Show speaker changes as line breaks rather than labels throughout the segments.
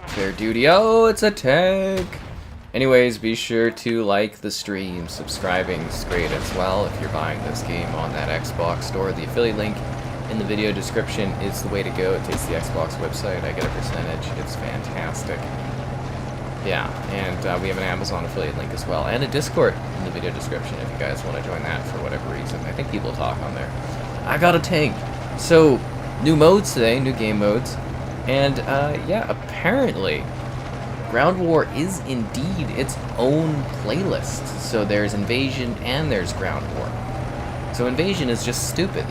Fair duty. Oh, it's a tank! Anyways, be sure to like the stream. Subscribing is great as well if you're buying this game on that Xbox store. The affiliate link in the video description is the way to go. It takes the Xbox website. I get a percentage. It's fantastic. Yeah, and we have an Amazon affiliate link as well, and a Discord in the video description if you guys want to join that for whatever reason. I think people talk on there. I got a tank. So, new modes today, new game modes, and yeah, apparently Ground War is indeed its own playlist. So there's Invasion and there's Ground War. So Invasion is just stupid.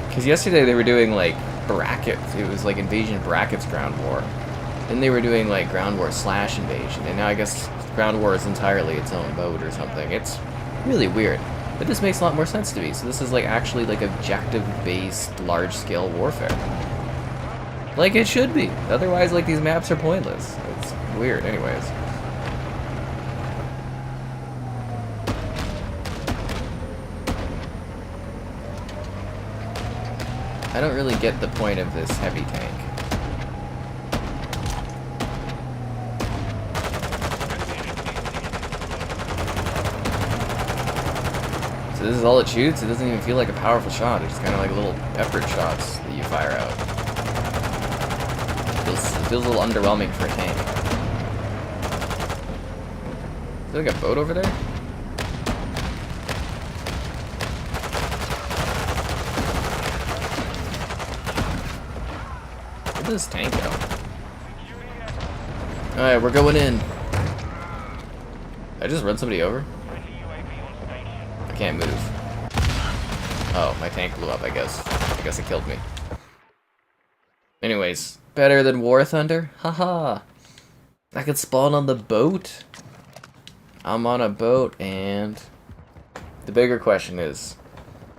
Because yesterday they were doing like brackets. It was like Invasion brackets Ground War. Then they were doing like Ground War / Invasion. And now I guess Ground War is entirely its own mode or something. It's really weird. But this makes a lot more sense to me. So this is like actually like objective-based large-scale warfare. Like it should be. Otherwise, like, these maps are pointless. It's weird, anyways. I don't really get the point of this heavy tank. So this is all it shoots? It doesn't even feel like a powerful shot. It's just kind of like little peppered shots that you fire out. It feels a little underwhelming for a tank. Is there like a boat over there? Where did this tank go? Alright, we're going in. Did I just run somebody over? I can't move. Oh, my tank blew up, I guess. I guess it killed me. Anyways, better than War Thunder? Haha. I could spawn on the boat. I'm on a boat, and the bigger question is,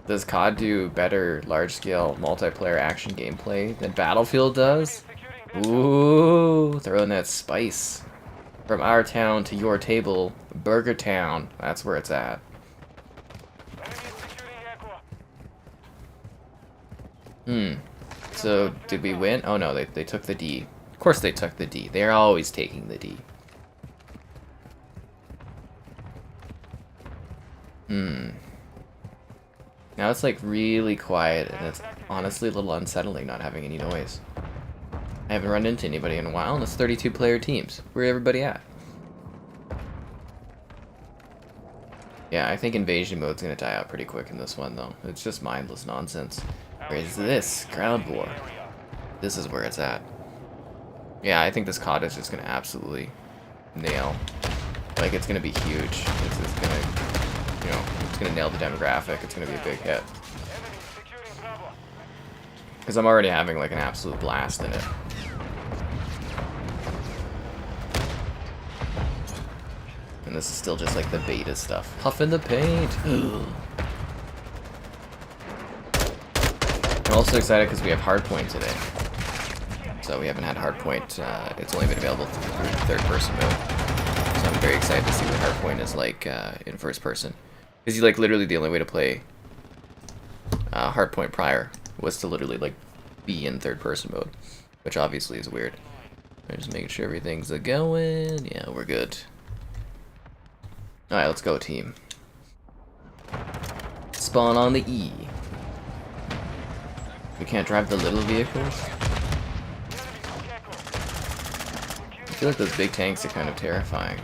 does COD do better large-scale multiplayer action gameplay than Battlefield does? Ooh, throw in that spice. From our town to your table, Burger Town. That's where it's at. So, did we win? Oh no, they took the D. Of course they took the D. They're always taking the D. Now it's like really quiet, and it's honestly a little unsettling not having any noise. I haven't run into anybody in a while, and it's 32-player teams. Where everybody at? Yeah, I think Invasion mode's gonna die out pretty quick in this one, though. It's just mindless nonsense. Whereas this, Ground War, this is where it's at. Yeah, I think this COD is just gonna absolutely nail. Like, it's gonna be huge. It's just gonna, you know, it's gonna nail the demographic. It's gonna be a big hit. Because I'm already having, like, an absolute blast in it. And this is still just, like, the beta stuff. Huffing the paint! I'm also excited because we have Hardpoint today. So we haven't had Hardpoint. It's only been available through third-person mode. So I'm very excited to see what Hardpoint is like in first person. Because you like literally the only way to play Hardpoint prior was to literally like be in third-person mode, which obviously is weird. I'm just making sure everything's going. Yeah, we're good. All right, let's go, team. Spawn on the E. We can't drive the little vehicles. I feel like those big tanks are kind of terrifying.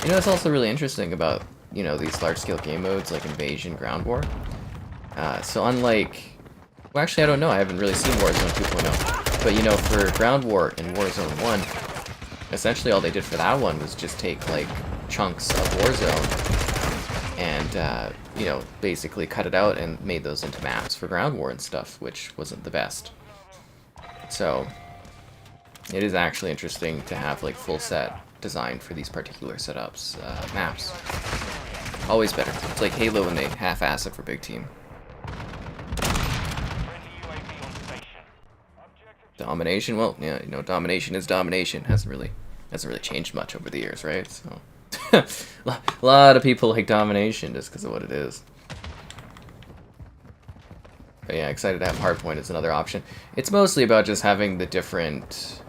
You know, it's also really interesting about, you know, these large-scale game modes like Invasion, Ground War. So unlike, well, actually, I don't know. I haven't really seen Warzone 2.0. But you know, for Ground War and Warzone 1, essentially all they did for that one was just take like chunks of Warzone and you know, basically cut it out and made those into maps for Ground War and stuff, which wasn't the best. So it is actually interesting to have like full set designed for these particular setups, maps. Always better. It's like Halo when they half-ass it for big team. Domination, well, yeah, you know, domination is domination. Hasn't really changed much over the years, right? So a lot of people like domination just because of what it is. But yeah, excited to have Hardpoint as another option. It's mostly about just having the different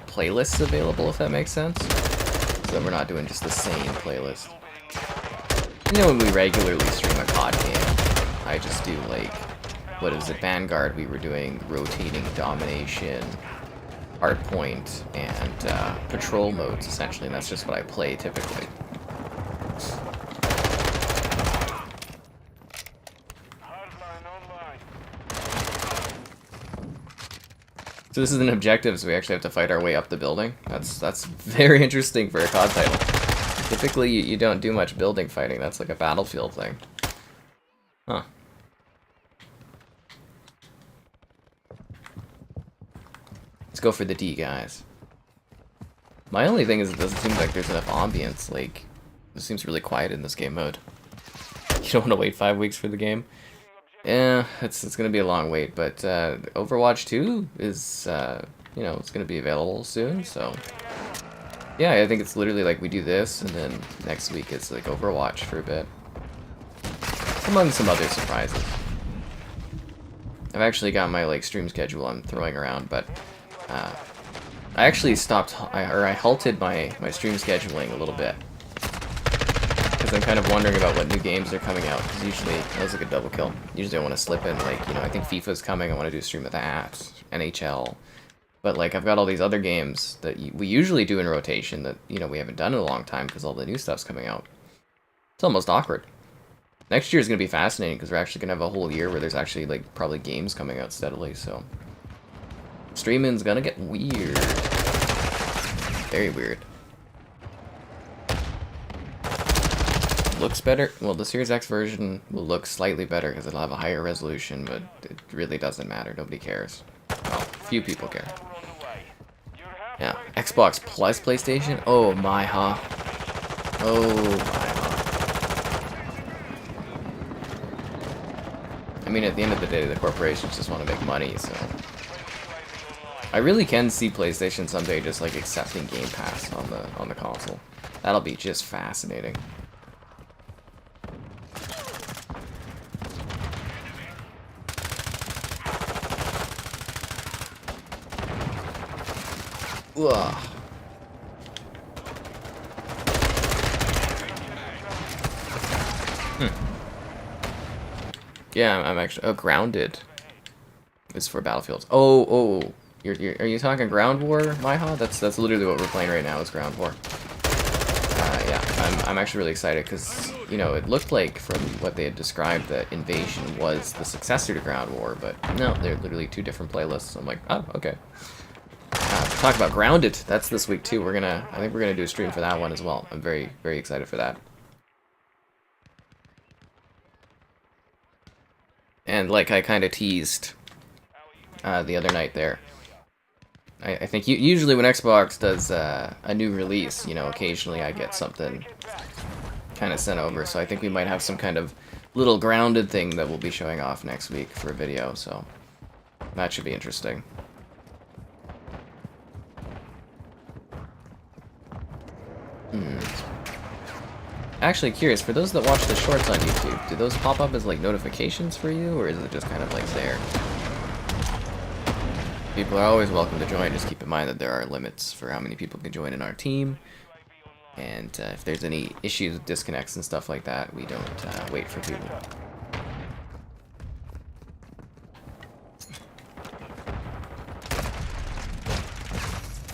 playlists available, if that makes sense. So that we're not doing just the same playlist. You know, when we regularly stream a COD game, I just do like, what is it, Vanguard, we were doing rotating domination, Hardpoint, and patrol modes, essentially, and that's just what I play typically. So this is an objective, so we actually have to fight our way up the building. That's very interesting for a COD title. Typically, you don't do much building fighting. That's like a Battlefield thing. Huh. Let's go for the D, guys. My only thing is it doesn't seem like there's enough ambience. Like, it seems really quiet in this game mode. You don't want to wait 5 weeks for the game. Yeah, it's gonna be a long wait, but Overwatch 2 is, you know, it's gonna be available soon, so... Yeah, I think it's literally like we do this, and then next week it's like Overwatch for a bit. Among some other surprises. I've actually got my, like, stream schedule I'm throwing around, but, I actually stopped, I halted my stream scheduling a little bit. Because I'm kind of wondering about what new games are coming out, because usually, that was like a double kill. Usually I want to slip in, like, you know, I think FIFA's coming, I want to do a stream of that, NHL. But, like, I've got all these other games that we usually do in rotation that, you know, we haven't done in a long time because all the new stuff's coming out. It's almost awkward. Next year is going to be fascinating because we're actually going to have a whole year where there's actually, like, probably games coming out steadily, so... Streaming's gonna get weird. Very weird. Looks better. Well, the Series X version will look slightly better because it'll have a higher resolution, but it really doesn't matter. Nobody cares. Well, few people care. Yeah, Xbox plus PlayStation? Oh my, huh? Oh my, huh? I mean, at the end of the day, the corporations just want to make money, so... I really can see PlayStation someday just, like, accepting Game Pass on the console. That'll be just fascinating. Ugh. Yeah, I'm actually... Oh, Grounded is for Battlefields. Oh, are you talking Ground War, Maiha? That's literally what we're playing right now, is Ground War. Yeah, I'm actually really excited because, you know, it looked like from what they had described that Invasion was the successor to Ground War, but no, they're literally two different playlists. I'm like, oh, okay. Talk about Grounded. That's this week too. I think we're gonna do a stream for that one as well. I'm very, very excited for that. And like I kind of teased the other night there, I think usually when Xbox does a new release, you know, occasionally I get something kind of sent over. So I think we might have some kind of little Grounded thing that we'll be showing off next week for a video. So that should be interesting. Actually curious, for those that watch the shorts on YouTube, do those pop up as like notifications for you, or is it just kind of like there? People are always welcome to join, just keep in mind that there are limits for how many people can join in our team. And if there's any issues with disconnects and stuff like that, we don't wait for people.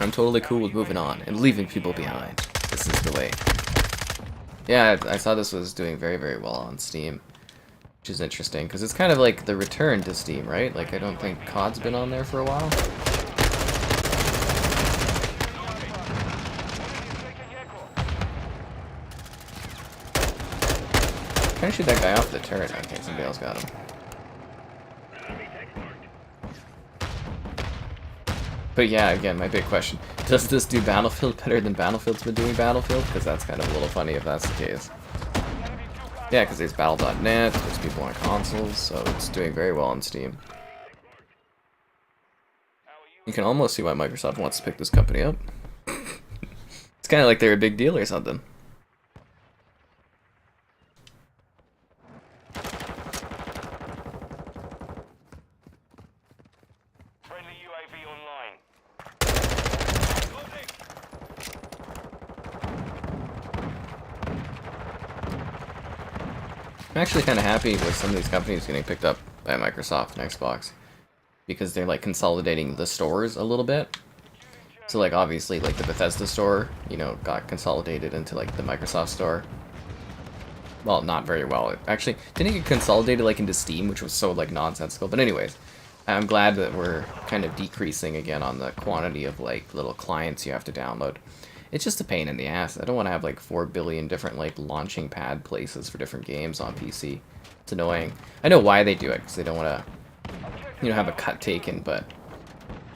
I'm totally cool with moving on and leaving people behind. This is the way. Yeah, I saw this was doing very, very well on Steam, which is interesting, because it's kind of like the return to Steam, right? Like, I don't think COD's been on there for a while. Trying to shoot that guy off the turret. Okay, somebody else got him. But yeah, again, my big question. Does this do Battlefield better than Battlefield's been doing Battlefield? Because that's kind of a little funny if that's the case. Yeah, because there's Battle.net, there's people on consoles, so it's doing very well on Steam. You can almost see why Microsoft wants to pick this company up. It's kind of like they're a big deal or something.
Friendly UAV online.
I'm actually kind of happy with some of these companies getting picked up by Microsoft and Xbox because they're like consolidating the stores a little bit. So like obviously like the Bethesda store, you know, got consolidated into like the Microsoft store. Well, not very well. It actually didn't get consolidated like into Steam, which was so like nonsensical. But anyways, I'm glad that we're kind of decreasing again on the quantity of like little clients you have to download. It's just a pain in the ass. I don't want to have like 4 billion different like launching pad places for different games on PC. It's annoying. I know why they do it, because they don't want to, you know, have a cut taken, but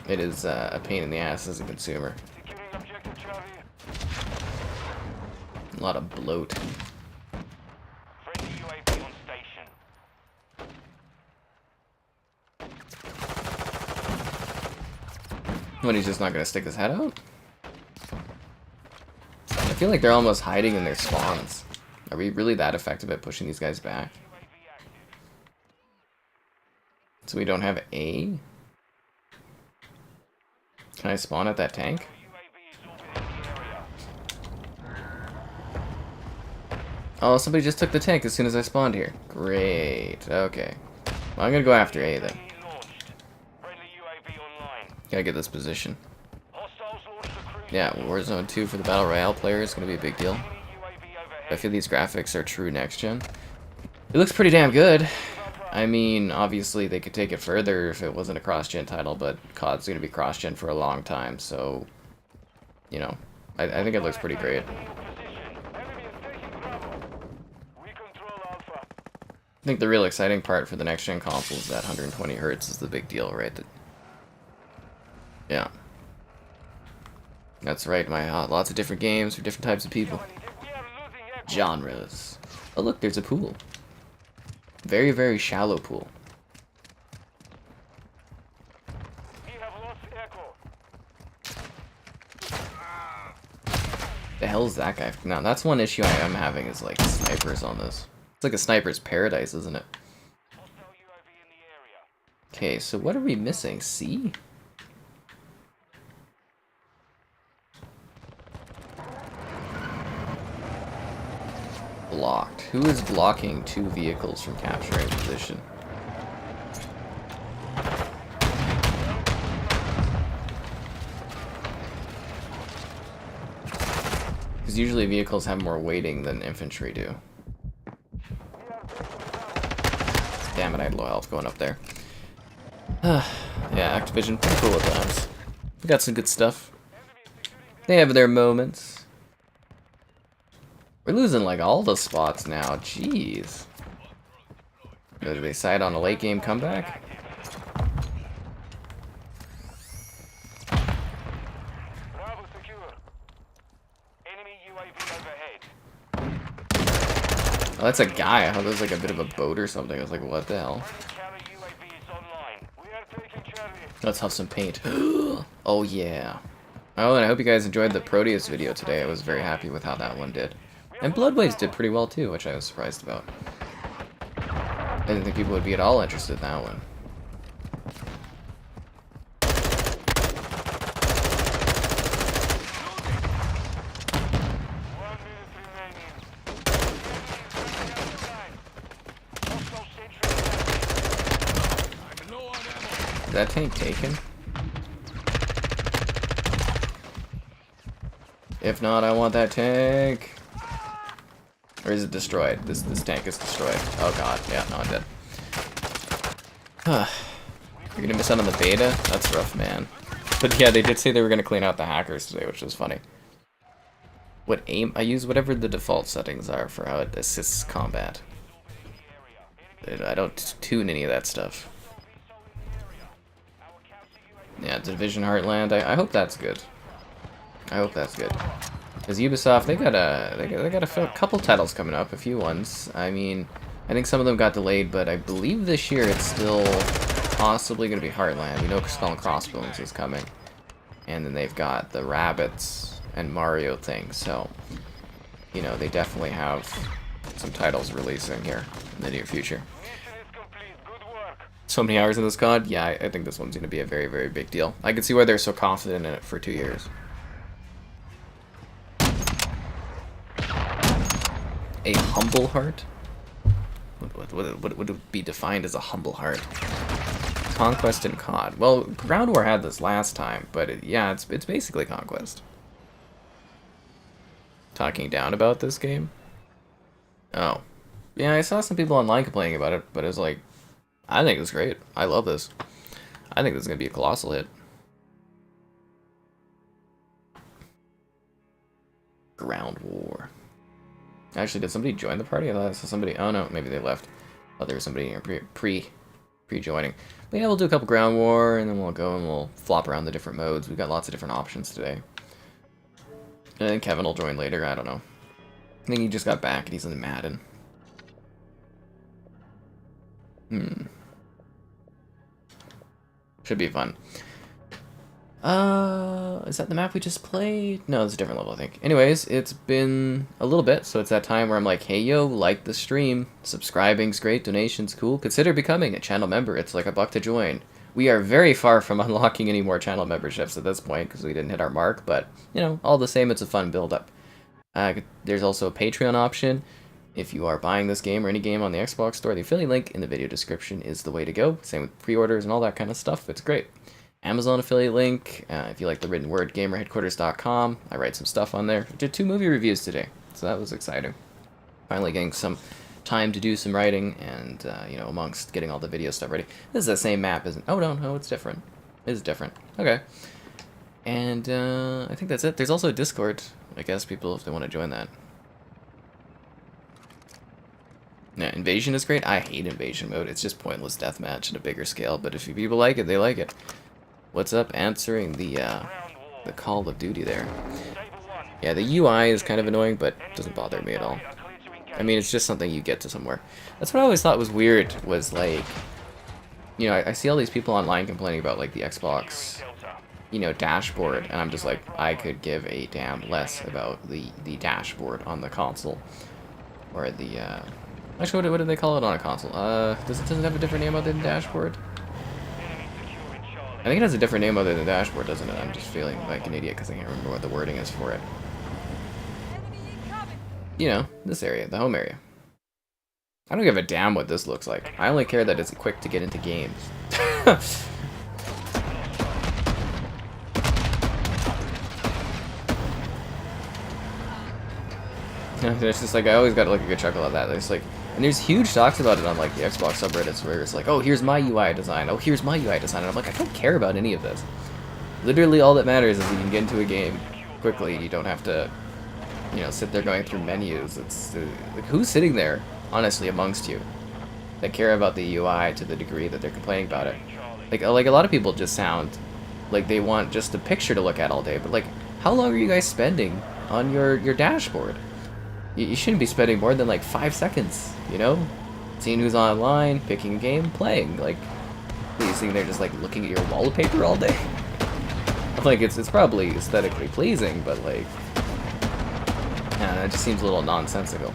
it is a pain in the ass as a consumer. A lot of bloat.
Friendly UAV on station.
What, he's just not going to stick his head out? I feel like they're almost hiding in their spawns. Are we really that effective at pushing these guys back? So we don't have A? Can I spawn at that tank? Oh, somebody just took the tank as soon as I spawned here. Great. Okay. Well, I'm gonna go after A then. Gotta get this position. Yeah, Warzone 2 for the Battle Royale player is gonna be a big deal. I feel these graphics are true next gen. It looks pretty damn good. I mean, obviously they could take it further if it wasn't a cross-gen title, but COD's gonna be cross-gen for a long time, so, you know, I think it looks pretty great. I think the real exciting part for the next-gen console is that 120 Hz is the big deal, right? Yeah. That's right, lots of different games for different types of people. Genres. Oh look, there's a pool. Very, very shallow pool. The hell is that guy? Now, that's one issue I'm having is like snipers on this. It's like a sniper's paradise, isn't it? Okay, so what are we missing? C? Blocked. Who is blocking 2 vehicles from capturing position? Because usually vehicles have more weighting than infantry do. Damn it, I had low health going up there. Yeah, Activision, pretty cool at times. We got some good stuff. They have their moments. We're losing like all the spots now, jeez. Do they decide on a late game comeback? Oh, that's a guy. I thought there was like a bit of a boat or something. I was like, what the hell? Let's have some paint. Oh yeah. Oh, and I hope you guys enjoyed the Proteus video today. I was very happy with how that one did. And Bloodwaves did pretty well too, which I was surprised about. I didn't think people would be at all interested in that one. Is that tank taken? If not, I want that tank. Or is it destroyed? This tank is destroyed. Oh god, yeah, no, I'm dead. You're gonna miss out on the beta? That's rough, man. But yeah, they did say they were gonna clean out the hackers today, which was funny. What aim? I use whatever the default settings are for how it assists combat. I don't tune any of that stuff. Yeah, Division Heartland. I hope that's good. I hope that's good. Because Ubisoft, they got a couple titles coming up, a few ones. I mean, I think some of them got delayed, but I believe this year it's still possibly going to be Heartland. We know Skull and Crossbones is coming. And then they've got the Rabbids and Mario thing, so, you know, they definitely have some titles releasing here in the near future. So many hours in this COD? Yeah, I think this one's going to be a very, very big deal. I can see why they're so confident in it for 2 years. A humble heart? What would be defined as a humble heart? Conquest and COD. Well, Ground War had this last time, but yeah, it's basically Conquest. Talking down about this game? Oh. Yeah, I saw some people online complaining about it, but it was like, I think it's great. I love this. I think this is going to be a colossal hit. Ground War. Actually, did somebody join the party? I thought I saw somebody. Oh no, maybe they left. Oh, there was somebody here pre-joining. But yeah, we'll do a couple Ground War, and then we'll go and we'll flop around the different modes. We've got lots of different options today. And then Kevin will join later. I don't know. I think he just got back and he's in Madden. Should be fun. Is that the map we just played? No, it's a different level, I think. Anyways, it's been a little bit, so it's that time where I'm like, hey, yo, like the stream. Subscribing's great, donation's cool. Consider becoming a channel member. It's like $1 to join. We are very far from unlocking any more channel memberships at this point because we didn't hit our mark, but, you know, all the same, it's a fun build-up. There's also a Patreon option. If you are buying this game or any game on the Xbox store, the affiliate link in the video description is the way to go. Same with pre-orders and all that kind of stuff. It's great. Amazon affiliate link. If you like the written word, gamerheadquarters.com. I write some stuff on there. I did 2 movie reviews today, so that was exciting. Finally getting some time to do some writing and, you know, amongst getting all the video stuff ready. This is the same map, isn't it? Oh, no, it's different. It is different. Okay. And I think that's it. There's also a Discord. I guess people, if they want to join that. Yeah, Invasion is great. I hate Invasion mode. It's just pointless deathmatch at a bigger scale, but if people like it, they like it. What's up? Answering the Call of Duty there. Yeah, the UI is kind of annoying, but it doesn't bother me at all. I mean, it's just something you get to somewhere. That's what I always thought was weird, was like, you know, I see all these people online complaining about, like, the Xbox, you know, dashboard, and I'm just like, I could give a damn less about the dashboard on the console. Or the, actually, what do they call it on a console? Does it have a different name other than dashboard? I think it has a different name other than dashboard, doesn't it? I'm just feeling like an idiot because I can't remember what the wording is for it. You know, this area, the home area. I don't give a damn what this looks like. I only care that it's quick to get into games. It's just like, I always got like a good chuckle at that. There's like, and there's huge talks about it on like the Xbox subreddits where it's like, oh, here's my UI design. Oh, here's my UI design. And I'm like, I don't care about any of this. Literally all that matters is you can get into a game quickly. You don't have to, you know, sit there going through menus. It's like, who's sitting there, honestly, amongst you that care about the UI to the degree that they're complaining about it? Like a lot of people just sound like they want just a picture to look at all day. But like, how long are you guys spending on your dashboard? You shouldn't be spending more than like 5 seconds, you know? Seeing who's online, picking a game, playing. Like, are you sitting there just like looking at your wallpaper all day? Like, it's probably aesthetically pleasing, but like, I don't know, it just seems a little nonsensical.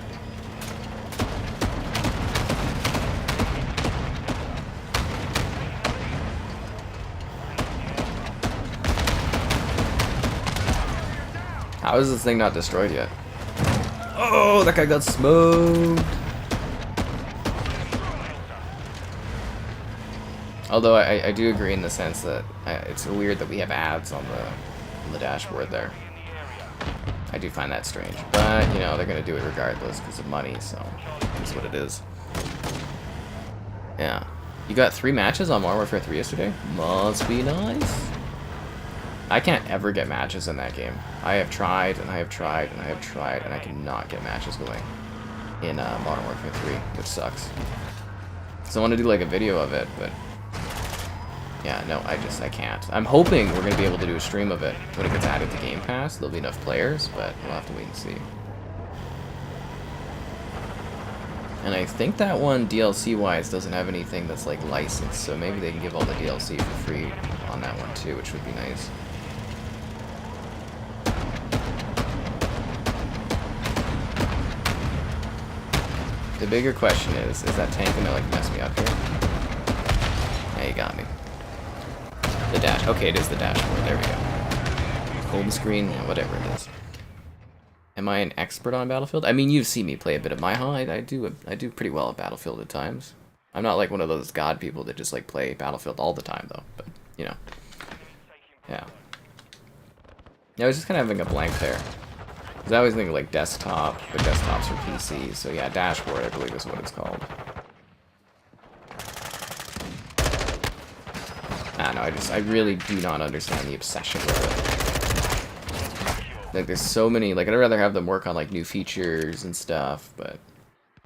How is this thing not destroyed yet? Oh, that guy got smoked. Although I do agree in the sense that it's weird that we have ads on the dashboard there. I do find that strange, but you know they're gonna do it regardless because of money, so it's what it is. Yeah, you got 3 matches on Modern Warfare 3 yesterday. Must be nice. I can't ever get matches in that game. I have tried, and I have tried, and I have tried, and I cannot get matches going in Modern Warfare 3, which sucks. So I want to do like a video of it, but yeah, no, I can't. I'm hoping we're going to be able to do a stream of it when it gets added to Game Pass. There'll be enough players, but we'll have to wait and see. And I think that one, DLC-wise, doesn't have anything that's like licensed, so maybe they can give all the DLC for free on that one too, which would be nice. The bigger question is that tank gonna like mess me up here? got me. The dash. Okay, it is the dashboard. There we go. Home screen, yeah, whatever it is. Am I an expert on Battlefield? I mean, you've seen me play a bit of Mile. I do pretty well at Battlefield at times. I'm not like one of those god people that just like play Battlefield all the time though, but you know. Yeah. Yeah, I was just kind of having a blank there. Because I always think like desktop, but desktop's for PC. So yeah, dashboard I believe is what it's called. I don't know, I really do not understand the obsession with it. Like there's so many, like I'd rather have them work on like new features and stuff, but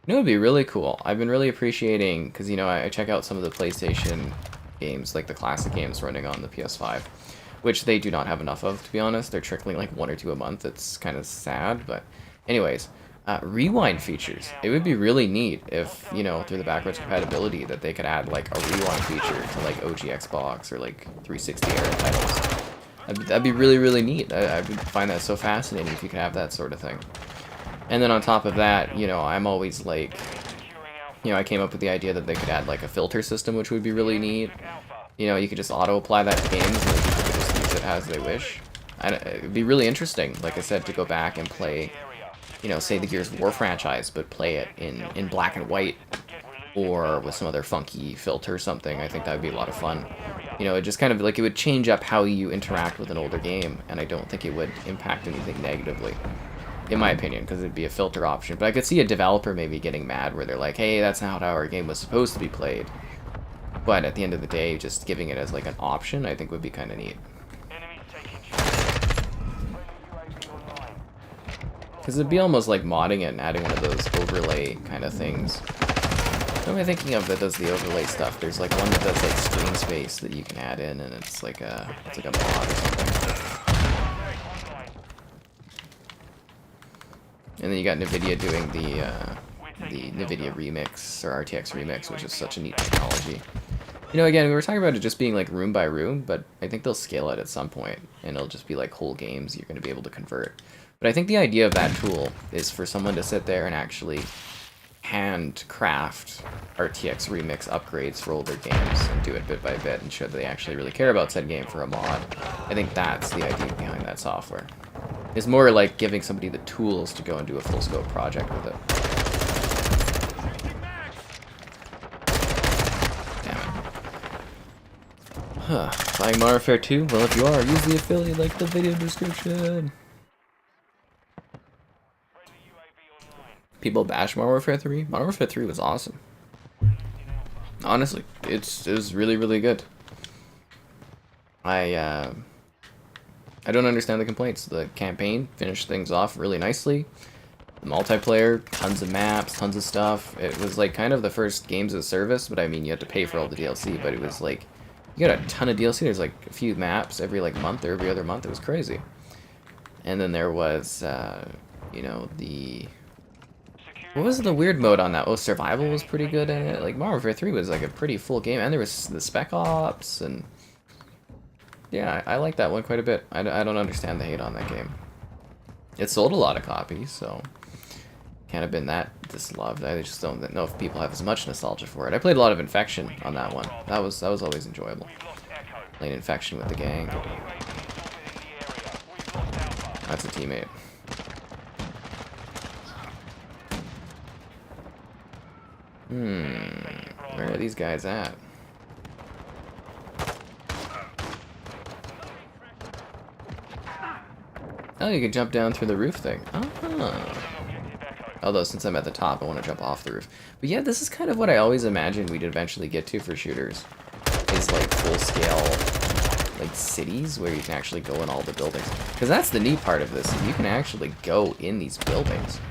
you know, it would be really cool. I've been really appreciating, because, you know, I check out some of the PlayStation games, like the classic games running on the PS5, which they do not have enough of, to be honest. They're trickling like 1 or 2 a month. It's kind of sad, but anyways, rewind features. It would be really neat if, you know, through the backwards compatibility that they could add like a rewind feature to like OG Xbox or like 360 era titles. That'd be really, really neat. I would find that so fascinating if you could have that sort of thing. And then on top of that, you know, I'm always like, you know, I came up with the idea that they could add like a filter system, which would be really neat. You know, you could just auto-apply that to games and then people could just use it as they wish. And it'd be really interesting, like I said, to go back and play, you know, say the Gears of War franchise, but play it in black and white or with some other funky filter or something. I think that would be a lot of fun. You know, it just kind of like, it would change up how you interact with an older game, and I don't think it would impact anything negatively. In my opinion, because it'd be a filter option. But I could see a developer maybe getting mad where they're like, hey, that's not how our game was supposed to be played. But at the end of the day, just giving it as like an option, I think would be kind of neat. Because it'd be almost like modding it and adding one of those overlay kind of things. What am I thinking of that does the overlay stuff? There's like one that does like screen space that you can add in, and it's like a mod or something. And then you got NVIDIA doing the NVIDIA Remix, or RTX Remix, which is such a neat technology. You know, again, we were talking about it just being like room by room, but I think they'll scale it at some point, and it'll just be like whole games you're going to be able to convert. But I think the idea of that tool is for someone to sit there and actually handcraft RTX Remix upgrades for older games and do it bit by bit and show that they actually really care about said game for a mod. I think that's the idea behind that software. It's more like giving somebody the tools to go and do a full scope project with it. Damn it. Huh. Buying Modern Warfare 2? Well, if you are, use the affiliate like the video description. People bash Modern Warfare 3? Modern Warfare 3 was awesome. Honestly, it was really, really good. I don't understand the complaints. The campaign finished things off really nicely. The multiplayer, tons of maps, tons of stuff. It was like kind of the first games as a service, but I mean you had to pay for all the DLC, but it was like, you got a ton of DLC. There's like a few maps every like month or every other month. It was crazy. And then there was, you know, what was the weird mode on that? Oh, survival was pretty good in it. Like Modern Warfare 3 was like a pretty full game, and there was the Spec Ops, and yeah, I like that one quite a bit. I don't understand the hate on that game. It sold a lot of copies, so can't have been that disloved. I just don't know if people have as much nostalgia for it. I played a lot of Infection on that one. That was always enjoyable. Playing Infection with the gang. That's a teammate. Where are these guys at? Oh, you can jump down through the roof thing. Oh. Although, since I'm at the top, I want to jump off the roof. But yeah, this is kind of what I always imagined we'd eventually get to for shooters. Is like full-scale, like cities where you can actually go in all the buildings. Because that's the neat part of this. You can actually go in these buildings.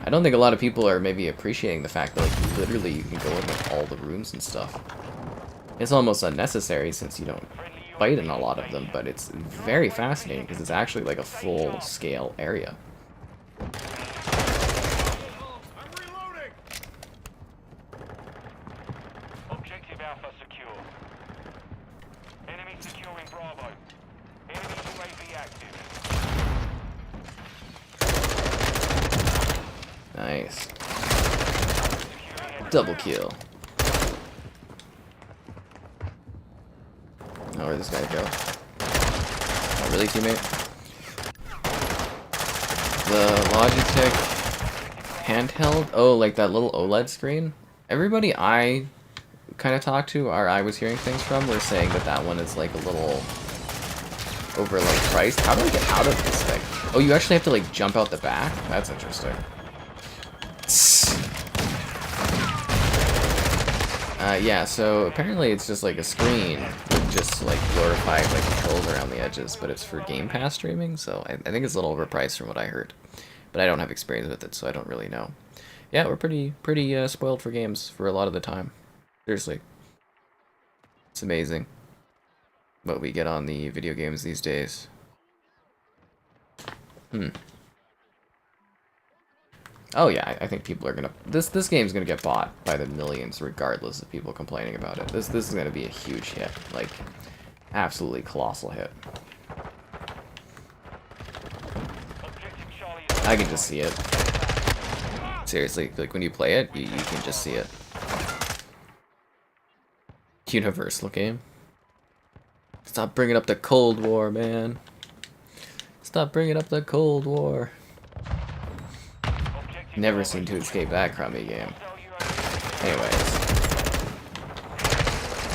I don't think a lot of people are maybe appreciating the fact that like literally you can go in with all the rooms and stuff. It's almost unnecessary since you don't fight in a lot of them, but it's very fascinating because it's actually like a full-scale area.
Objective Alpha secure. Enemy securing Bravo. Enemy UAV active.
Nice. Double kill. where'd this guy go? Oh, really, teammate? The Logitech handheld? Oh, like that little OLED screen? Everybody I kind of talked to, or I was hearing things from, were saying that that one is like a little over like priced. How do I get out of this thing? Oh, you actually have to like jump out the back? That's interesting. Yeah, so apparently it's just like a screen with just like glorified like controls around the edges, but it's for Game Pass streaming, so I think it's a little overpriced from what I heard. But I don't have experience with it, so I don't really know. Yeah, we're pretty spoiled for games for a lot of the time. Seriously. It's amazing what we get on the video games these days. Oh yeah, I think people are gonna... This game's gonna get bought by the millions regardless of people complaining about it. This is gonna be a huge hit. Like, absolutely colossal hit. I can just see it. Seriously, like when you play it, you can just see it. Universal game. Stop bringing up the Cold War, man. Stop bringing up the Cold War. Never seem to escape that crummy game. Anyways.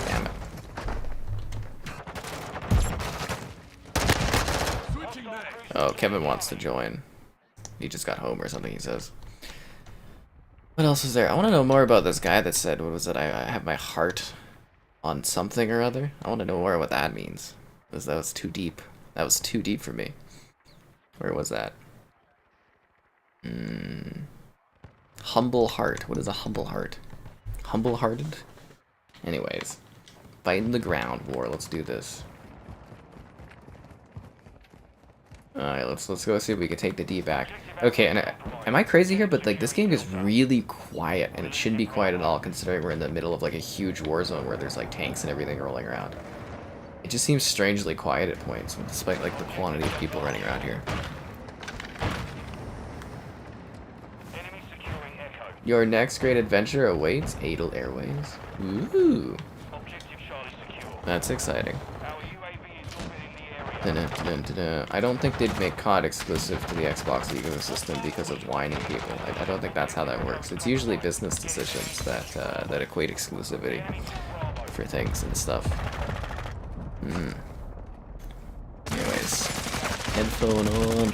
Damn it. Oh, Kevin wants to join. He just got home or something, he says. What else is there? I want to know more about this guy that said, what was it? I have my heart on something or other. I want to know more what that means. Because that was too deep. That was too deep for me. Where was that? Humble heart. What is a humble heart? Humble-hearted? Anyways. Fighting the ground war. Let's do this. Alright, let's go see if we can take the D back. Okay, and am I crazy here? But like this game is really quiet, and it shouldn't be quiet at all considering we're in the middle of like a huge war zone where there's like tanks and everything rolling around. It just seems strangely quiet at points, despite like the quantity of people running around here. Your next great adventure awaits Adel Airways. Ooh. That's exciting. I don't think they'd make COD exclusive to the Xbox ecosystem because of whining people. I don't think that's how that works. It's usually business decisions that equate exclusivity for things and stuff. Anyways, headphone on.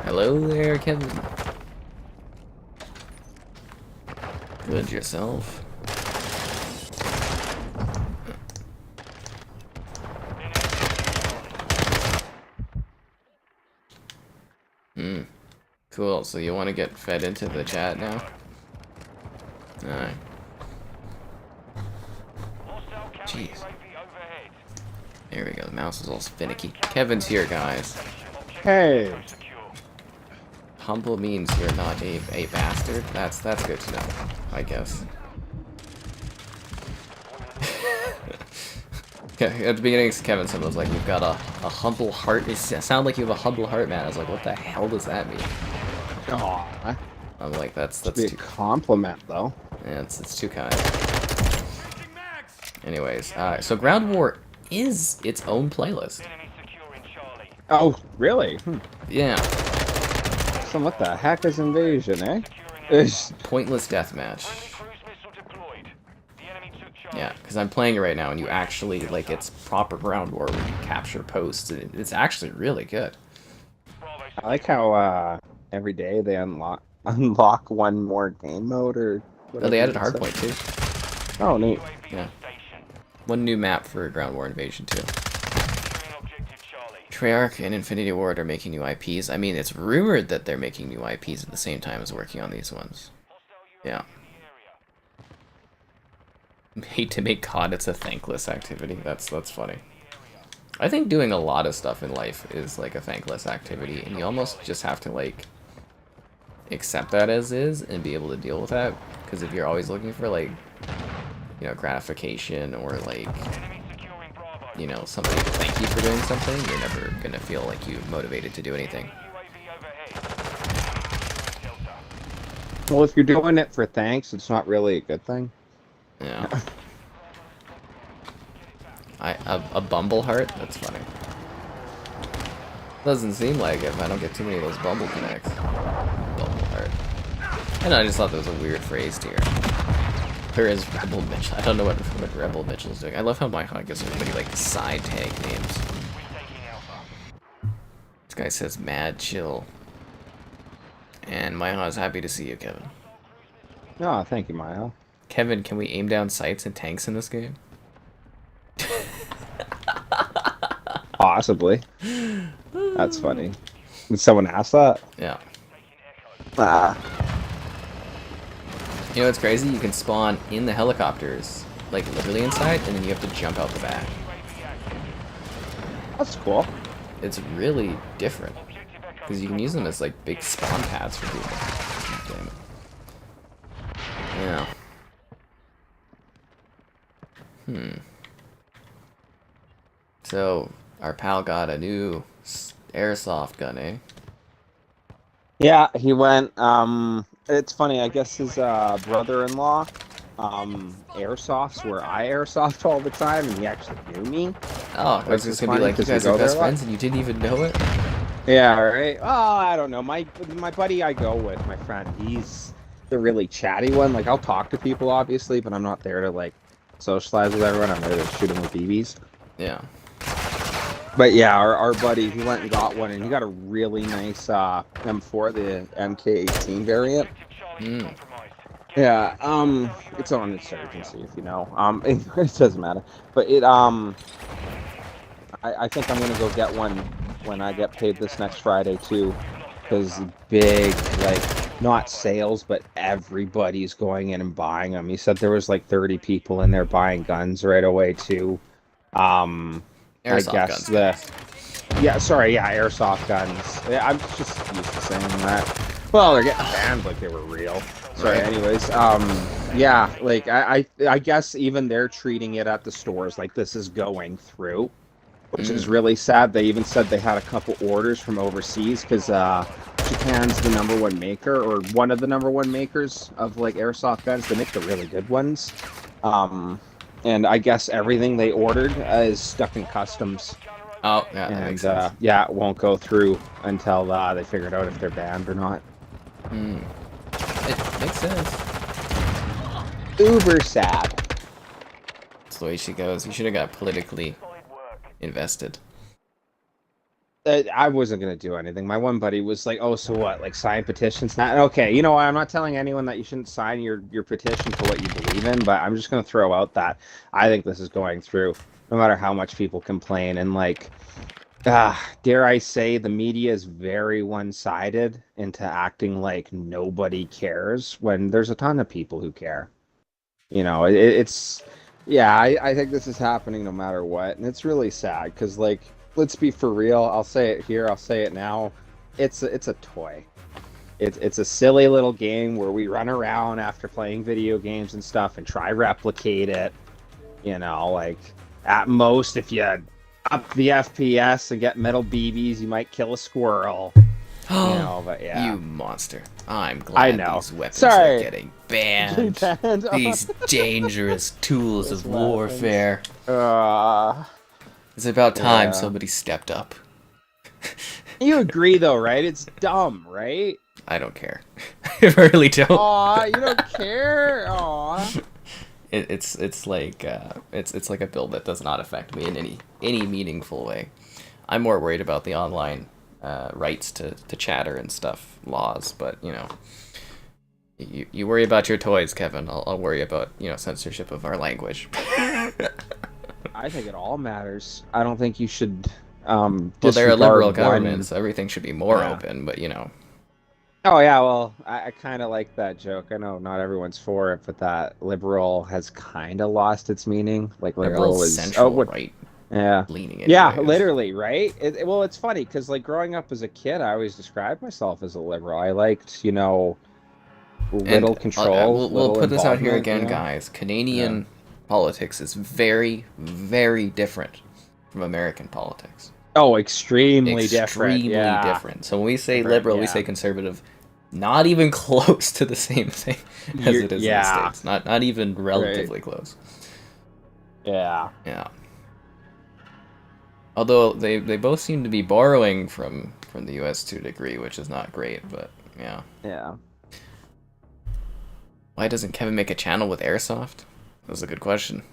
Hello there, Kevin. Good yourself. Cool, so you want to get fed into the chat now? Alright. Jeez. There we go, the mouse is all finicky. Kevin's here, guys.
Hey!
Humble means you're not a bastard? That's good to know, I guess. Okay, at the beginning, Kevin said, was like, you've got a humble heart. It sounded like you have a humble heart, man. I was like, what the hell does that mean?
Aww.
I'm like, that's
Be a
too...
compliment, though.
Yeah, it's too kind. Anyways, so Ground War is its own playlist.
Oh, really?
Yeah.
So what the heck is Invasion, eh? Ish.
Pointless deathmatch. Yeah, because I'm playing it right now, and you actually, like, it's proper Ground War where you capture posts, and it's actually really good.
I like how, every day they unlock one more game mode, or whatever.
Oh, they added Hardpoint, too.
Oh, neat.
Yeah. One new map for Ground War Invasion, too. Treyarch and Infinity Ward are making new IPs. I mean, it's rumored that they're making new IPs at the same time as working on these ones. Yeah. Hate to make COD, it's a thankless activity. That's funny. I think doing a lot of stuff in life is like a thankless activity, and you almost just have to like accept that as is and be able to deal with that. Because if you're always looking for like, you know, gratification or like, you know, somebody to thank you for doing something, you're never gonna feel like you're motivated to do anything.
Well, if you're doing it for thanks, it's not really a good thing.
Yeah. A bumble heart? That's funny. Doesn't seem like it, but I don't get too many of those bumble connects. Bumble heart. And I just thought that was a weird phrase to hear. There is Rebel Mitchell. I don't know what Rebel Mitchell's doing. I love how Mike gives everybody like side tag names. This guy says mad chill. And Maiha is happy to see you, Kevin.
Oh, thank you, Maya.
Kevin, can we aim down sights and tanks in this game?
Possibly. That's funny. Did someone ask that?
Yeah.
Ah.
You know what's crazy? You can spawn in the helicopters, like literally inside, and then you have to jump out the back.
That's cool.
It's really different. Because you can use them as like big spawn pads for people. Damn it. Yeah. So, our pal got a new airsoft gun, eh?
Yeah, he went, it's funny, I guess his, brother-in-law, airsofts where I airsoft all the time, and he actually knew me.
Oh, I was just gonna be like, you guys are best friends and you didn't even know it?
Yeah, right? Oh, I don't know. My buddy I go with, my friend, he's the really chatty one. Like, I'll talk to people, obviously, but I'm not there to, like, socialize with everyone. I'm there to shoot them with BBs.
Yeah.
But yeah, our buddy, he went and got one, and he got a really nice M4, the MK18 variant.
Mm.
Yeah, it's on Insurgency, if you know. It doesn't matter. But it, I think I'm gonna go get one when I get paid this next Friday too, because big, like, not sales, but everybody's going in and buying them. He said there was like 30 people in there buying guns right away too.
Airsoft
I guess
guns.
Airsoft guns. Yeah, I'm just used to saying that. Well, they're getting banned like they were real. Sorry,
Right.
anyways, yeah, like, I guess even they're treating it at the stores like this is going through, which is really sad. They even said they had a couple orders from overseas, because, Japan's the #1 maker, or one of the #1 makers of, like, airsoft guns. They make the really good ones. And I guess everything they ordered is stuck in customs.
Oh, yeah, that makes sense.
Yeah, it won't go through until they figured out if they're banned or not.
It makes sense.
Uber sad.
That's the way she goes. You should have got politically invested.
I wasn't going to do anything. My one buddy was like, oh, so what? Like, sign petitions? Not okay. You know what? I'm not telling anyone that you shouldn't sign your petition for what you believe in, but I'm just going to throw out that I think this is going through, no matter how much people complain. And, like, dare I say, the media is very one-sided into acting like nobody cares when there's a ton of people who care. You know, it's... Yeah, I think this is happening no matter what, and it's really sad, because, like, let's be for real. I'll say it here. I'll say it now. It's a toy. It's a silly little game where we run around after playing video games and stuff and try replicate it. You know, like, at most, if you up the FPS and get metal BBs, you might kill a squirrel. You know, but yeah.
You monster. I'm glad these weapons are getting banned. These dangerous tools of warfare. It's about time somebody stepped up.
You agree, though, right? It's dumb, right?
I don't care. I really don't.
Aw, you don't care? Aw.
It's like a bill that does not affect me in any meaningful way. I'm more worried about the online rights to chatter and stuff, laws, but, you know, you worry about your toys, Kevin. I'll worry about, you know, censorship of our language.
I think it all matters. I don't think you should
well, they're a liberal government, so everything should be more open, but, you know.
Oh, yeah, well, I kind of like that joke. I know not everyone's for it, but that liberal has kind of lost its meaning. Like, liberal is...
central, right?
Yeah.
Leaning
literally, right? Well, it's funny, because, like, growing up as a kid, I always described myself as a liberal. I liked, you know, little control.
We'll put this out here again, guys. Canadian politics is very, very different from American politics.
Oh, extremely different.
Different. So when we say liberal, we say conservative. Not even close to the same thing as it is in the States. Not even relatively close.
Yeah.
Yeah. Although they both seem to be borrowing from the U.S. to a degree, which is not great, but yeah.
Yeah.
Why doesn't Kevin make a channel with Airsoft? That's a good question.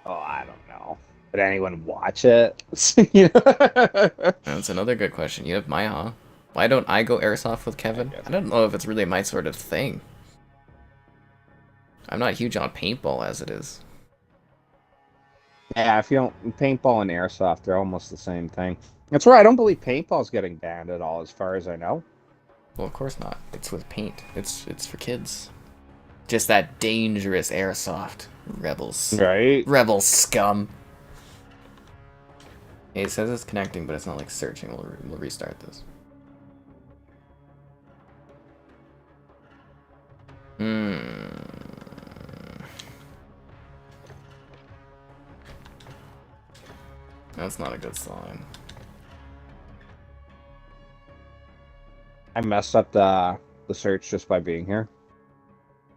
Oh, I don't know. Would anyone watch it? You know?
That's another good question. You have Maiha. Why don't I go Airsoft with Kevin? I don't know if it's really my sort of thing. I'm not huge on paintball as it is.
Yeah, if you don't paintball and airsoft, they're almost the same thing. That's where I don't believe paintball's getting banned at all, as far as I know.
Well, of course not. It's with paint. It's for kids. Just that dangerous airsoft. Rebels.
Right?
Rebel scum. Hey, it says it's connecting, but it's not like searching. We'll restart this. That's not a good sign.
I messed up the search just by being here.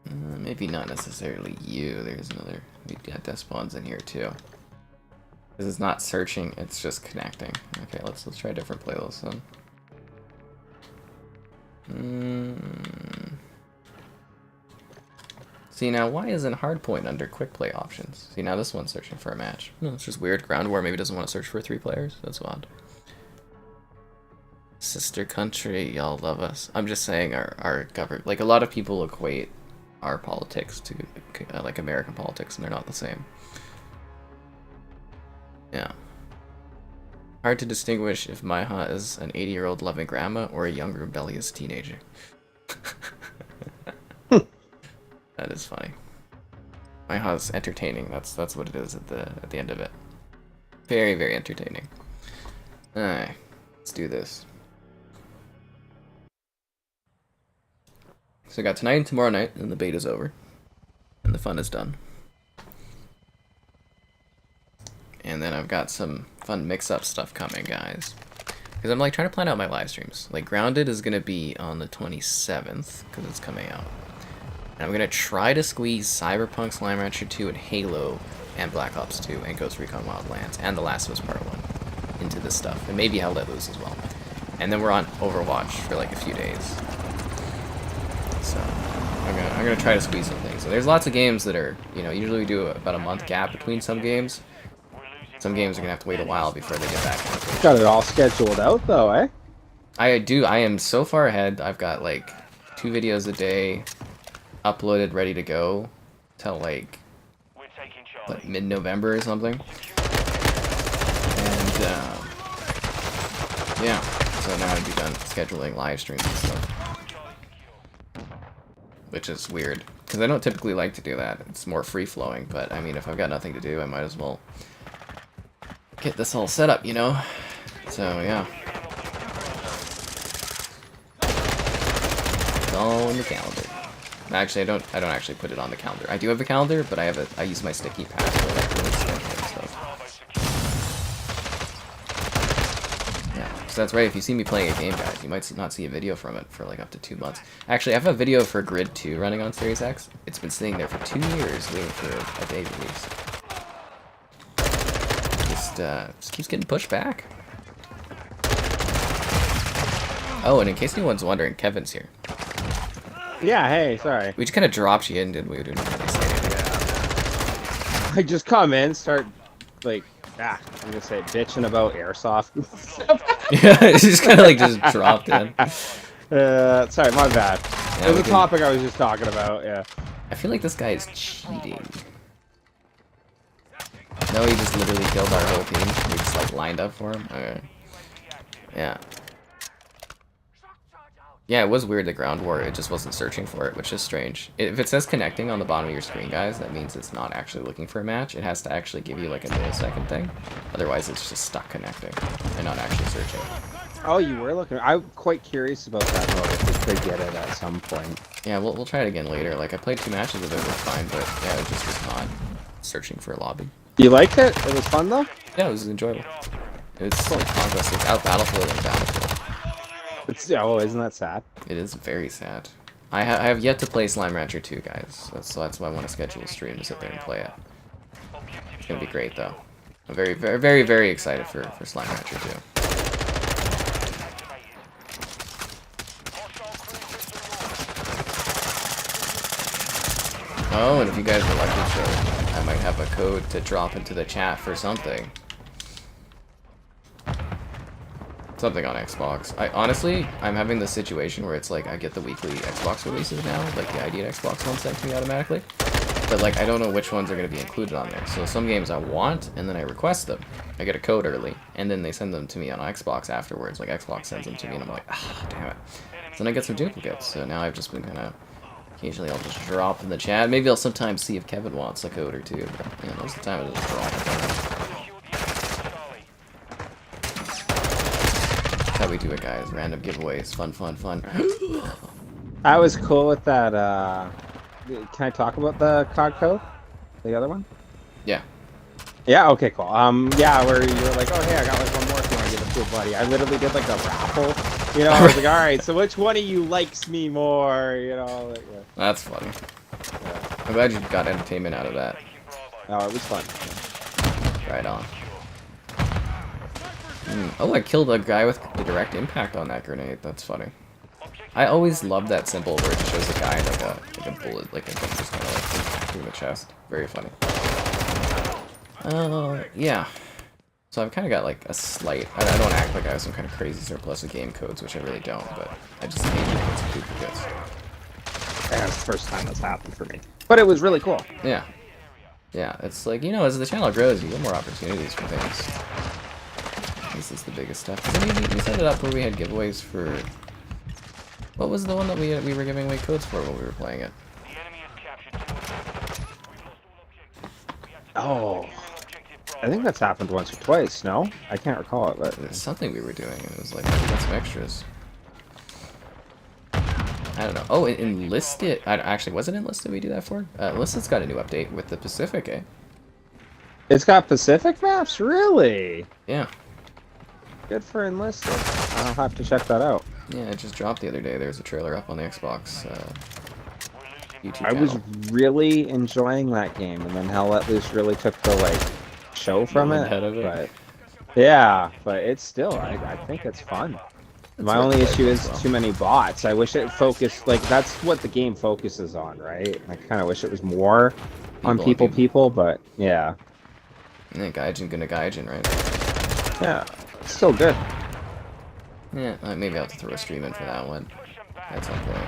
Maybe not necessarily you. There's another. We got Despawns in here too. This is not searching. It's just connecting. Okay, let's try a different playlist then. See, now why isn't Hardpoint under quick play options? See, now this one's searching for a match. No, it's just weird. Ground War maybe doesn't want to search for 3 players. That's odd. Sister country, y'all love us. I'm just saying our government, like a lot of people equate our politics to like American politics, and they're not the same. Yeah. Hard to distinguish if Maiha is an 80-year-old loving grandma or a young rebellious teenager. That is funny. Maiha's entertaining. That's what it is at the end of it. Very, very entertaining. Alright, let's do this. So I got tonight and tomorrow night, and the beta's over. And the fun is done. And then I've got some fun mix-up stuff coming, guys. Because I'm like trying to plan out my live streams. Like Grounded is going to be on the 27th, because it's coming out. And I'm going to try to squeeze Cyberpunk, Slime Rancher 2, and Halo, and Black Ops 2, and Ghost Recon Wildlands, and The Last of Us Part 1 into this stuff. And maybe Hell Let Loose as well. And then we're on Overwatch for like a few days. So I'm gonna try to squeeze some things. So there's lots of games that are, you know, usually we do about a month gap between some games. Some games are gonna have to wait a while before they get back.
Got it all scheduled out though, eh?
I am so far ahead. I've got like 2 videos a day uploaded, ready to go till like mid-November or something. And yeah, so now I'd be done scheduling live streams and stuff. Which is weird, because I don't typically like to do that. It's more free-flowing, but I mean, if I've got nothing to do, I might as well get this all set up, you know? So, yeah. It's all in the calendar. Actually, I don't actually put it on the calendar. I do have a calendar, but I use my sticky pad for like really scheduling stuff. Yeah, so that's right. If you see me playing a game, guys, you might not see a video from it for like up to 2 months. Actually, I have a video for Grid 2 running on Series X. It's been sitting there for 2 years waiting for a day release. Just keeps getting pushed back. Oh, and in case anyone's wondering, Kevin's here.
Yeah, hey, sorry.
We just kind of dropped you in, didn't we? We didn't really say anything.
I just come in, start, like, I'm gonna say bitching about airsoft.
Yeah, it just kind of like just dropped in.
Sorry, my bad.
Yeah,
It was a topic I was just talking about, yeah.
I feel like this guy is cheating. No, he just literally killed our whole team. We just like lined up for him. Okay. Yeah. Yeah, it was weird, the ground war, it just wasn't searching for it, which is strange. If it says connecting on the bottom of your screen, guys, that means it's not actually looking for a match. It has to actually give you like a millisecond thing. Otherwise, it's just stuck connecting and not actually searching.
Oh, you were looking. I'm quite curious about that mode if we could get it at some point.
Yeah, we'll try it again later. Like, I played 2 matches of it, it was fine, but yeah, it just was not searching for a lobby.
You liked it? It was fun, though?
Yeah, it was enjoyable. It's like Conquest. It's out Battlefield and Battlefield.
Oh, isn't that sad?
It is very sad. I have yet to play Slime Rancher 2, guys. That's why I want to schedule a stream to sit there and play it. It's gonna be great, though. I'm very, very, very, very excited for Slime Rancher 2. Oh, and if you guys are lucky, so I might have a code to drop into the chat for something. Something on Xbox. Honestly, I'm having this situation where it's like I get the weekly Xbox releases now, like the ID at Xbox one sent to me automatically. But like I don't know which ones are going to be included on there. So some games I want, and then I request them. I get a code early, and then they send them to me on Xbox afterwards. Like Xbox sends them to me, and I'm like, ah, damn it. So then I get some duplicates. So now I've just been kind of, occasionally I'll just drop in the chat. Maybe I'll sometimes see if Kevin wants a code or two. But you know, most of the time I'll just drop it. That's how we do it, guys. Random giveaways. Fun, fun, fun.
I was cool with that. Can I talk about the COD code? The other one?
Yeah.
Yeah, okay, cool. Yeah, where you were like, oh, hey, I got like one more if you want to give it to a buddy. I literally did like a raffle. You know, I was like, all right, so which one of you likes me more? You know, like, yeah.
That's funny.
Yeah.
I'm glad you got entertainment out of that.
Oh, it was fun.
Right on. Oh, I killed a guy with the direct impact on that grenade. That's funny. I always love that symbol where it shows a guy like a bullet, like a gun just kind of like through the chest. Very funny. Yeah. So I've kind of got like a slight. I don't act like I have some kind of crazy surplus of game codes, which I really don't. But I just hate to get some duplicates.
Yeah, it's the first time that's happened for me. But it was really cool.
Yeah. Yeah. It's like, you know, as the channel grows, you get more opportunities for things. This is the biggest stuff. I mean, we set it up where we had giveaways for. What was the one that we were giving away codes for when we were playing it?
Oh, I think that's happened once or twice. No, I can't recall it, but
It's something we were doing, and it was like, we got some extras. I don't know. Oh, Enlisted. Actually, was it Enlisted we do that for? Enlisted's got a new update with the Pacific, eh?
it's got Pacific maps, really?
Yeah.
Good for Enlisted. I'll have to check that out.
Yeah, it just dropped the other day. There's a trailer up on the Xbox YouTube
I
channel.
was really enjoying that game, and then Hell Let Loose really took the like show from it.
Head of it.
But yeah, but it's still, I think it's fun. My only issue is too many bots. I wish it focused, like that's what the game focuses on, right? I kind of wish it was more on people, but yeah.
Yeah, Gaijin gonna Gaijin, right?
Yeah, it's still good.
Yeah, maybe I'll have to throw a stream in for that one at some point.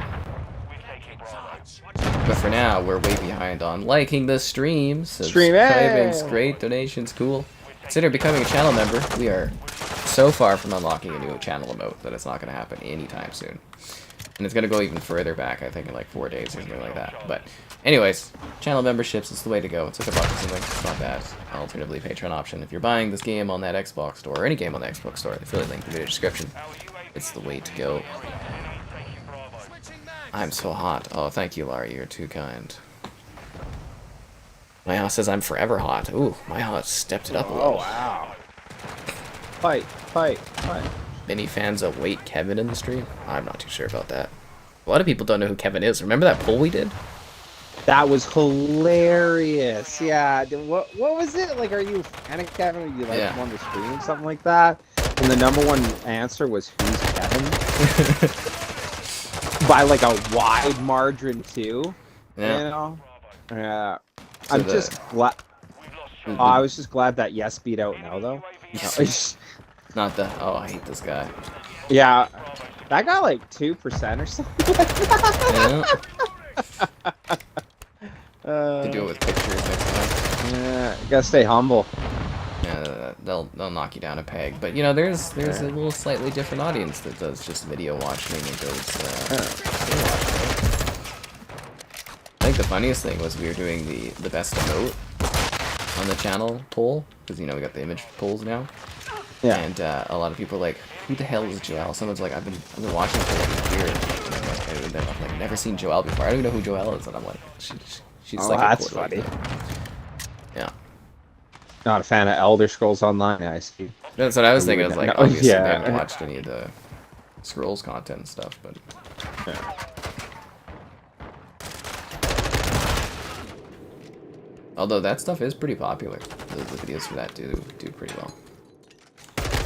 But for now, we're way behind on liking the stream, subscribing's great, donations cool. Consider becoming a channel member. We are so far from unlocking a new channel emote that it's not going to happen anytime soon. And it's going to go even further back, I think in like 4 days or something like that. But anyways, channel memberships is the way to go. It's like $1 or something. It's not bad. Alternatively, Patreon option. If you're buying this game on that Xbox store, or any game on the Xbox store, the affiliate link in the video description, it's the way to go. I'm so hot. Oh, thank you, Laurie. You're too kind. My house says I'm forever hot. Ooh, my house stepped it up a little.
Oh, wow. Fight.
Many fans await Kevin in the stream? I'm not too sure about that. A lot of people don't know who Kevin is. Remember that poll we did?
That was hilarious. Yeah. What was it? Like, are you a fan of Kevin? Or you like him on the stream? Something like that? And the #1 answer was, who's Kevin? By like a wide margin, too.
Yeah.
You know? Yeah.
So
I'm just glad. Oh, I was just glad that yes beat out no, though. No,
not the. Oh, I hate this guy.
Yeah. That got like 2% or something like that.
Yeah. To do it with pictures next time.
Yeah, gotta stay humble.
Yeah, they'll knock you down a peg. But you know, there's a little slightly different audience that does just video watching and goes game watching. I think the funniest thing was we were doing the best emote on the channel poll, because you know we got the image polls now.
Yeah.
And a lot of people are like, who the hell is Joelle? Someone's like, I've been watching for like a year. And I've like never seen Joelle before. I don't even know who Joelle is. And I'm like, she's
oh,
like
that's
a
funny.
Yeah.
Not a fan of Elder Scrolls Online, I see.
That's what I was thinking. I was like,
No,
obviously
yeah.
I haven't watched any of the Scrolls content and stuff, but
Yeah.
although that stuff is pretty popular. the videos for that do pretty well.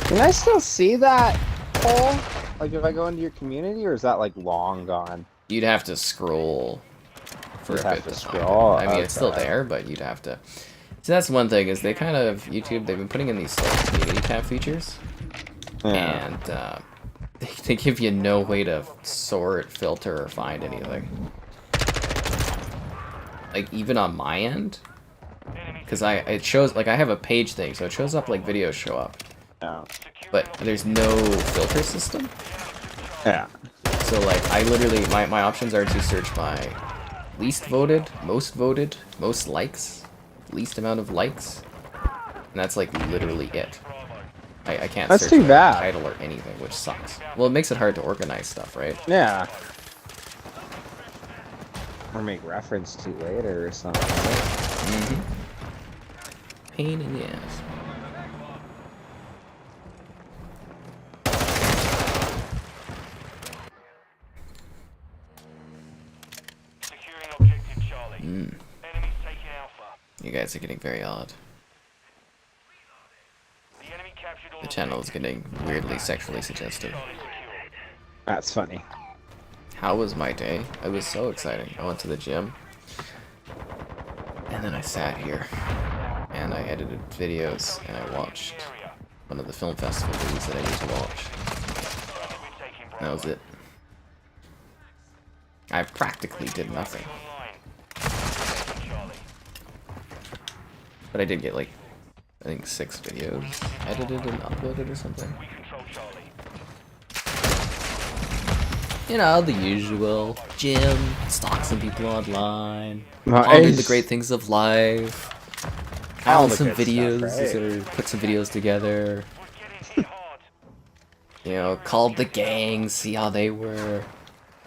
Can I still see that poll? Like if I go into your community, or is that like long gone?
You'd have to scroll for
You'd
a
have
bit
to
to find
scroll?
it. I mean, it's still
Okay.
there, but you'd have to. So that's one thing is they kind of YouTube. They've been putting in these like community tab features,
Yeah.
and they give you no way to sort, filter, or find anything. Like even on my end, because it shows like I have a page thing, so it shows up like videos show up,
Yeah.
but there's no filter system.
Yeah.
So like I literally my options are to search by least voted, most likes, least amount of likes, and that's like literally it. I can't
That's
search
too
by
bad.
title or anything, which sucks. Well, it makes it hard to organize stuff, right?
Yeah. Or make reference to later or something. Right?
Pain in the ass.
Securing objective Charlie. Enemies taking Alpha.
You guys are getting very odd.
The enemy captured all
The channel is getting weirdly sexually suggestive.
Charlie secure.
That's funny.
How was my day? It was so exciting. I went to the gym, and then I sat here, and I edited videos, and I watched one of the film festival movies that I need to watch.
We're taking
And that was it. I practically did nothing,
online. Charlie.
but I did get like, I think 6 videos edited and uploaded or something.
We control Charlie.
You know, the usual. Gym, stalk some people online, ponder the great things of life,
All
found
the
some
good stuff,
videos,
right?
or put some videos together.
We're getting hit hard.
You know, called the gang, see how they were.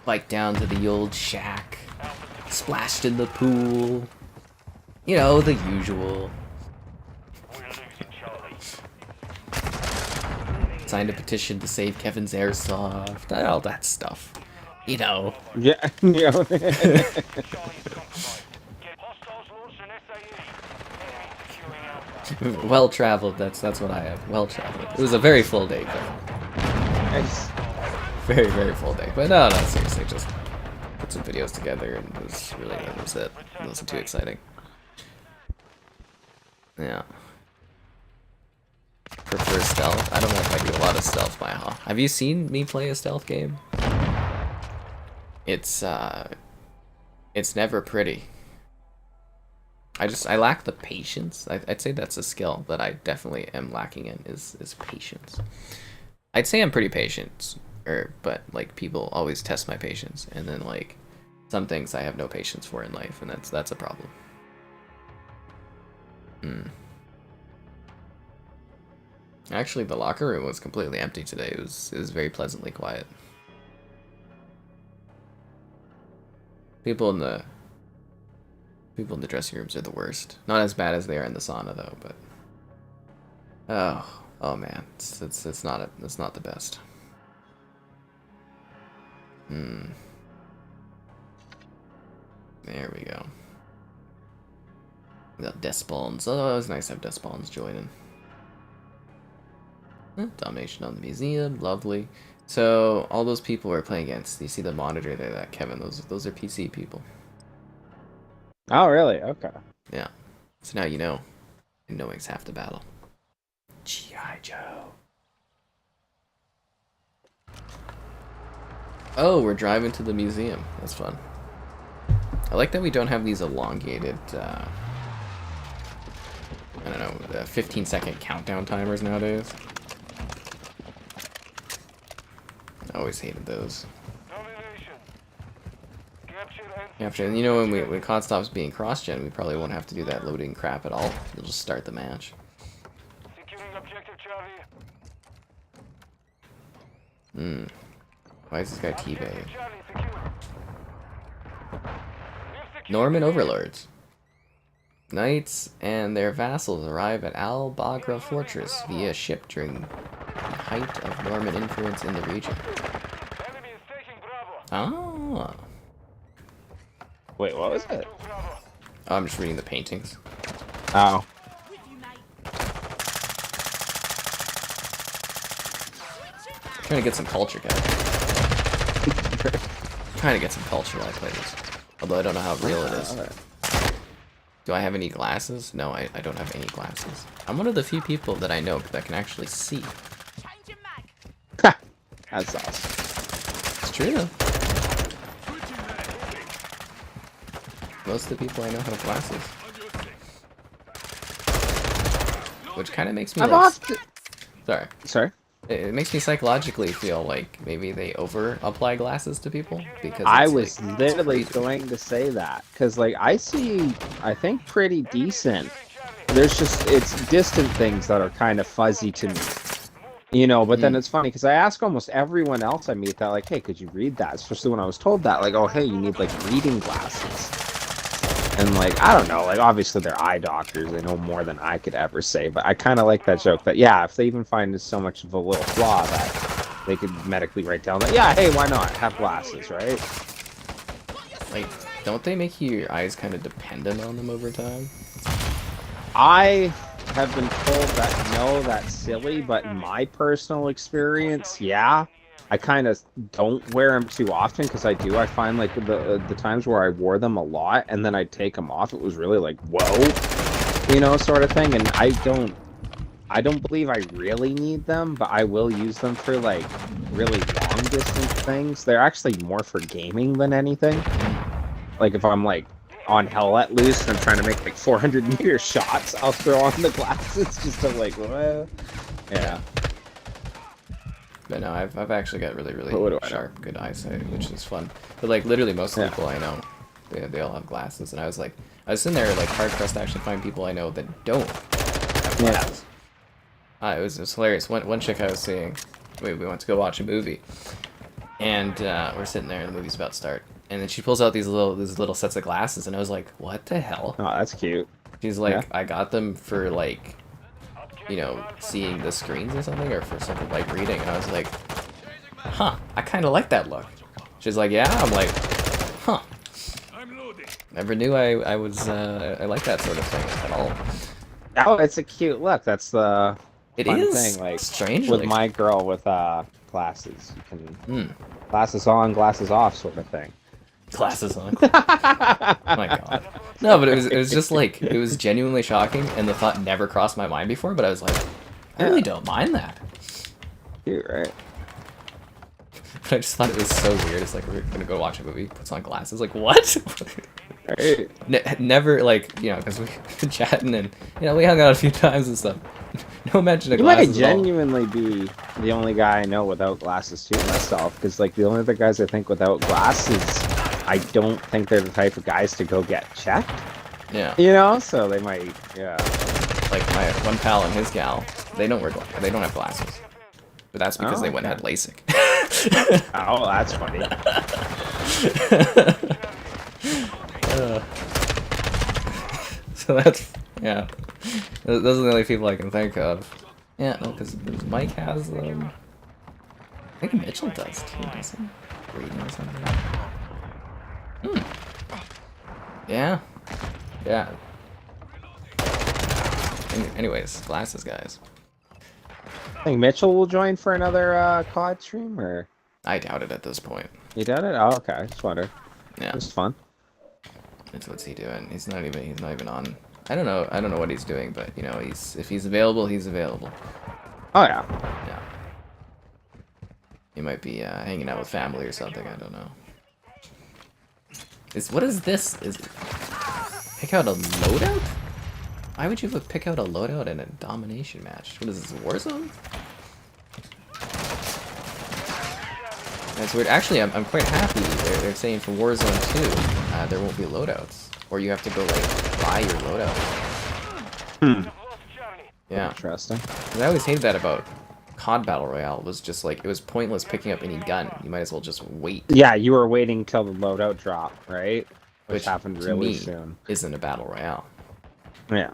Biked down to the old shack, splashed in the pool. You know, the usual.
We're losing Charlie.
Signed a petition to save Kevin's airsoft, all that stuff. You know.
Yeah. You know.
Charlie is compromised. Get hostiles launched an SAE. Enemy securing Alpha.
Well traveled, that's what I have. Well traveled. It was a very full day, though.
Nice.
Very, very full day. But no, seriously, just put some videos together and that was it. It wasn't too exciting. Yeah. Prefer stealth? I don't know if I do a lot of stealth by how. Have you seen me play a stealth game? It's never pretty. I lack the patience. I'd say that's a skill that I definitely am lacking in is patience. I'd say I'm pretty patient, but like people always test my patience, and then like some things I have no patience for in life, and that's a problem. Actually, the locker room was completely empty today. It was very pleasantly quiet. People in the dressing rooms are the worst. Not as bad as they are in the sauna though, but oh man, it's not the best. There we go. We got death spawns. Oh, it was nice to have death spawns joining. Domination on the museum, lovely. So all those people we're playing against, you see the monitor there, that Kevin. Those are PC people.
Oh, really? Okay.
Yeah. So now you know. And knowing's half the battle. G.I. Joe. Oh, we're driving to the museum. That's fun. I like that we don't have these elongated, I don't know, 15-second countdown timers nowadays. I always hated those.
Domination.
Capture, and you know, when COD stops being cross-gen, we probably won't have to do that loading crap at all. We'll just start the match.
Securing objective Charlie.
Why is this guy teabagging?
Objective Charlie secured.
Norman overlords. Knights and their vassals arrive at Al Bagra Fortress via ship during the height of Norman influence in the region.
Enemy is taking Bravo.
Ah.
Wait, what was it?
Bravo.
I'm just reading the paintings.
Oh.
Trying to get some culture, guys. Trying to get some culture while I play this. Although I don't know how real it is. Do I have any glasses? No, I don't have any glasses. I'm one of the few people that I know that can actually see.
That's awesome.
It's true though. Most of the people I know have glasses. Which kind of makes me Sorry. It makes me psychologically feel like maybe they over-apply glasses to people. Because
I
it's,
was
like,
literally
crazy.
going to say that. Because, like, I see, I think, pretty decent. There's just, it's distant things that are kind of fuzzy to me. You know, but then it's funny because I ask almost everyone else I meet that, like, hey, could you read that? Especially when I was told that, like, oh, hey, you need, like, reading glasses. And, like, I don't know, like, obviously they're eye doctors. They know more than I could ever say. But I kind of like that joke that, yeah, if they even find so much of a little flaw that they could medically write down that, yeah, hey, why not? Have glasses, right?
Like, don't they make your eyes kind of dependent on them over time?
I have been told that, no, that's silly, but in my personal experience, yeah. I kind of don't wear them too often because I find like the times where I wore them a lot and then I'd take them off, it was really like, whoa, you know, sort of thing. And I don't believe I really need them, but I will use them for like really long distance things. They're actually more for gaming than anything. Like if I'm like on hell let loose and I'm trying to make like 400-meter shots, I'll throw on the glasses just to like, well, yeah.
But no, I've actually got really sharp, good eyesight, which is fun. But like literally most of the people I know, they all have glasses, and I was sitting there like hard pressed to actually find people I know that don't have glasses. It was hilarious. One chick I was seeing, we went to go watch a movie, and we're sitting there, and the movie's about to start, and then she pulls out these little sets of glasses, and I was like, what the hell?
Oh, that's cute.
She's like, I got them for like, you know, seeing the screens or something, or for something like reading. And I was like, huh, I kind of like that look. She's like, yeah. I'm like, huh. Never knew I like that sort of thing at all.
Oh, it's a cute look. That's the fun
thing.
Like,
strangely.
with my girl with glasses, you can glasses on, glasses off, sort of thing.
Glasses on. Oh my god. No, but it was just like, it was genuinely shocking, and the thought never crossed my mind before, but I was like, I really don't mind that.
Cute, right?
But I just thought it was so weird. It's like, we're gonna go watch a movie, puts on glasses, like, what?
Right.
Never, like, you know, because we've been chatting, and, you know, we hung out a few times and stuff. No mention of glasses.
You might genuinely be the only guy I know without glasses, too, myself, because, like, the only other guys I think without glasses, I don't think they're the type of guys to go get checked.
Yeah.
You know, so they might, yeah.
Like my one pal and his gal, they don't have glasses. But that's because they went and had LASIK.
Oh, that's funny.
So that's, yeah. Those are the only people I can think of. Yeah, no, because Mike has them. I think Mitchell does too, doesn't he? Reading or something. Yeah. Yeah. Anyways, glasses, guys.
I think Mitchell will join for another COD stream, or?
I doubt it at this point.
You doubt it? Oh, okay. Just wonder.
Yeah.
It's fun.
What's he doing? He's not even on. I don't know what he's doing, but you know, if he's available, he's available.
Oh yeah.
Yeah. He might be hanging out with family or something. I don't know. What is this? Pick out a loadout? Why would you pick out a loadout in a domination match? What is this, Warzone? That's weird. Actually, I'm quite happy. They're saying for Warzone 2, there won't be loadouts, or you have to go like buy your loadout. Yeah.
Interesting.
'Cause I always hated that about COD Battle Royale. Was just like, it was pointless picking up any gun. You might as well just wait.
Yeah, you were waiting till the loadout dropped, right? Which happened
to
really
me
soon.
Isn't a Battle Royale.
Yeah.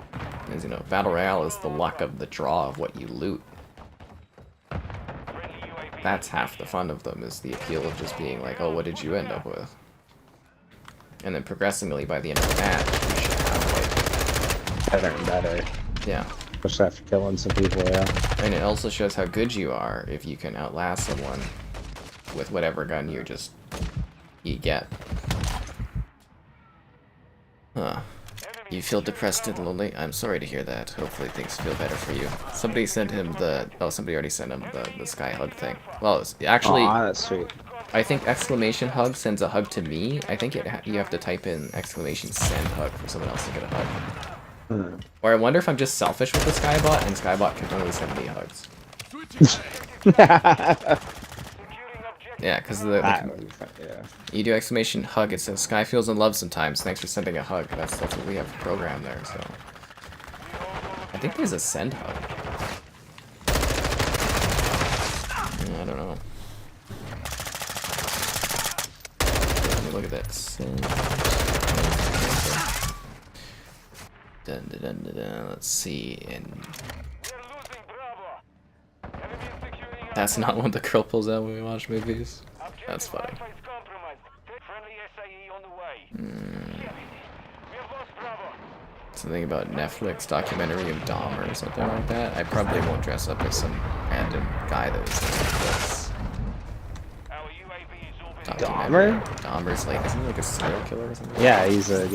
As you know, Battle Royale is the luck of the draw of what you loot. That's half the fun of them, is the appeal of just being like, oh, what did you end up with? And then progressively by the end of the match, you should have like
Better and better.
Yeah.
Especially after killing some people, yeah.
And it also shows how good you are if you can outlast someone with whatever gun you get. Huh. You feel depressed and lonely? I'm sorry to hear that. Hopefully things feel better for you. Somebody sent him the... Oh, somebody already sent him the sky hug thing. Well, actually...
Aw, that's sweet.
I think exclamation hug sends a hug to me. I think you have to type in exclamation send hug for someone else to get a hug. Or I wonder if I'm just selfish with the Skybot, and Skybot can only send me hugs. Yeah, because you do exclamation hug, it says Sky feels in love sometimes. Thanks for sending a hug. That's what we have programmed there. So I think there's a send hug. I don't know. Let me look at that. Send. Dun, dun, dun, dun, dun. Let's see. And that's not what the girl pulls out when we watch movies. That's funny. Something about Netflix documentary of Dahmer or something like that. I probably won't dress up as some random guy that was in Netflix.
Dahmer?
Dahmer's like, isn't he like a serial killer or something?
Yeah, he's a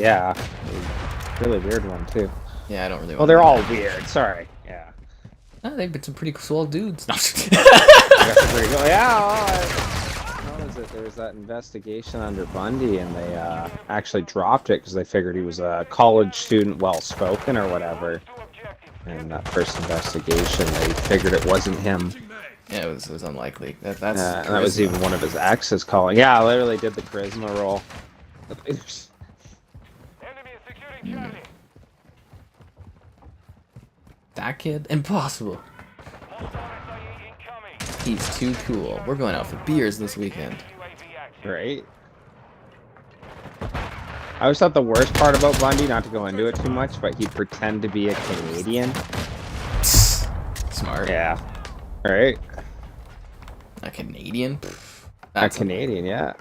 really weird one too.
Yeah, I don't really.
Well, they're all weird. Sorry. Yeah.
Oh, they've been some pretty cool dudes. No.
What was it? There was that investigation under Bundy, and they actually dropped it because they figured he was a college student, well-spoken or whatever. And that first investigation, they figured it wasn't him.
Yeah, it was unlikely. That's
and that was even one of his exes calling. Yeah, I literally did the charisma roll.
That kid? Impossible. He's too cool. We're going out for beers this weekend.
Right? I always thought the worst part about Bundy, not to go into it too much, but he'd pretend to be a Canadian.
Smart.
Yeah. Right?
A Canadian?
That's a Canadian, yeah.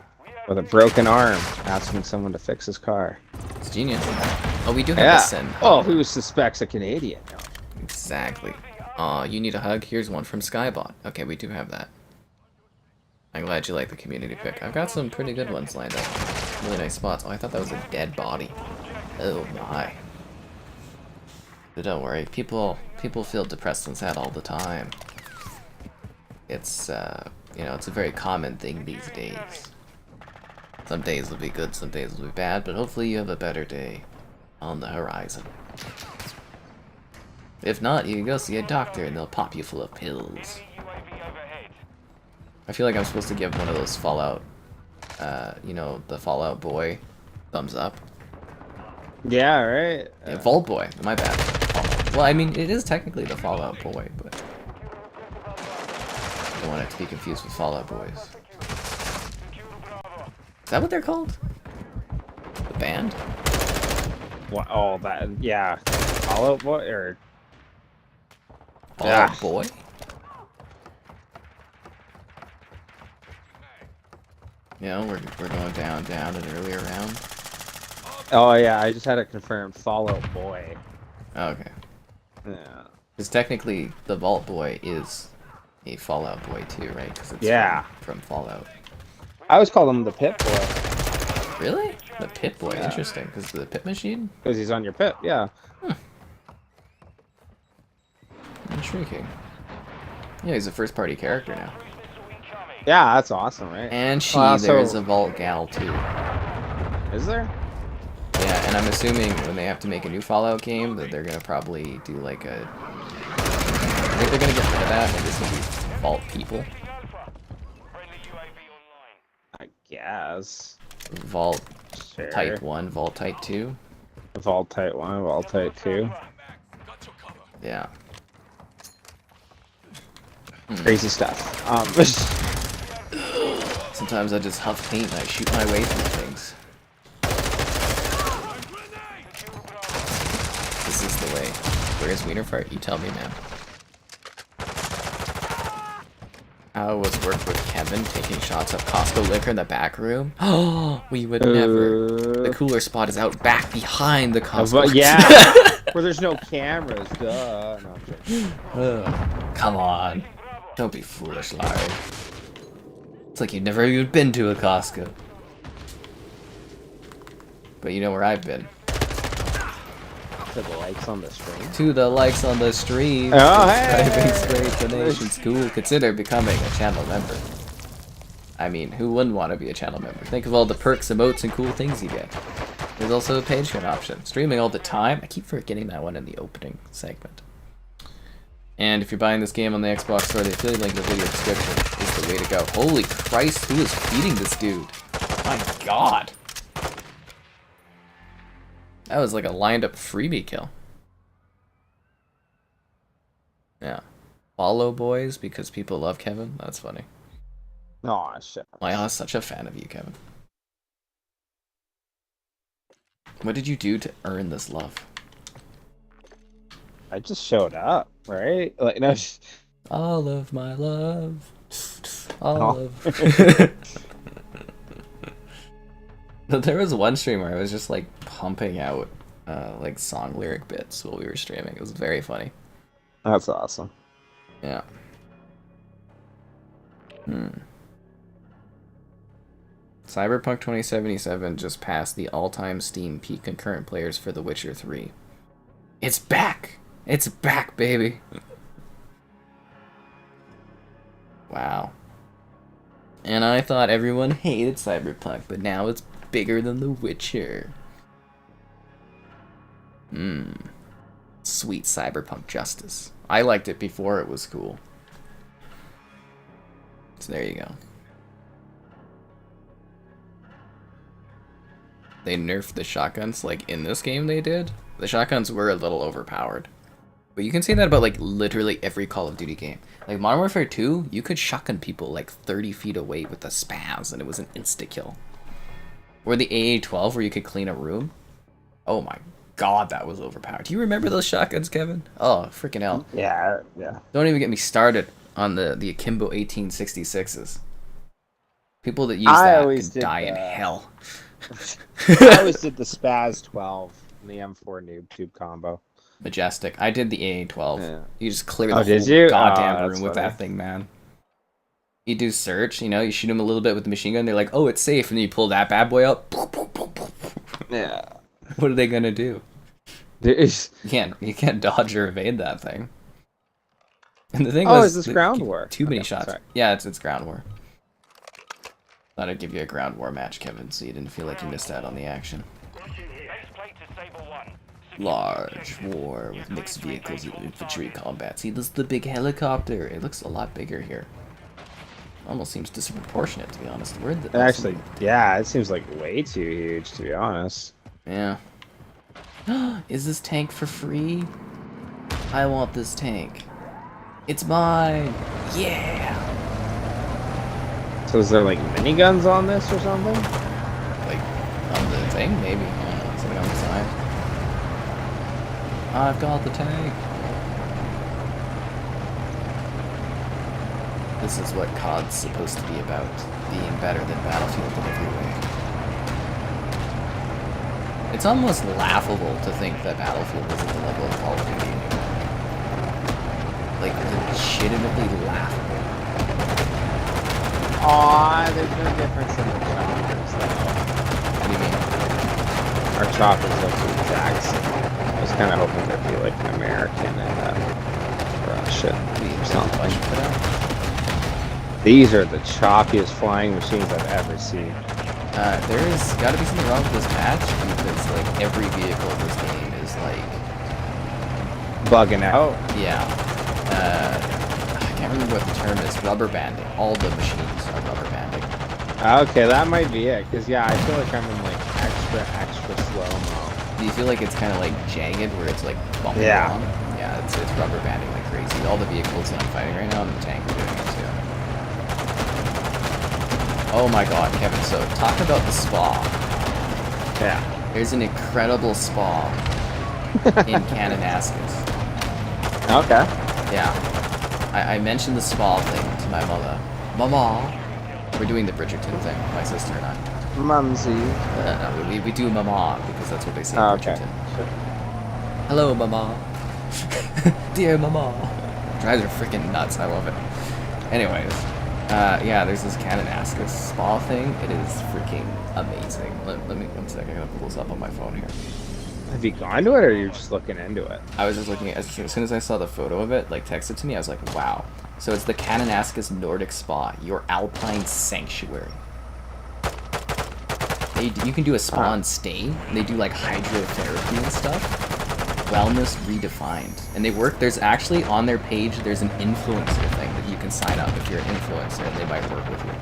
With a broken arm, asking someone to fix his car.
It's genius. Oh, we do have a send.
Oh, who suspects a Canadian? No.
Exactly. You need a hug? Here's one from Skybot. Okay, we do have that. I'm glad you like the community pick. I've got some pretty good ones lined up. Really nice spots. Oh, I thought that was a dead body. Oh my. But don't worry, people feel depressed and sad all the time. It's you know, it's a very common thing these days. Some days will be good, some days will be bad, but hopefully you have a better day on the horizon. If not, you can go see a doctor and they'll pop you full of pills. I feel like I'm supposed to give one of those Fallout, you know, the Fallout Boy thumbs up.
Yeah, right?
Yeah, Vault Boy, my bad. Well, I mean, it is technically the Fallout Boy, but I don't want it to be confused with Fallout Boys. Is that what they're called? The band?
What? Oh, that, yeah. Fallout Boy, or...
Fallout Boy? You know, we're going down an earlier round.
Oh yeah, I just had to confirm Fallout Boy.
Oh, okay.
Yeah.
Because technically, the Vault Boy is a Fallout Boy too, right? Because it's from Fallout.
I always call him the Pit Boy.
Really? The Pit Boy, interesting. Because the Pit Machine?
Because he's on your pit, yeah.
Intriguing. Yeah, he's a first-party character now.
Yeah, that's awesome, right?
And there's a Vault Gal too.
Is there?
Yeah, and I'm assuming when they have to make a new Fallout game that they're gonna probably do like a... I think they're gonna get rid of that and just be Vault people.
I guess.
Vault Type 1, Vault Type 2.
Vault Type 1, Vault Type 2.
Yeah.
Crazy stuff.
Sometimes I just huff paint and I shoot my way through things. This is the way. Where is Wiener Fart? You tell me, man. How was work with Kevin taking shots of Costco liquor in the back room? Oh, we would never. The cooler spot is out back behind the Costco.
Yeah. Where there's no cameras, duh. No, I'm joking.
Come on. Don't be foolish, Larry. It's like you've never even been to a Costco. But you know where I've been.
To the likes on the stream.
To the likes on the stream.
Oh,
Subscribing
hey!
straight donations. Cool. Consider becoming a channel member. I mean, who wouldn't want to be a channel member? Think of all the perks, emotes, and cool things you get. There's also a Patreon option. Streaming all the time. I keep forgetting that one in the opening segment. And if you're buying this game on the Xbox Store, the affiliate link in the video description is the way to go. Holy Christ, who is feeding this dude? My God. That was like a lined up freebie kill. Yeah. Follow boys because people love Kevin? That's funny.
Aw, shit.
I was such a fan of you, Kevin. What did you do to earn this love?
I just showed up, right? Like, no.
All of my love. All of. There was one stream where I was just like pumping out like song lyric bits while we were streaming. It was very funny.
That's awesome.
Yeah. Cyberpunk 2077 just passed the all-time Steam peak concurrent players for The Witcher 3. It's back! It's back, baby! Wow. And I thought everyone hated Cyberpunk, but now it's bigger than The Witcher. Sweet Cyberpunk justice. I liked it before it was cool. So there you go. They nerfed the shotguns, like in this game they did. The shotguns were a little overpowered. But you can say that about like literally every Call of Duty game. Like Modern Warfare 2, you could shotgun people like 30 feet away with a spaz and it was an insta-kill. Or the AA-12 where you could clean a room. Oh my God, that was overpowered. Do you remember those shotguns, Kevin? Oh, freaking hell.
Yeah.
Don't even get me started on the Akimbo 1866s. People that use that could die in hell.
I always did the Spaz 12 and the M4 noob tube combo.
Majestic. I did the AA-12.
Yeah.
You just clear the
did
whole
you?
goddamn room
That's
with
funny.
that thing, man. You do search, you know, you shoot them a little bit with the machine gun, they're like, oh, it's safe, and then you pull that bad boy up.
Yeah.
What are they gonna do?
There's...
You can't dodge or evade that thing. And the thing
Oh,
was,
is this ground war?
Too many
Okay,
shots.
sorry.
Yeah, it's ground war. Thought I'd give you a ground war match, Kevin, so you didn't feel like you missed out on the action.
Base plate to Sable 1.
Large war with mixed vehicles and infantry combat. See, this is the big helicopter. It looks a lot bigger here. Almost seems disproportionate, to be honest. Where'd the
Actually, yeah, it seems like way too huge, to be honest.
Yeah. Is this tank for free? I want this tank. It's mine. Yeah.
So is there like miniguns on this or something?
Like on the thing, maybe. I don't know, something on the side. I've got the tank. This is what COD's supposed to be about, being better than Battlefield in every way. It's almost laughable to think that Battlefield was at the level of Call of Duty anymore. Like, legitimately laughable.
Aw, there's no difference in the choppers, though.
What do you mean?
Our choppers look the exact same. I was kind of hoping there'd be like an American and Russian or something. These are the choppiest flying machines I've ever seen.
There's gotta be something wrong with this patch, because, like, every vehicle in this game is, like...
Bugging out.
Yeah. I can't remember what the term is. Rubber banding. All the machines are rubber banding.
Okay, that might be it. Because, yeah, I feel like I'm in, like, extra slow-mo.
Do you feel like it's kind of, like, jagged, where it's, like, bumping
Yeah.
along? Yeah, it's rubber banding like crazy. All the vehicles that I'm fighting right now, and the tank are doing it, too. Oh my god, Kevin, so talk about the spa.
Yeah.
There's an incredible spa in Kananaskis.
Okay.
Yeah. I mentioned the spa thing to my mother. Mama! We're doing the Bridgerton thing, my sister and I.
Mumsy.
No, we do mama, because that's what they say in
Oh, okay.
Bridgerton.
Sure.
Hello, mama. Dear mama. Drives are freaking nuts. I love it. Anyways, yeah, there's this Kananaskis spa thing. It is freaking amazing. Let me, one sec. I gotta pull this up on my phone here.
Have you gone to it, or you're just looking into it?
I was just looking at, as soon as I saw the photo of it, like texted to me, I was like, wow. So it's the Kananaskis Nordic Spa, your alpine sanctuary. You can do a spa and stay. They do like hydrotherapy and stuff. Wellness redefined. And they work, there's actually on their page, there's an influencer thing that you can sign up if you're an influencer and they might work with you.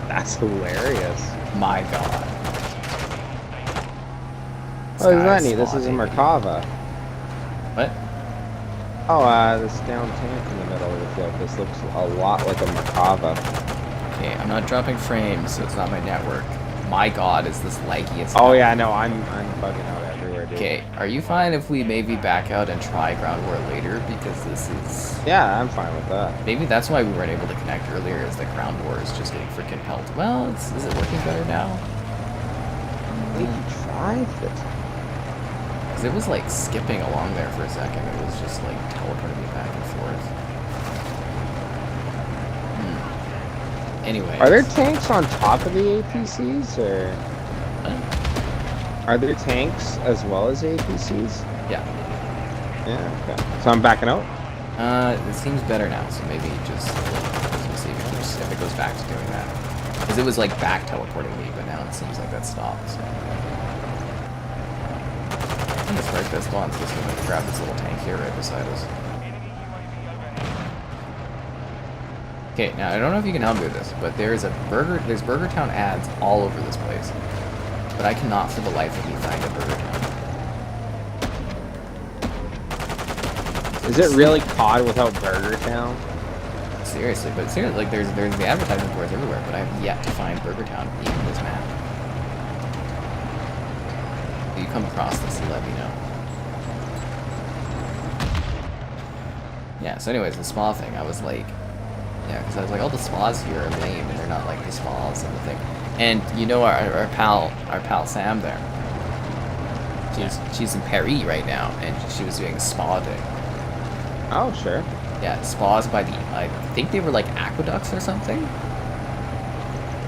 That's hilarious.
My god.
Oh, isn't that neat? This is a Merkava.
What?
Oh, this down tank in the middle of the field. This looks a lot like a Merkava.
Okay, I'm not dropping frames, so it's not my network. My god, is this laggy as
Oh
hell.
yeah, no, I'm bugging out everywhere, dude.
Okay, are you fine if we maybe back out and try Ground War later? Because this is...
Yeah, I'm fine with that.
Maybe that's why we weren't able to connect earlier, is that Ground War is just getting freaking pelted. Well, is it working better now?
Did you try it?
Because it was like skipping along there for a second. It was just like teleporting me back and forth. Anyway.
Are there tanks on top of the APCs, or are there tanks as well as APCs?
Yeah.
Yeah. Okay. So I'm backing out.
It seems better now. So maybe just let's see if it goes back to doing that. Because it was like back teleporting me, but now it seems like that stopped. So. I'm just right this one. So just gonna grab this little tank here right beside us. Okay, now I don't know if you can help me with this, but there's Burger Town ads all over this place. But I cannot for the life of me find a Burger Town.
Is it really COD without Burger Town?
Seriously, but seriously, like there's the advertising boards everywhere, but I have yet to find Burger Town in this map. If you come across this, let me know. Yeah, so anyways, the spa thing, I was like, yeah, because I was like, all the spas here are lame, and they're not like the spas and the thing. And you know our pal Sam there. She's in Paris right now, and she was doing a spa day.
Oh, sure.
Yeah, spas by the, I think they were like aqueducts or something,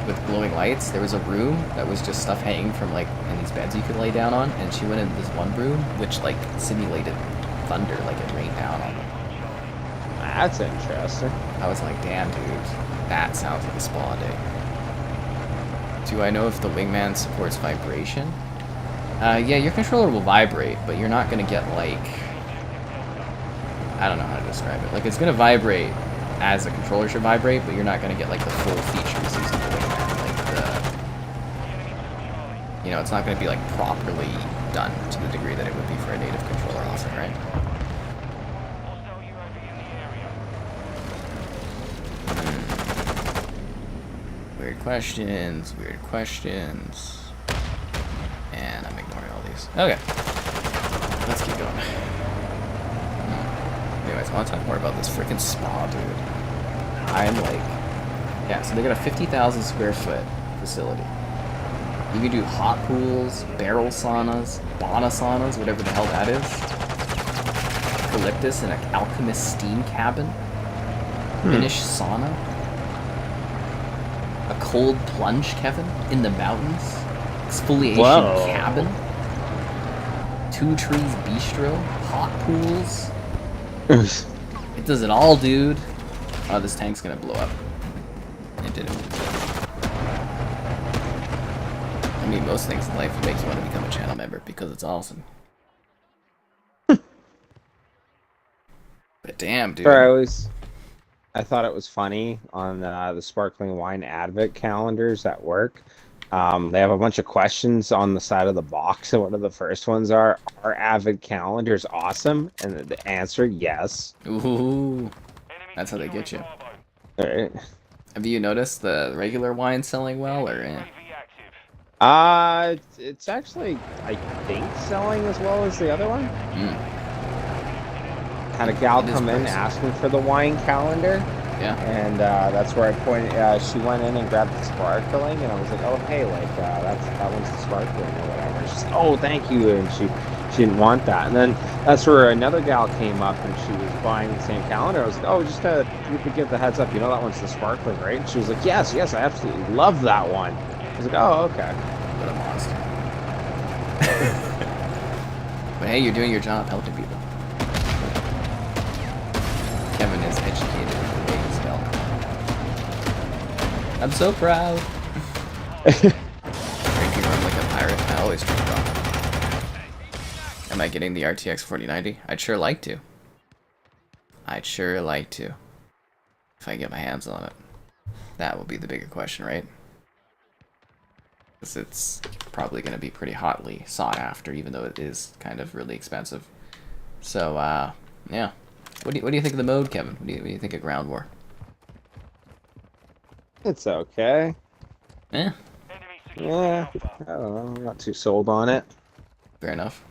with glowing lights. There was a room that was just stuff hanging from like, and these beds you could lay down on, and she went into this one room which like simulated thunder, like it rained down on them.
That's interesting.
I was like, damn, dude, that sounds like a spa day. Do I know if the wingman supports vibration? Yeah, your controller will vibrate, but you're not gonna get like, I don't know how to describe it. Like, it's gonna vibrate as a controller should vibrate, but you're not gonna get like the full features using the wingman. Like the, you know, it's not gonna be like properly done to the degree that it would be for a native controller, also, right? Weird questions. And I'm ignoring all these. Okay. Let's keep going. Anyways, I want to talk more about this freaking spa, dude. I'm like... Yeah, so they got a 50,000 square foot facility. You can do hot pools, barrel saunas, Bana saunas, whatever the hell that is. Eucalyptus and an alchemist steam cabin. Finnish sauna. A cold plunge, Kevin, in the mountains. Exfoliation cabin. 2 Trees Bistro. Hot pools. It does it all, dude. Oh, this tank's gonna blow up. It didn't. I mean, most things in life make you want to become a channel member because it's awesome. But damn, dude.
I thought it was funny on the sparkling wine advent calendars at work. They have a bunch of questions on the side of the box, and one of the first ones are Avid calendars awesome? And the answer, yes.
Ooh, that's how they get you.
All right.
Have you noticed the regular wine selling well, or?
It's actually, I think, selling as well as the other one. Had a gal come in asking for the wine calendar.
Yeah.
And that's where I pointed. She went in and grabbed the sparkling, and I was like, "Oh, hey, like that one's the sparkling or whatever." She's like, "Oh, thank you," and She didn't want that. And then that's where another gal came up and she was buying the same calendar. I was like, oh, just you could give the heads up. You know that one's the sparkling, right? And she was like, yes, yes, I absolutely love that one. I was like, oh, okay.
What a monster. But hey, you're doing your job helping people. Kevin is educated in the way skill. I'm so proud. Drinking rum like a pirate. I always drink rum. Am I getting the RTX 4090? I'd sure like to. I'd sure like to. If I get my hands on it. That will be the bigger question, right? Because it's probably going to be pretty hotly sought after, even though it is kind of really expensive. So, yeah. What do you think of the mode, Kevin? What do you think of Ground War?
It's okay.
Eh,
Yeah, I don't know. I'm not too sold on it.
fair enough.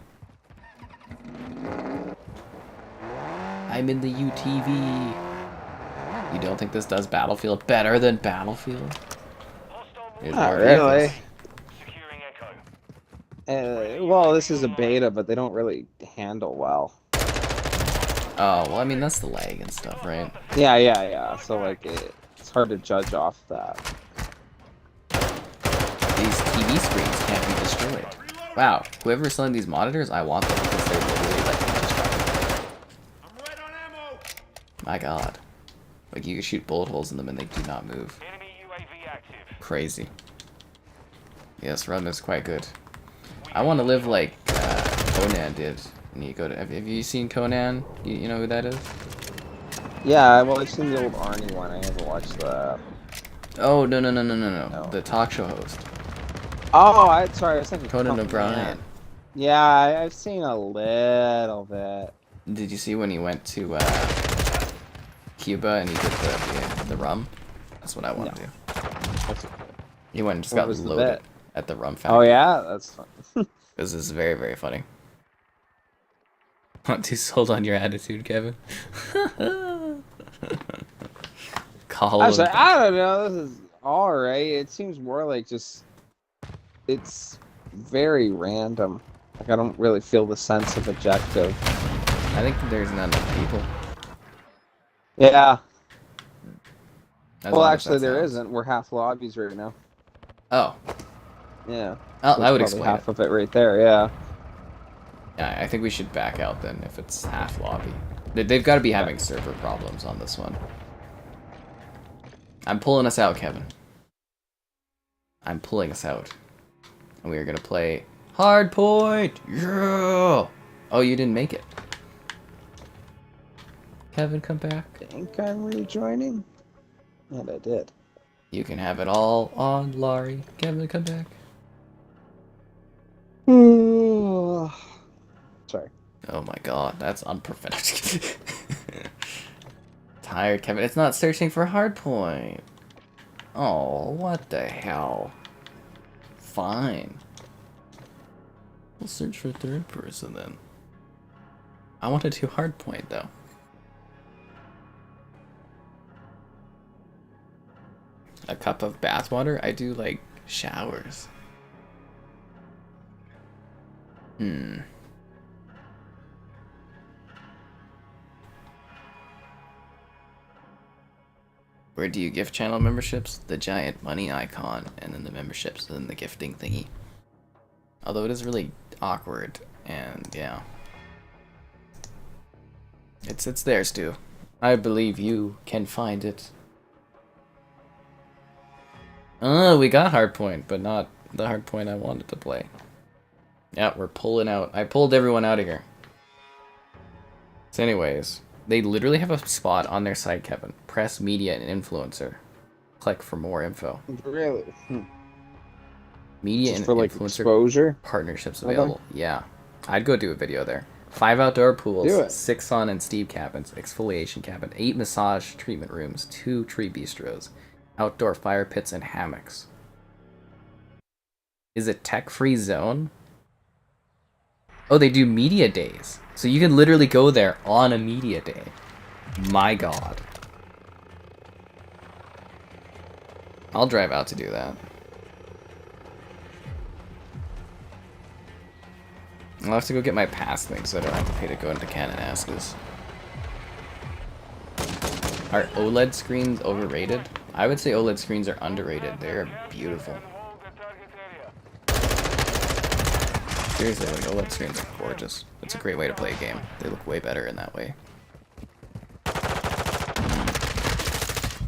I'm in the UTV. You don't think this does Battlefield better than Battlefield? There's
Not
more
really.
vehicles.
Securing Echo.
Well, this is a beta, but they don't really handle well.
Oh, well, I mean, that's the lag and stuff, right?
Yeah, yeah, yeah. So, like, it's hard to judge off that.
These TV screens can't be destroyed. Wow, whoever's selling these monitors, I want them because they're literally like indestructible. My god. Like, you can shoot bullet holes in them and they do not move.
Enemy UAV active.
Crazy. Yes, Rum is quite good. I want to live like Conan did. And you go to, have you seen Conan? You know who that is?
Yeah, well, I've seen the old Arnie one. I haven't watched that.
Oh, no. The talk show host.
Oh, sorry, I was thinking
Conan
Conan.
O'Brien.
Yeah, I've seen a little bit.
Did you see when he went to Cuba and he did the rum? That's what I want to do. He went and just
What
got
was the
loaded
bit?
at the rum factory.
Oh yeah, that's fun.
This is very, very funny. Not too sold on your attitude, Kevin. Call
I was
him.
like, I don't know. This is all right. It seems more like just it's very random. Like I don't really feel the sense of objective.
I think there's not enough people.
Yeah.
As
Well,
long as
actually,
that
there
sounds-
isn't. We're half lobbies right now.
Oh.
Yeah.
Oh,
So
that would
it's
explain
probably half
it.
of it right there. Yeah.
Yeah, I think we should back out then if it's half lobby. They've got to be having server problems on this one. I'm pulling us out, Kevin. I'm pulling us out. And we are going to play Hardpoint! Yeah! Oh, you didn't make it. Kevin, come back.
I think I'm rejoining. And I did.
You can have it all on Laurie. Kevin, come back.
Sorry.
Oh my god, that's unprofessional. Tired, Kevin. It's not searching for Hardpoint. Oh, what the hell? Fine. We'll search for third person then. I want to do Hardpoint though. A cup of bathwater? I do like showers. Where do you gift channel memberships? The giant money icon, and then the memberships, and then the gifting thingy. Although it is really awkward, and yeah. It's there, Stu. I believe you can find it. Oh, we got Hardpoint, but not the Hardpoint I wanted to play. Yeah, we're pulling out. I pulled everyone out of here. So anyways, they literally have a spot on their site, Kevin. Press media and influencer. Click for more info.
Really?
Media
Just
and
for like
influencer
exposure.
partnerships
Okay.
available. Yeah. I'd go do a video there. 5 outdoor pools,
Do it.
6 sauna and steam cabins, exfoliation cabin, 8 massage treatment rooms, 2 tree bistros, outdoor fire pits and hammocks. Is it tech-free zone? Oh, they do media days. So you can literally go there on a media day. My god. I'll drive out to do that. I'll have to go get my pass thing so I don't have to pay to go into Canonascus. Are OLED screens overrated? I would say OLED screens are underrated. They're beautiful. Seriously, like OLED screens are gorgeous. It's a great way to play a game. They look way better in that way.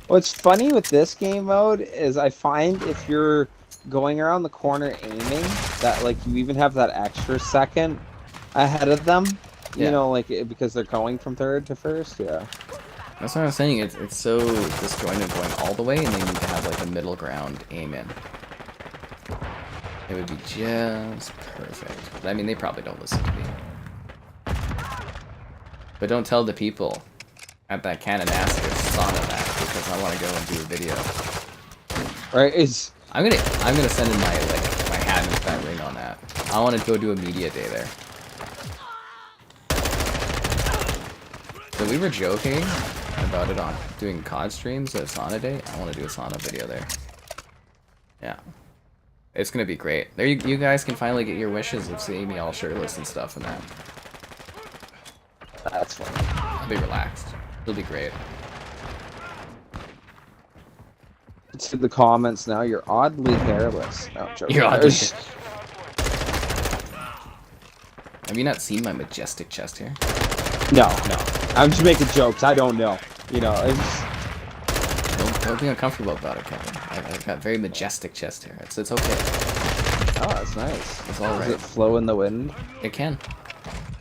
What's funny with this game mode is I find if you're going around the corner aiming, that like you even have that extra second ahead of them. You know, like because they're going from third to first. Yeah.
That's what I was saying. It's so disjointed going all the way, and they need to have like a middle ground aim in. It would be just perfect. But, I mean, they probably don't listen to me. But don't tell the people at that Canonascus sauna that, because I want to go and do a video.
Right?
I'm gonna send in my my hat and that ring on that. I want to go do a media day there. So we were joking about it on doing COD streams at Sauna Day. I want to do a sauna video there. Yeah. It's gonna be great. There you guys can finally get your wishes of seeing me all shirtless and stuff and that.
That's funny.
I'll be relaxed. It'll be great.
It's in the comments now. You're oddly hairless. No, I'm joking.
You're oddly. Have you not seen my majestic chest hair?
No. I'm just making jokes. I don't know. You know, it's...
Don't be uncomfortable about it, Kevin. I've got very majestic chest hair. It's okay.
Oh, that's nice.
It's all right.
Does it flow in the wind?
It can.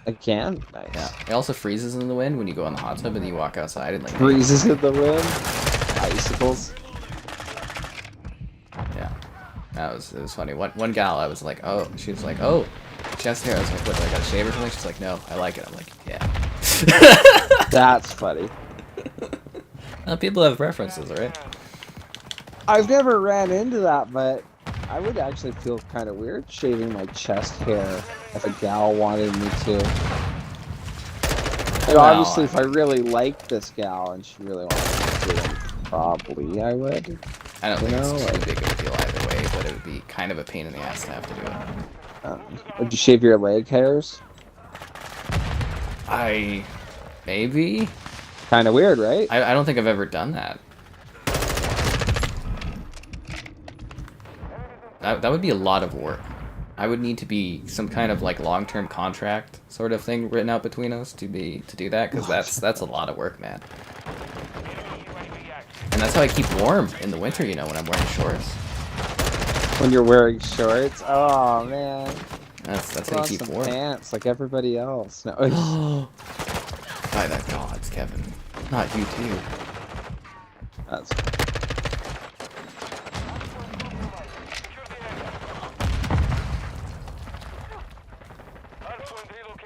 It can? Nice.
Yeah. It also freezes in the wind when you go in the hot tub and then you walk outside and like...
Breezes in the wind? Icicles?
Yeah. It was funny. One gal, I was like, oh, she was like, oh, chest hair. I was like, what, do I gotta shave or something? She's like, no, I like it. I'm like, yeah.
That's funny.
People have preferences, right?
I've never ran into that, but I would actually feel kind of weird shaving my chest hair if a gal wanted me to. And obviously, if I really liked this gal and she really wanted me to, probably I would.
I don't think it's too big of a deal either way, but it would be kind of a pain in the ass to have to do it.
Would you shave your leg hairs?
Maybe?
Kind of weird, right?
I don't think I've ever done that. That would be a lot of work. I would need to be some kind of like long-term contract sort of thing written out between us to do that, because that's a lot of work, man. And that's how I keep warm in the winter, you know, when I'm wearing shorts.
When you're wearing shorts? Oh man.
That's how you keep warm.
Pants like everybody else. No.
By the gods, Kevin. Not you too.
That's...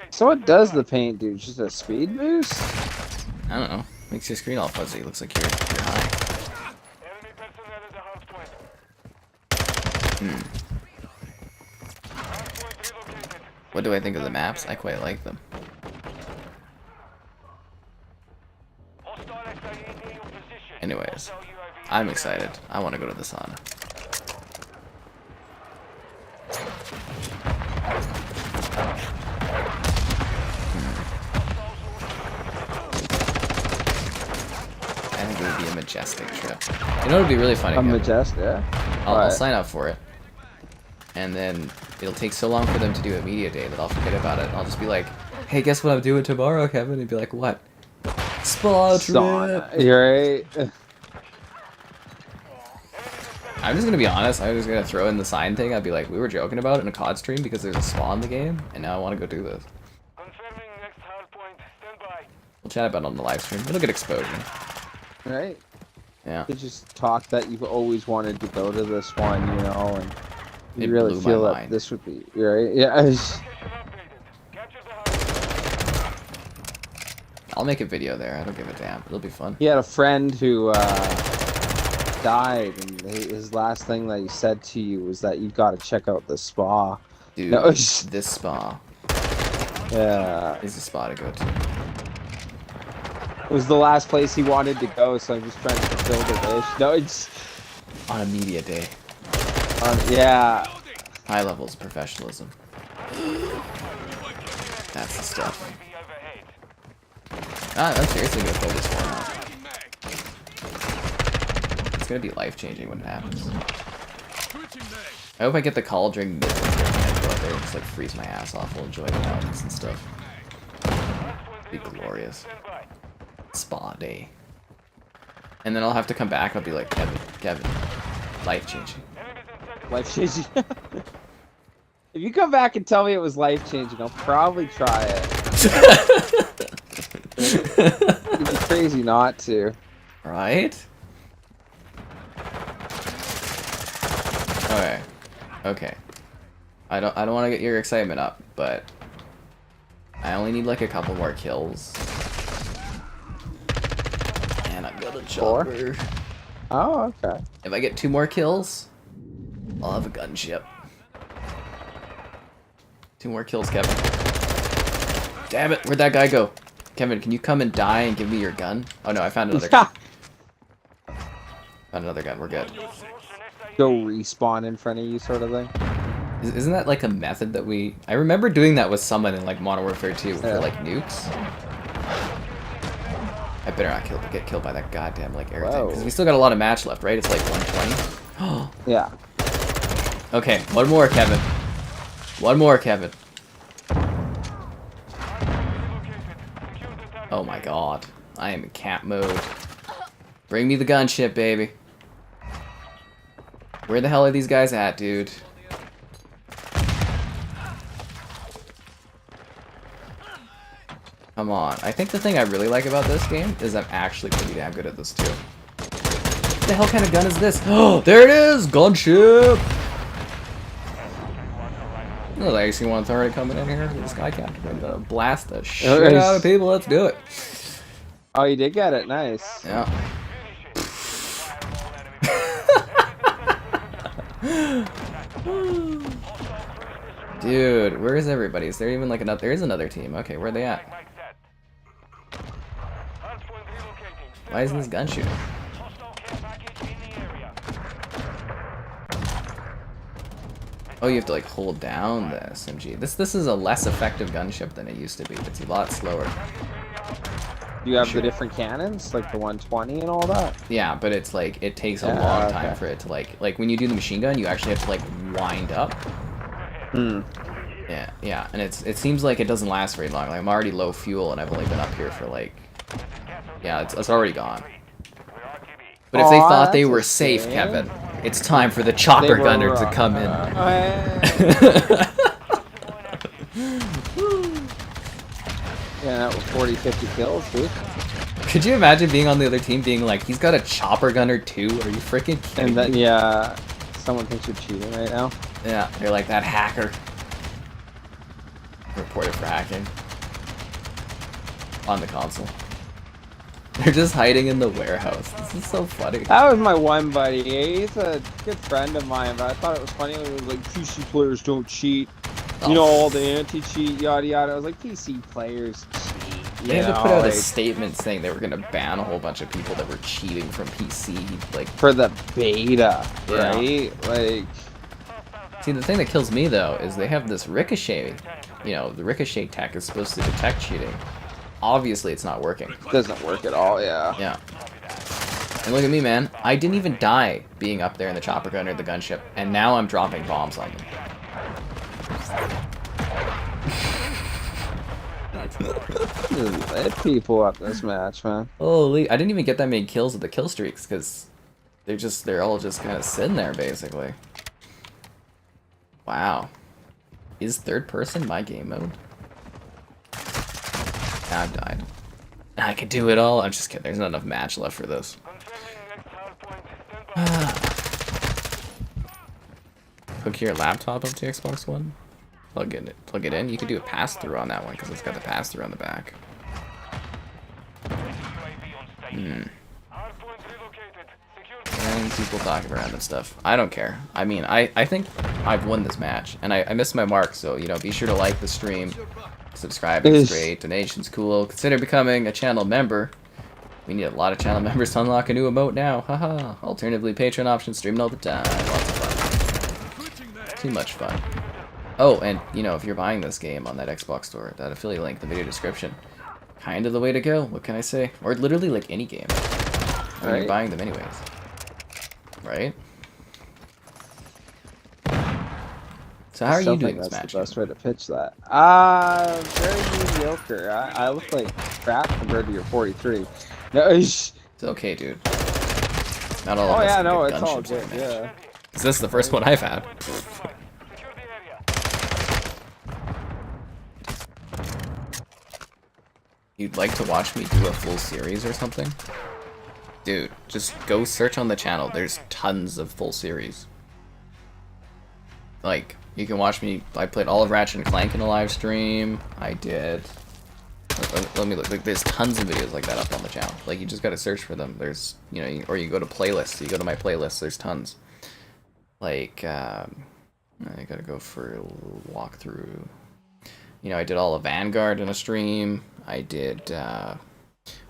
So what does the paint do? Just a speed boost?
I don't know. Makes your screen all fuzzy. Looks like you're high.
Enemy personnel at the hardpoint. Hardpoint relocated.
What do I think of the maps? I quite like them.
Hostile SAE near your position.
Anyways,
Hostile UAV
I'm excited. I want to go to the sauna. I think it would be a majestic trip. You know, it would be really funny.
A majestic, yeah.
I'll sign up for it, and then it'll take so long for them to do a media day that I'll forget about it. I'll just be like, "Hey, guess what I'm doing tomorrow, Kevin?" And be like, "What?" Spa trip.
You're right.
I'm just gonna be honest. I'm just gonna throw in the sign thing. I'd be like, "We were joking about it in a COD stream because there's a spa in the game, and now I want to go do this."
Confirming next hardpoint. Stand by.
We'll chat about it on the live stream. It'll get exposure.
Right?
Yeah.
You just talk that you've always wanted to go to this one, you know, and you
It
really
blew
feel
my
that
mind.
this would be right. Yeah.
Location updated. Capture the hardpoint.
I'll make a video there. I don't give a damn. It'll be fun.
He had a friend who died, and his last thing that he said to you was that you've got to check out the spa.
Dude,
No.
this spa
Yeah.
is the spa to go to.
It was the last place he wanted to go, so I'm just trying to fulfill the wish. No, it's...
On a media day.
Yeah.
High levels of professionalism. That's the stuff.
UAV overhead.
I'm seriously gonna play this format. It's gonna be life-changing when it happens. I hope I get the call during mid and go out there and just like freeze my ass off while enjoying the mountains and stuff. Be glorious. Spa day. And then I'll have to come back and I'll be like, Kevin, life-changing.
Life changing. If you come back and tell me it was life changing, I'll probably try it. It'd be crazy not to.
Right? Okay. Okay. I don't want to get your excitement up, but I only need like a couple more kills. And I'm gonna chopper.
Oh, okay.
If I get 2 more kills, I'll have a gunship. 2 more kills, Kevin. Damn it, where'd that guy go? Kevin, can you come and die and give me your gun? Oh no, I found another gun. Found another gun, we're good.
Go respawn in front of you sort of thing.
Isn't that like a method that we... I remember doing that with someone in like Modern Warfare 2 for like nukes. I better not get killed by that goddamn like air tank, because we still got a lot of match left, right? It's like 120.
Yeah.
Okay, one more, Kevin. One more, Kevin. Oh my god. I am in camp mode. Bring me the gunship, baby. Where the hell are these guys at, dude? Come on. I think the thing I really like about this game is I'm actually pretty damn good at this too. What the hell kind of gun is this? Oh, there it is! Gunship! Oh, I see one already coming in here. This guy can't blast the shit out of people. Let's do it.
Oh, you did get it. Nice.
Yeah. Dude, where is everybody? Is there even like another? There is another team. Okay, where are they at? Why isn't this gun shooting? Oh, you have to like hold down the SMG. This is a less effective gunship than it used to be. It's a lot slower.
You have the different cannons, like the 120 and all that?
Yeah, but it's like, it takes a long time for it to like when you do the machine gun, you actually have to like wind up.
Hmm.
Yeah, and it seems like it doesn't last very long. Like, I'm already low fuel and I've only been up here for like, yeah, it's already gone. But if they thought they were safe, Kevin, it's time for the chopper gunner to come in.
Yeah, that was 40, 50 kills, dude.
Could you imagine being on the other team being like, he's got a chopper gunner too? Are you freaking kidding
And then,
me?
yeah, someone thinks you're cheating right now.
Yeah, they're like, that hacker. Reported for hacking. On the console. They're just hiding in the warehouse. This is so funny.
That was my one buddy. He's a good friend of mine, but I thought it was funny when he was like, PC players don't cheat. You know, all the anti-cheat, yada yada. I was like, PC players cheat.
They had to put out a statement saying they were going to ban a whole bunch of people that were cheating from PC. Like,
for the beta, right? Like,
see, the thing that kills me though is they have this ricochet. You know, the ricochet tech is supposed to detect cheating. Obviously, it's not working.
doesn't work at all, yeah.
Yeah. And look at me, man. I didn't even die being up there in the chopper gun or the gunship, and now I'm dropping bombs on them.
Lit people up this match, man.
Holy! I didn't even get that many kills with the kill streaks because they're all just kind of sitting there basically. Wow. Is third person my game mode? I've died. I could do it all. I'm just kidding. There's not enough match left for this. Hook your laptop up to Xbox One. Plug it in. You could do a pass-through on that one because it's got the pass-through on the back. And people talking around and stuff. I don't care. I mean, I think I've won this match, and I missed my mark. So you know, be sure to like the stream. Subscribing is great. Donation's cool. Consider becoming a channel member. We need a lot of channel members to unlock a new emote now. Haha. Alternatively, Patreon options streaming all the time. Lots of fun. Too much fun. Oh, and you know, if you're buying this game on that Xbox store, that affiliate link, the video description, kind of the way to go. What can I say? Or literally like any game. I mean, you're buying them anyways, right? So how are you doing this match?
That's the best way to pitch that. Very mediocre. I look like crap compared to your 43. No,
it's okay, dude. Not all of us
yeah,
can
no,
get
it's all
gunships
good.
in a match.
Yeah.
Is this the first one I've had?
Secure the area.
You'd like to watch me do a full series or something? Dude, just go search on the channel. There's tons of full series. Like, you can watch me. I played all of Ratchet and Clank in a live stream. I did. Let me look. Like, there's tons of videos like that up on the channel. Like, you just gotta search for them. There's, you know, or you go to playlists. You go to my playlist. There's tons. Like, I gotta go for a little walkthrough. You know, I did all of Vanguard in a stream. I did,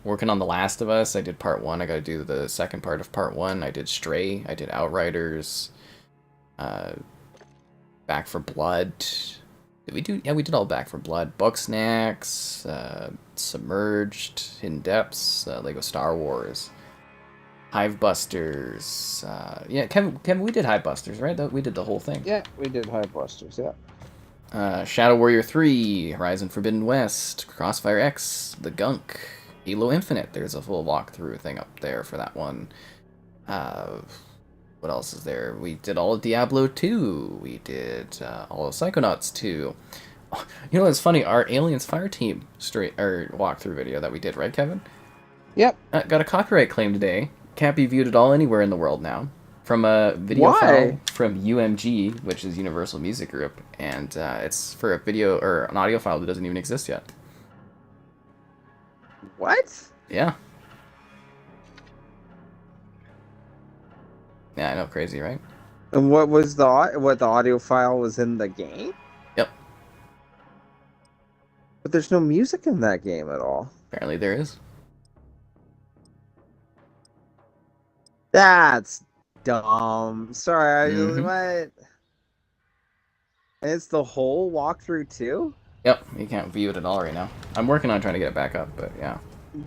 working on The Last of Us. I did part 1. I gotta do the second part of part 1. I did Stray. I did Outriders. Back for Blood. Did we do? Yeah, we did all Back for Blood. Bugsnax, Submerged, Hidden Depths, Lego Star Wars, Hivebusters. Yeah, Kevin, we did Hivebusters, right? We did the whole thing.
Yeah, we did Hivebusters, yeah.
Shadow Warrior 3, Horizon Forbidden West, Crossfire X, The Gunk, Halo Infinite. There's a full walkthrough thing up there for that one. What else is there? We did all of Diablo 2. We did all of Psychonauts 2. Oh, you know what's funny? Our Aliens Fireteam walkthrough video that we did, right, Kevin?
Yep.
Got a copyright claim today. Can't be viewed at all anywhere in the world now. From a video file from UMG, which is Universal Music Group, and it's for a video or an audio file that doesn't even exist yet.
What?
Yeah. Yeah, I know, crazy, right?
And what was the audio file was in the game?
Yep.
But there's no music in that game at all.
Apparently there is.
That's dumb. Sorry,
Mhm.
what? And it's the whole walkthrough too?
Yep, you can't view it at all right now. I'm working on trying to get it back up, but yeah.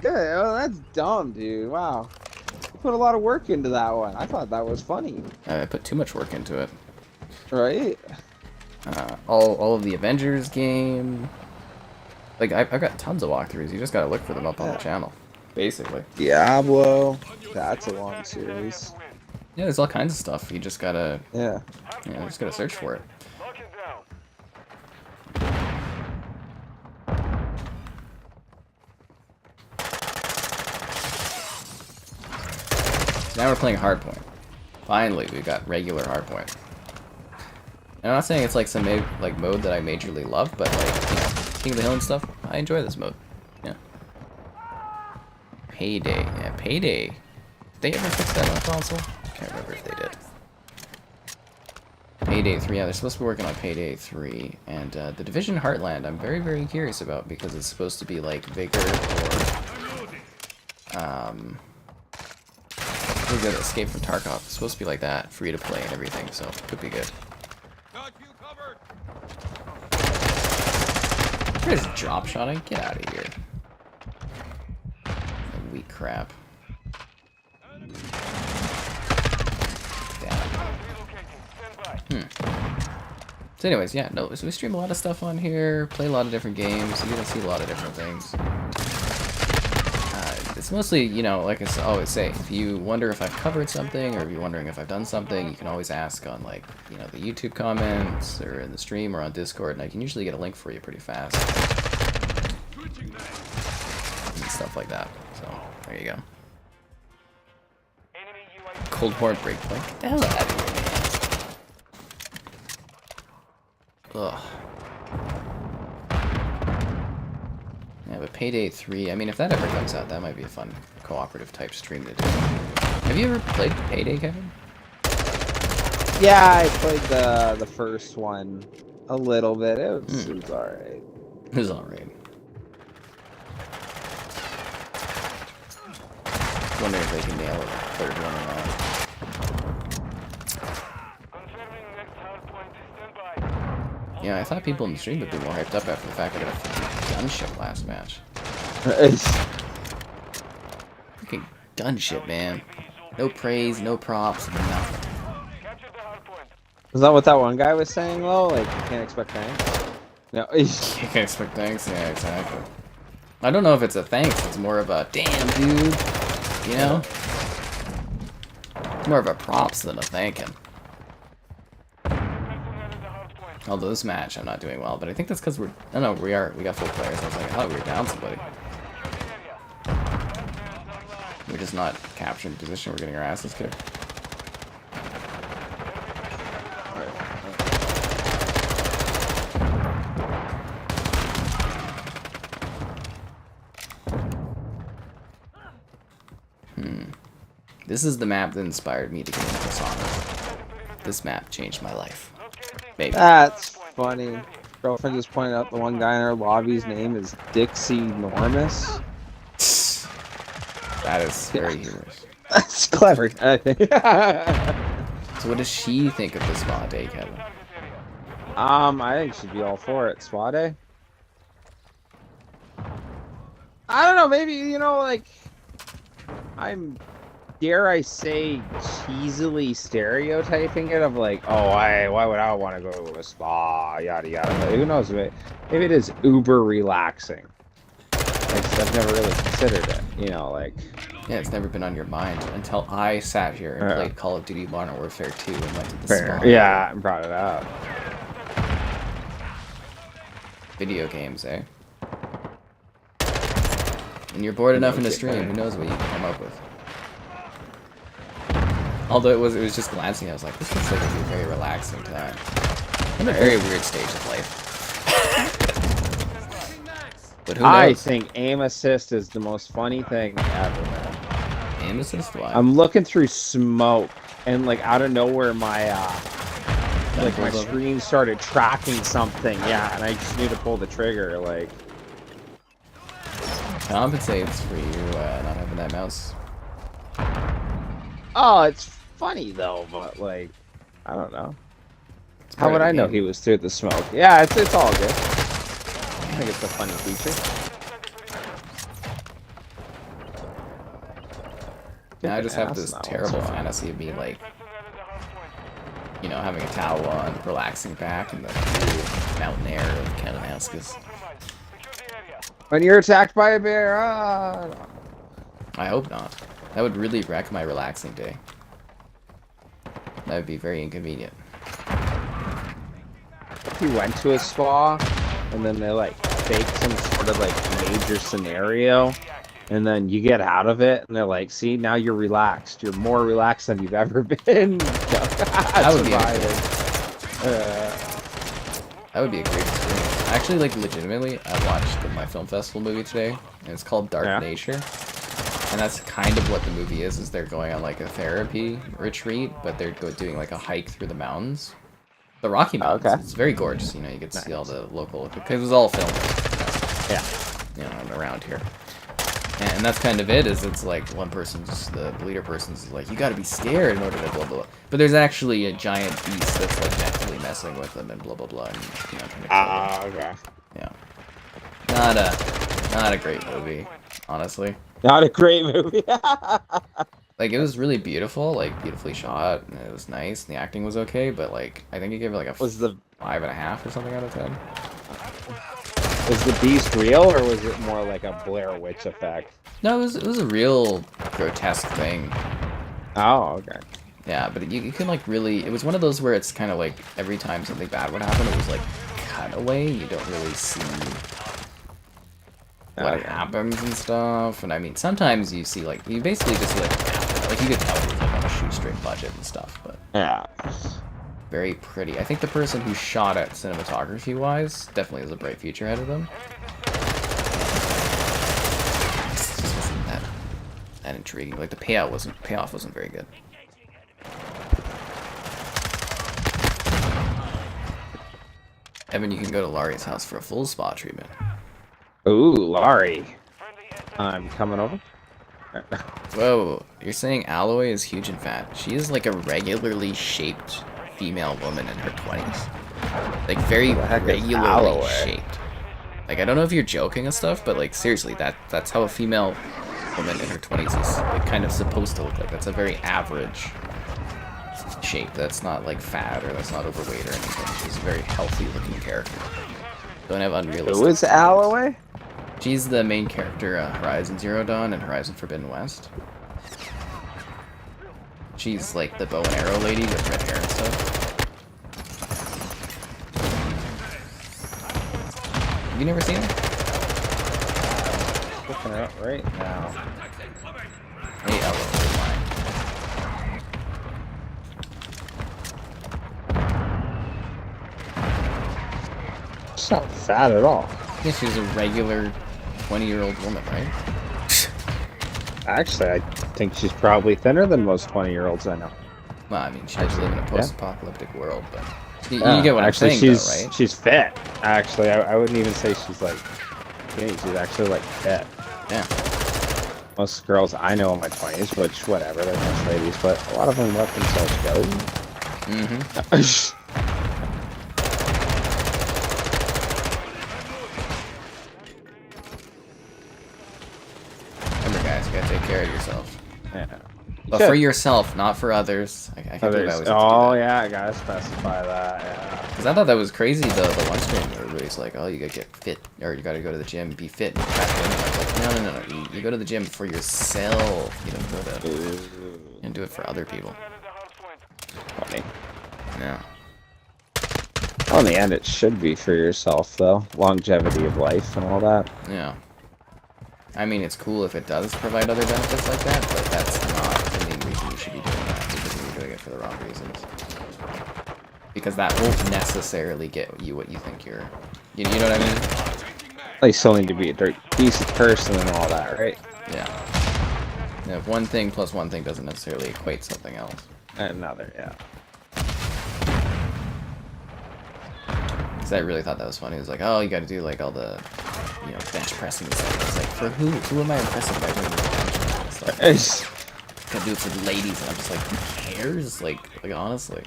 Good. Oh, that's dumb, dude. Wow. You put a lot of work into that one. I thought that was funny.
I put too much work into it.
Right?
All of the Avengers game. Like, I've got tons of walkthroughs. You just gotta look for them up on the channel, basically.
Diablo. That's a long series.
Yeah, there's all kinds of stuff. You just gotta,
Yeah.
you know, just gotta search for it.
Lock it down.
So now we're playing Hardpoint. Finally, we got regular Hardpoint. And I'm not saying it's like some mode that I majorly love, but like, you know, King of the Hill and stuff, I enjoy this mode. Yeah. Payday. Yeah, Payday. Did they ever fix that on the console? I can't remember if they did. Payday 3, yeah, they're supposed to be working on Payday 3. And The Division Heartland, I'm very, very curious about because it's supposed to be like Vigor or we're good. Escape from Tarkov. It's supposed to be like that, free to play and everything, so it could be good. There's drop shotting. Get out of here. Weak crap. So anyways, yeah, no, so we stream a lot of stuff on here, play a lot of different games, you get to see a lot of different things. It's mostly, you know, like I always say, if you wonder if I've covered something, or if you're wondering if I've done something, you can always ask on, like, you know, the YouTube comments, or in the stream, or on Discord, and I can usually get a link for you pretty fast. And stuff like that, so, there you go. Cold War Breakpoint. Get the hell out of here, man. Ugh. Yeah, but Payday 3, I mean, if that ever comes out, that might be a fun cooperative type stream to do. Have you ever played Payday, Kevin?
Yeah, I played the first one a little bit. It was alright.
It was alright. Wondering if they can nail a third one or not. Yeah, I thought people in the stream would be more hyped up after the fact I got a freaking gunship last match. Freaking gunship, man. No praise, no props, nothing.
Is that what that one guy was saying, though? Like, you can't expect thanks? No.
You can't expect thanks? Yeah, exactly. I don't know if it's a thanks, it's more of a, damn, dude. You know? It's more of a props than a thanking. Although this match, I'm not doing well, but I think that's because we're... Oh, no, we got full players. I was like, I thought we were down somebody. We're just not capturing position. We're getting our asses kicked. This is the map that inspired me to get into Dishonored. This map changed my life. Maybe.
That's funny. Girlfriend just pointed out the one guy in our lobby's name is Dixie Normus.
That is very humorous.
That's clever. I think.
So what does she think of the spa day, Kevin?
I think she'd be all for it. Spa day? I don't know, maybe, you know, like, I'm, dare I say, cheesily stereotyping it of like, oh, why would I want to go to a spa, yada yada. But who knows, maybe it is uber relaxing. Like, I've never really considered it, you know, like.
Yeah, it's never been on your mind until I sat here and played Call of Duty Modern Warfare 2 and went to the spa.
Yeah, and brought it up.
Video games, eh? And you're bored enough in a stream, who knows what you can come up with. Although it was just glancing, I was like, this looks like it'd be a very relaxing time. In a very weird stage of life. But who knows?
I think aim assist is the most funny thing ever, man.
Aim assist? Why?
I'm looking through smoke, and like out of nowhere, my my screen started tracking something. Yeah, and I just need to pull the trigger. Like,
compensates for you not having that mouse.
oh, it's funny though, but like, I don't know. How would I know he was through the smoke? Yeah, it's all good. I think it's a funny feature.
Now I just have this terrible fantasy of me, like, you know, having a towel on, relaxing back in the cool mountain air of Kananaskis.
When you're attacked by a bear, ah!
I hope not. That would really wreck my relaxing day. That would be very inconvenient.
If you went to a spa, and then they like fake some sort of like major scenario, and then you get out of it, and they're like, "See, now you're relaxed. You're more relaxed than you've ever been."
That would be that would be a great experience. Actually, like, legitimately, I watched my film festival movie today, and it's called Dark Nature. And that's kind of what the movie is they're going on like a therapy retreat, but they're doing like a hike through the mountains. The Rocky Mountains. Okay. It's very gorgeous, you know, you get to see all the local, because it was all filmed. You know, around here. And that's kind of it, is it's like one person, just the leader person's like, you gotta be scared in order to blah, blah, blah. But there's actually a giant beast that's like mentally messing with them and blah, blah, blah. And, you know, trying to kill them.
Okay.
Yeah. Not a great movie, honestly.
Not a great movie.
Like, it was really beautiful, like, beautifully shot, and it was nice, and the acting was okay, but, like, I think it gave it, like, a 5.5 or something out of 10.
Was the beast real, or was it more like a Blair Witch effect?
No, it was a real grotesque thing.
Oh, okay.
Yeah, but you can, like, really... It was one of those where it's kind of, like, every time something bad would happen, it was, like, cut away, you don't really see what happens and stuff. And, I mean, sometimes you see, like, you basically just see, like, you could tell it was, like, on a shoestring budget and stuff, but...
Yeah.
Very pretty. I think the person who shot it cinematography-wise definitely has a bright future ahead of them. It just wasn't that intriguing. Like, the payoff wasn't very good. Evan, you can go to Laurie's house for a full spa treatment.
Ooh, Laurie. I'm coming over.
Whoa, you're saying Alloy is huge and fat. She is like a regularly shaped female woman in her 20s. Like, very
What the heck is
regularly
Alloway?
shaped. Like, I don't know if you're joking and stuff, but, like, seriously, that's how a female woman in her 20s is, like, kind of supposed to look like. That's a very average shape. That's not, like, fat, or that's not overweight or anything. She's a very healthy-looking character. Don't have unrealistic
Who is
standards.
Alloway?
She's the main character, Horizon Zero Dawn and Horizon Forbidden West. She's like the bow and arrow lady with red hair and stuff. Have you never seen her?
Looking at it right now.
Hey, Ella,
She's not fat at all.
yeah, she's a regular 20-year-old woman, right?
Actually, I think she's probably thinner than most 20-year-olds I know.
Well, I mean, she does live in a post-apocalyptic world, but you
Yeah,
get what
actually,
I'm saying,
she's,
though, right?
She's fit. Actually, I wouldn't even say she's like skinny. She's actually like fit.
Yeah.
Most girls I know in my 20s, which whatever, they're nice ladies, but a lot of them let themselves go.
Mm-hmm. Remember, guys, you gotta take care of yourself.
Yeah.
But for yourself, not for others. I can't believe I always have to do
Oh
that.
yeah, I gotta specify that. Yeah.
Because I thought that was crazy, the one stream where everybody's like, oh, you gotta get fit, or you gotta go to the gym, be fit, and fat. And I was like, no. You go to the gym for yourself. You don't go to, you don't do it for other people.
Funny.
Yeah.
Well, in the end, it should be for yourself, though. Longevity of life and all that.
Yeah. I mean, it's cool if it does provide other benefits like that, but that's not the main reason you should be doing that, because you're doing it for the wrong reasons. Because that won't necessarily get you what you think you're... You know what I mean?
They still need to be a decent person and all that, right?
Yeah. And if one thing plus one thing doesn't necessarily equate something else.
Another, yeah.
Because I really thought that was funny. It was like, oh, you gotta do like all the, you know, bench pressing and stuff. It's like, for who? Who am I impressing by doing this bench pressing and stuff? Gotta do it for the ladies, and I'm just like, who cares? Like honestly.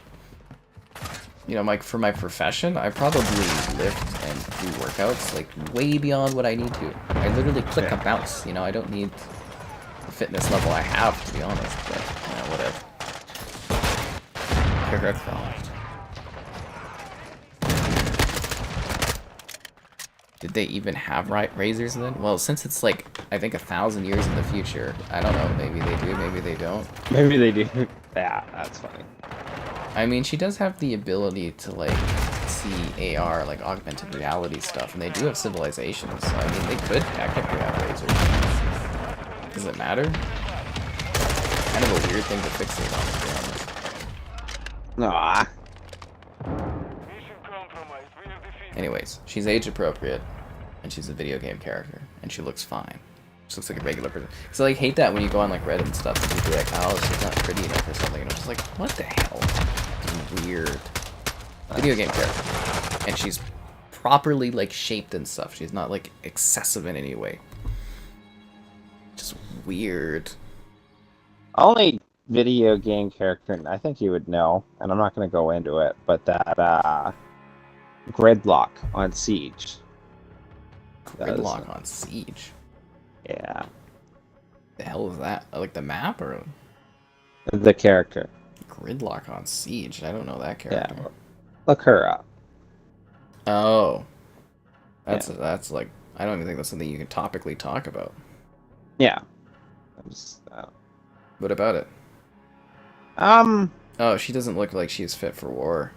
You know, like, for my profession, I probably lift and do workouts, like, way beyond what I need to. I literally click a mouse, you know, I don't need the fitness level I have, to be honest, but, you know, whatever. Paragraph. Did they even have razors then? Well, since it's, like, I think 1,000 years in the future, I don't know, maybe they do, maybe they don't.
Maybe they do. Yeah, that's funny.
I mean, she does have the ability to, like, see AR, like, augmented reality stuff, and they do have civilizations, so, I mean, they could technically have razors. Does it matter? Kind of a weird thing to fixate on, to be honest.
Nah.
Mission compromised. We have defeated.
Anyways, she's age appropriate, and she's a video game character, and she looks fine. She looks like a regular person. So, like, hate that when you go on, like, Reddit and stuff, and people be like, oh, she's not pretty enough or something, and I'm just like, what the hell? Weird. Video game character. And she's properly, like, shaped and stuff. She's not, like, excessive in any way. Just weird.
Only video game character, and I think you would know, and I'm not going to go into it, but that, Gridlock on Siege.
Gridlock on Siege?
Yeah.
The hell is that? Like, the map, or...?
The character.
Gridlock on Siege? I don't know that character.
Yeah. Look her up.
Oh. That's like... I don't even think that's something you can topically talk about.
Yeah.
What about it? Oh, she doesn't look like she's fit for war.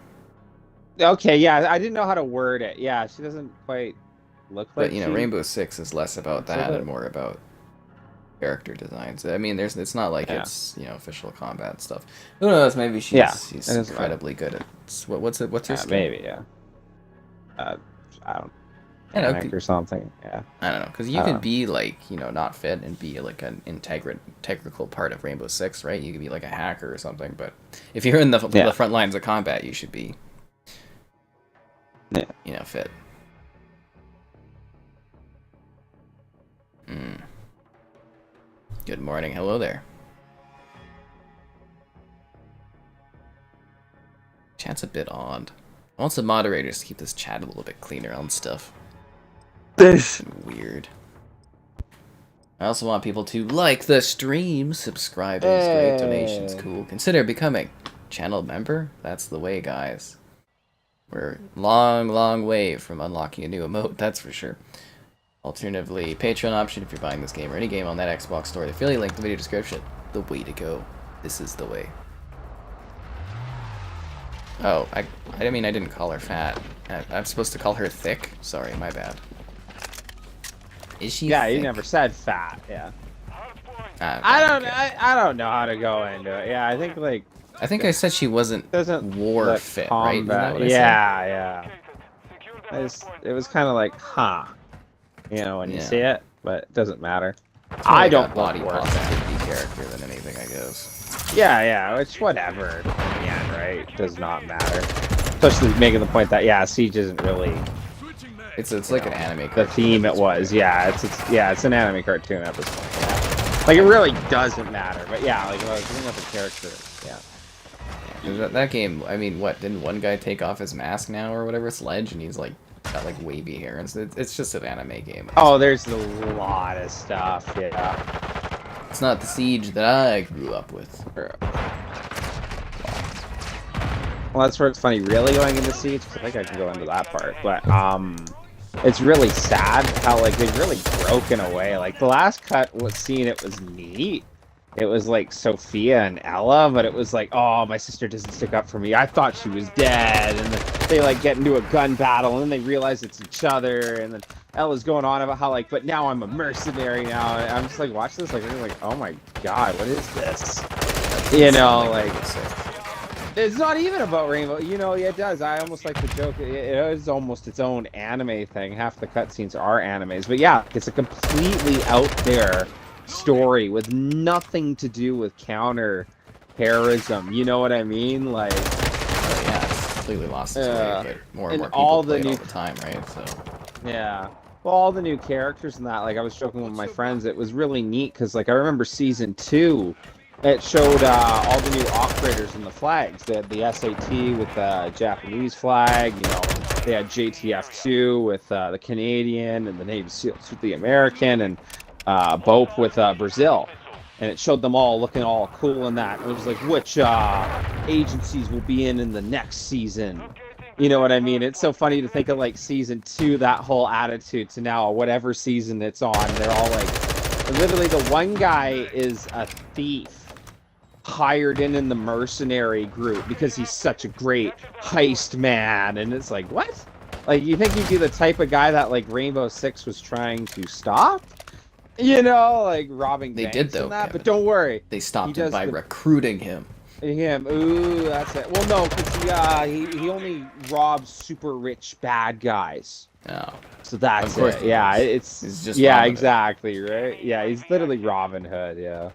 Okay, yeah, I didn't know how to word it. Yeah, she doesn't quite look like
But, you know,
she...
Rainbow Six is less about that and more about character designs. I mean, it's not like it's, you know, official combat stuff. Who knows? Maybe she's incredibly good at... What's her skill?
Maybe, yeah. I don't know. Or something, yeah.
I don't know, because you could be, like, you know, not fit and be, like, an integral part of Rainbow Six, right? You could be, like, a hacker or something, but if you're in the front lines of combat, you should be, you know, fit. Good morning. Hello there. Chat's a bit odd. I want some moderators to keep this chat a little bit cleaner on stuff.
This
Weird. I also want people to like the stream, subscribe is great, donations cool. Consider becoming channel member. That's the way, guys. We're long way from unlocking a new emote, that's for sure. Alternatively, Patreon option if you're buying this game or any game on that Xbox store. The affiliate link in the video description. The way to go. This is the way. Oh, I mean I didn't call her fat. I'm supposed to call her thick? Sorry, my bad. Is she
Yeah,
thick?
you never said fat. Yeah.
Ah,
I don't know how to go into it. Yeah, I think like
I think I said she wasn't
doesn't
war
look
fit, right? Isn't that
combat.
what I said?
Yeah. It was kind of like, huh, you know, when you
Yeah.
see it, but it doesn't matter.
It's more
I
like
don't
a body
look worse.
positivity character than anything, I guess.
Yeah, it's whatever in the end, right? It does not matter. Especially making the point that Siege isn't really
It's like an anime
the
cartoon
theme
at
it
this
was.
point.
Yeah, it's an anime cartoon at this point. Yeah. Like it really doesn't matter, but yeah, like if I was bringing up a character, yeah.
That game, I mean, what, didn't one guy take off his mask now or whatever, Sledge, and he's like, got like wavy hair, and it's just an anime game.
Oh, there's a lot of stuff, yeah.
It's not the Siege that I grew up with.
Well, that's where it's funny, really going into Siege, 'cause I think I can go into that part, but, it's really sad how, like, they've really broken away. Like, the last cut was seeing it was neat. It was, like, Sophia and Ella, but it was like, oh, my sister doesn't stick up for me. I thought she was dead, and then they, like, get into a gun battle, and then they realize it's each other, and then Ella's going on about how, like, but now I'm a mercenary now, and I'm just, like, watching this, like, I'm like, oh my god, what is this? You know, like... It's not even about Rainbow. You know, yeah, it does. I almost like the joke. It is almost its own anime thing. Half the cutscenes are animes. But yeah, it's a completely out there story with nothing to do with counter-terrorism. You know what I mean? Like...
Oh, yeah, it's completely lost its way, but more and more people
all
play
the
it
new...
all the time, right? So...
Yeah. Well, all the new characters and that, like, I was joking with my friends, it was really neat, because, like, I remember Season 2... It showed all the new operators and the flags. They had the SAT with the Japanese flag, you know, they had JTF2 with the Canadian, and the Navy SEALs with the American, and BOPE with Brazil. And it showed them all looking all cool in that. It was like, which agencies will be in the next season? You know what I mean? It's so funny to think of, like, Season 2, that whole attitude, to now whatever season it's on. They're all like, literally the one guy is a thief hired in the mercenary group because he's such a great heist man, and it's like, what? Like, you think he'd be the type of guy that, like, Rainbow Six was trying to stop? You know, like robbing
They
banks
did, though,
and that,
Kevin.
but don't worry.
They stopped him by recruiting him.
Ooh, that's it. Well, no, because he only robs super rich bad guys.
Oh.
So that's
Of course
it.
he
Yeah,
is.
it's
He's just
yeah,
Robin Hood.
exactly, right? Yeah, he's literally Robin Hood. Yeah.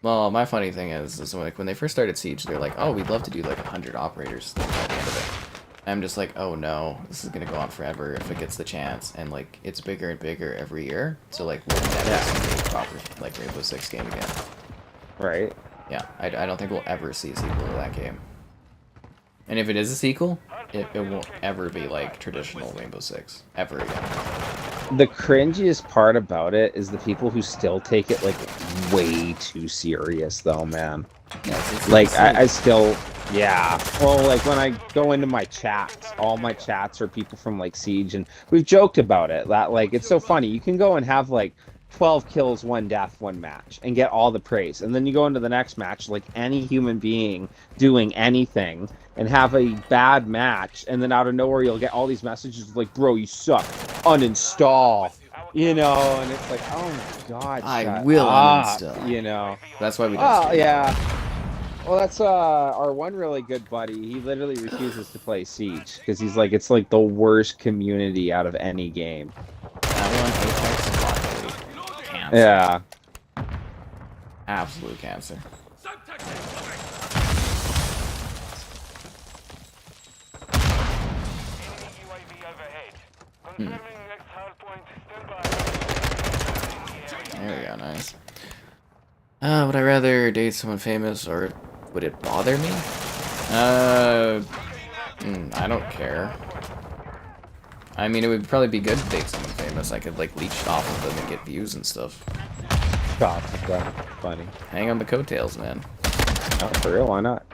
Well, my funny thing is like when they first started Siege, they're like, "Oh, we'd love to do like 100 operators by the end of it." I'm just like, "Oh no, this is gonna go on forever if it gets the chance." And like, it's bigger and bigger every year. So like, we'll never see a proper like Rainbow Six game again.
Right.
Yeah, I don't think we'll ever see a sequel to that game. And if it is a sequel, it won't ever be like traditional Rainbow Six ever again.
The cringiest part about it is the people who still take it like way too serious, though, man.
Yeah, it's
Like I still, yeah. Well, like when I go into my chats, all my chats are people from like Siege, and we've joked about it. That like it's so funny. You can go and have like 12 kills, 1 death, 1 match, and get all the praise. And then you go into the next match, like any human being doing anything, and have a bad match, and then out of nowhere you'll get all these messages like, bro, you suck, uninstall, you know, and it's like, oh my god,
I will uninstall.
You know.
That's why we don't.
Oh,
stream.
yeah. Well, that's our one really good buddy. He literally refuses to play Siege, because he's like, it's like the worst community out of any game.
That one, Apex, and Rocket League. Cancer.
Yeah.
Absolute cancer.
Enemy UAV overhead. Confirming next hardpoint. Stand by.
There we go, nice. Would I rather date someone famous, or would it bother me? I don't care. I mean, it would probably be good to make someone famous. I could, like, leech off of them and get views and stuff.
God, that's funny.
Hang on the coattails, man.
Oh, for real, why not?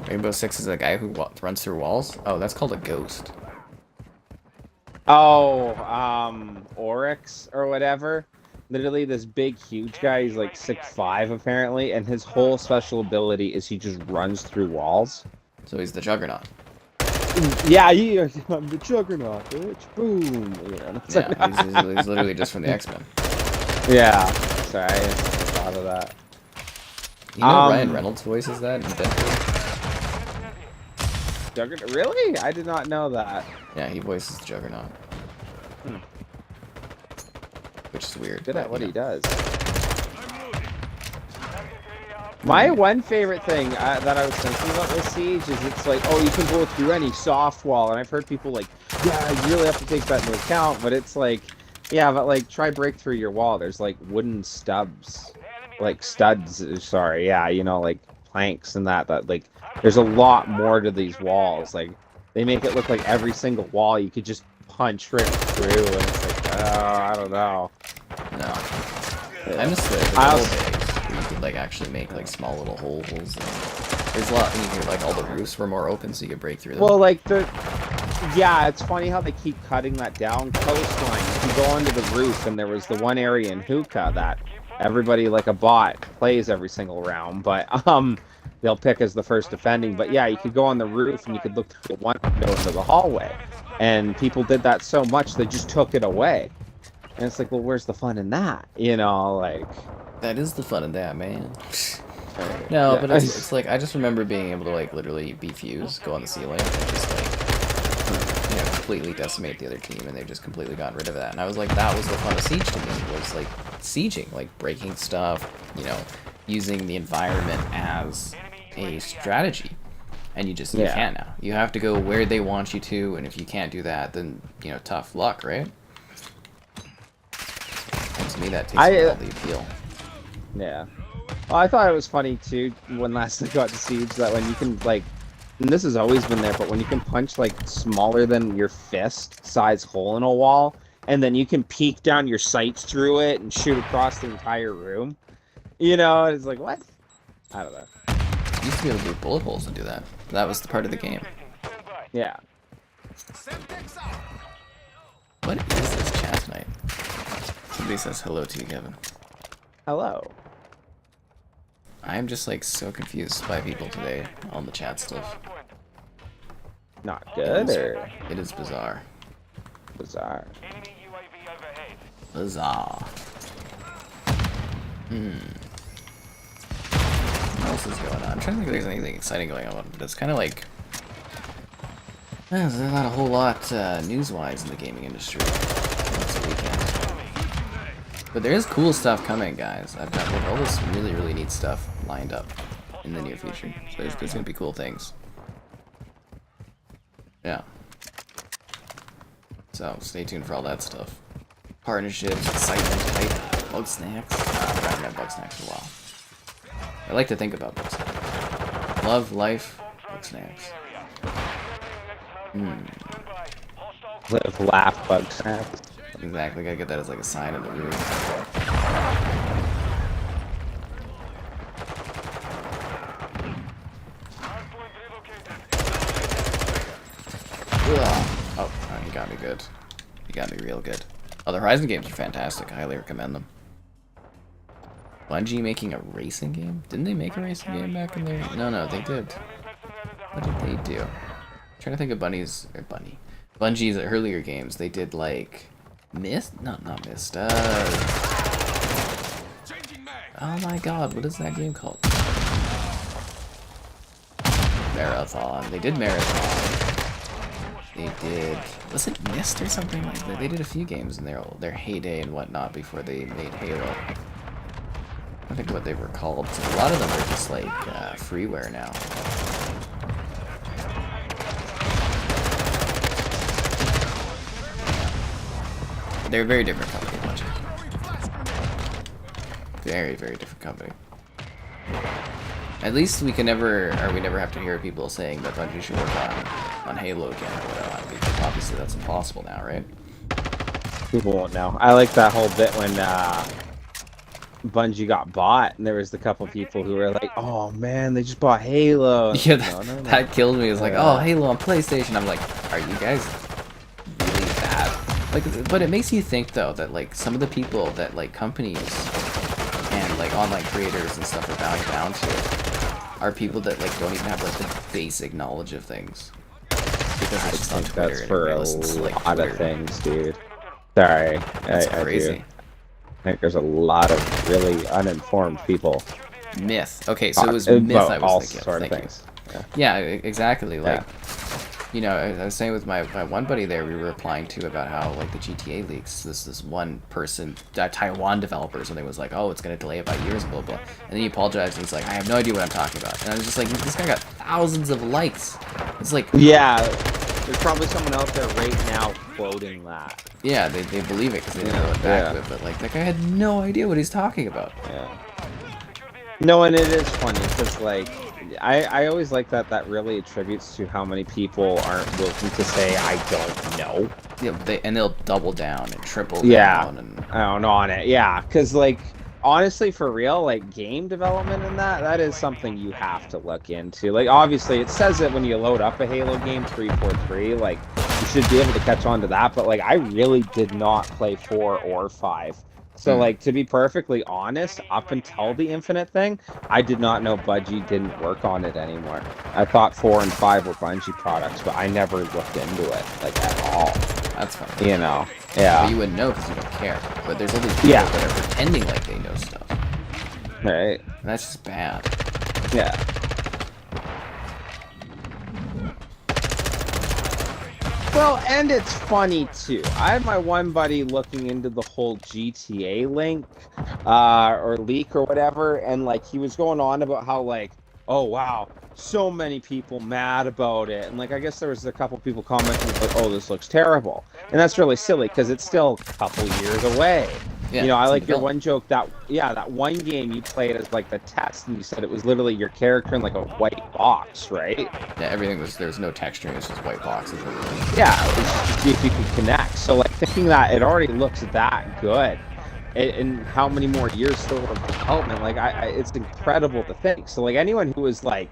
Rainbow Six is a guy who runs through walls? Oh, that's called a ghost.
Oh, Oryx or whatever. Literally, this big, huge guy. He's like 6'5", apparently, and his whole special ability is he just runs through walls.
So he's the Juggernaut.
Yeah, I'm the Juggernaut, bitch. Boom.
Yeah, he's literally just from the X-Men.
Yeah. Sorry, I thought of that.
You know Ryan Reynolds voices that in Deadpool?
Juggernaut? Really? I did not know that.
Yeah, he voices the Juggernaut. Which is weird.
Good at what he does.
Enemy
My one favorite thing that I was thinking about with Siege is it's like, oh, you can go through any soft wall, and I've heard people like, yeah, you really have to take that into account, but it's like, yeah, but like, try break through your wall. There's like wooden stubs, like studs, sorry, yeah, you know, like planks and that like, there's a lot more to these walls. Like, they make it look like every single wall you could just punch right through, and it's like, I don't know.
No. I miss the old days where you could like actually make like small little holes. And there's a lot. You could, like all the roofs were more open, so you could break through them.
Well, like yeah, it's funny how they keep cutting that down. Coastline. If you go onto the roof, and there was the one area in Hookah that everybody like a bot plays every single round, but they'll pick as the first defending. But yeah, you could go on the roof and you could look through one window into the hallway, and people did that so much they just took it away. And it's like, well, where's the fun in that? You know, like...
That is the fun in that, man. No,
yeah.
but it's like, I just remember being able to, like, literally be fused, go on the ceiling, and just, like, you know, completely decimate the other team, and they've just completely gotten rid of that. And I was like, that was the fun of Siege to me, was, like, sieging, like, breaking stuff, you know, using the environment as a strategy. And you just, you can't now. You have to go where they want you to, and if you can't do that, then, you know, tough luck, right? To me, that takes all the appeal.
Yeah. Well, I thought it was funny, too, when last I got to Siege, that when you can, like... And this has always been there, but when you can punch, like, smaller than your fist size hole in a wall, and then you can peek down your sights through it and shoot across the entire room. You know, it's like, what? I don't know.
You used to be able to do bullet holes and do that. That was the part of the game.
Yeah.
What is this chat tonight? Somebody says hello to you, Kevin.
Hello.
I'm just like so confused by people today on the chat stuff.
Not good, or
It is bizarre.
bizarre?
Enemy UAV overhead.
Bizarre. What else is going on? I'm trying to think if there's anything exciting going on, but it's kind of like... there's not a whole lot news-wise in the gaming industry. Once a weekend. But there is cool stuff coming, guys. I've got like, all this really, really neat stuff lined up in the near future. So there's going to be cool things. Yeah. So stay tuned for all that stuff. Partnerships, excitement, hype, bug snacks. I haven't had bug snacks in a while. I like to think about bug snacks. Love, life, bug snacks.
Live, laugh, bug snacks.
Exactly, gotta get that as like a sign on the roof. Oh, he got me good. He got me real good. Oh, the Horizon games are fantastic. I highly recommend them. Bungie making a racing game? Didn't they make a racing game back in there? No, they did. What did they do? I'm trying to think of Bungie's earlier games. They did like Mist? No, not Mist. Oh my god, what is that game called? Marathon. They did Marathon. They did... Was it Mist or something like that? They did a few games in their heyday and whatnot before they made Halo. I think what they were called. A lot of them are just like freeware now. They're a very different company, Bungie. Very, very different company. At least we never have to hear people saying that Bungie should work on Halo again or whatever. Because obviously that's impossible now, right?
People won't know. I like that whole bit when Bungie got bought, and there was the couple people who were like, "Oh man, they just bought Halo."
Yeah, that killed me. It's like, oh, Halo on PlayStation. I'm like, are you guys really bad? Like, but it makes you think though that like some of the people that like companies and like online creators and stuff are bowing down to are people that like don't even have like the basic knowledge of things. Because it's just on Twitter.
That's for a
like,
lot of things, dude. Sorry,
that's
I
crazy.
do. I think there's a lot of really uninformed people.
Myth. Okay, so it was myth. I was
all
thinking.
sort of things.
Yeah, exactly. Like, you know, I was saying with my one buddy there, we were replying to about how like the GTA leaks. This one person, Taiwan developers, and they was like, oh, it's gonna delay it by years, blah blah. And then he apologized, and he's like, I have no idea what I'm talking about. And I was just like, this guy got thousands of likes. It's like,
yeah, there's probably someone out there right now quoting that.
Yeah, they believe it because they didn't know it back with it, but like that guy had no idea what he's talking about.
Yeah. No, and it is funny because like I always like that really attributes to how many people aren't willing to say I don't know.
Yeah, they'll double down and triple
down
and
on it. Yeah, because like honestly, for real, like game development and that is something you have to look into. Like obviously, it says it when you load up a Halo game 343. Like you should be able to catch on to that. But like I really did not play 4 or 5. So, like, to be perfectly honest, up until the Infinite thing, I did not know Bungie didn't work on it anymore. I thought 4 and 5 were Bungie products, but I never looked into it, like, at all.
That's funny.
You know? Yeah.
Well, you wouldn't know because you don't care. But there's all these people that are pretending like they know stuff.
Right.
And that's just bad.
Yeah. Well, and it's funny too. I had my one buddy looking into the whole GTA link, or leak or whatever, and like he was going on about how like, oh wow, so many people mad about it, and like I guess there was a couple people commenting like, oh, this looks terrible, and that's really silly because it's still a couple years away. Yeah, you know, I like your one joke that that one game you played as like the test, and you said it was literally your character in like a white box, right?
Yeah, everything was, there was no texturing, it was just white boxes.
Yeah, it was just to see if you could connect. So like thinking that it already looks that good, and how many more years still of development, like it's incredible to think. So like anyone who was like,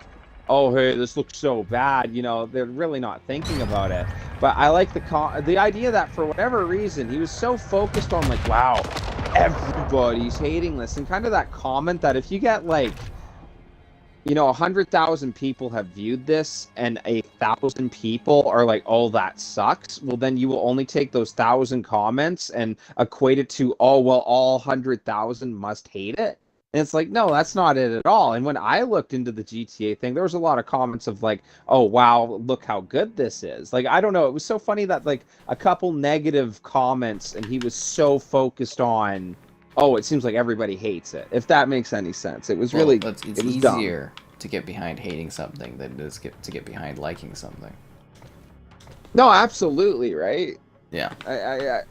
oh hey, this looks so bad, you know, they're really not thinking about it. But I like the idea that for whatever reason he was so focused on like, wow, everybody's hating this, and kind of that comment that if you get like, you know, 100,000 people have viewed this and 1,000 people are like, oh, that sucks, well then you will only take those 1,000 comments and equate it to, oh well, all 100,000 must hate it. And it's like, no, that's not it at all. And when I looked into the GTA thing, there was a lot of comments of like, oh, wow, look how good this is. Like, I don't know. It was so funny that like a couple negative comments and he was so focused on, oh, it seems like everybody hates it. If that makes any sense. It was really,
it's
it was
easier
dumb
to get behind hating something than it is to get behind liking something.
No, absolutely, right?
Yeah.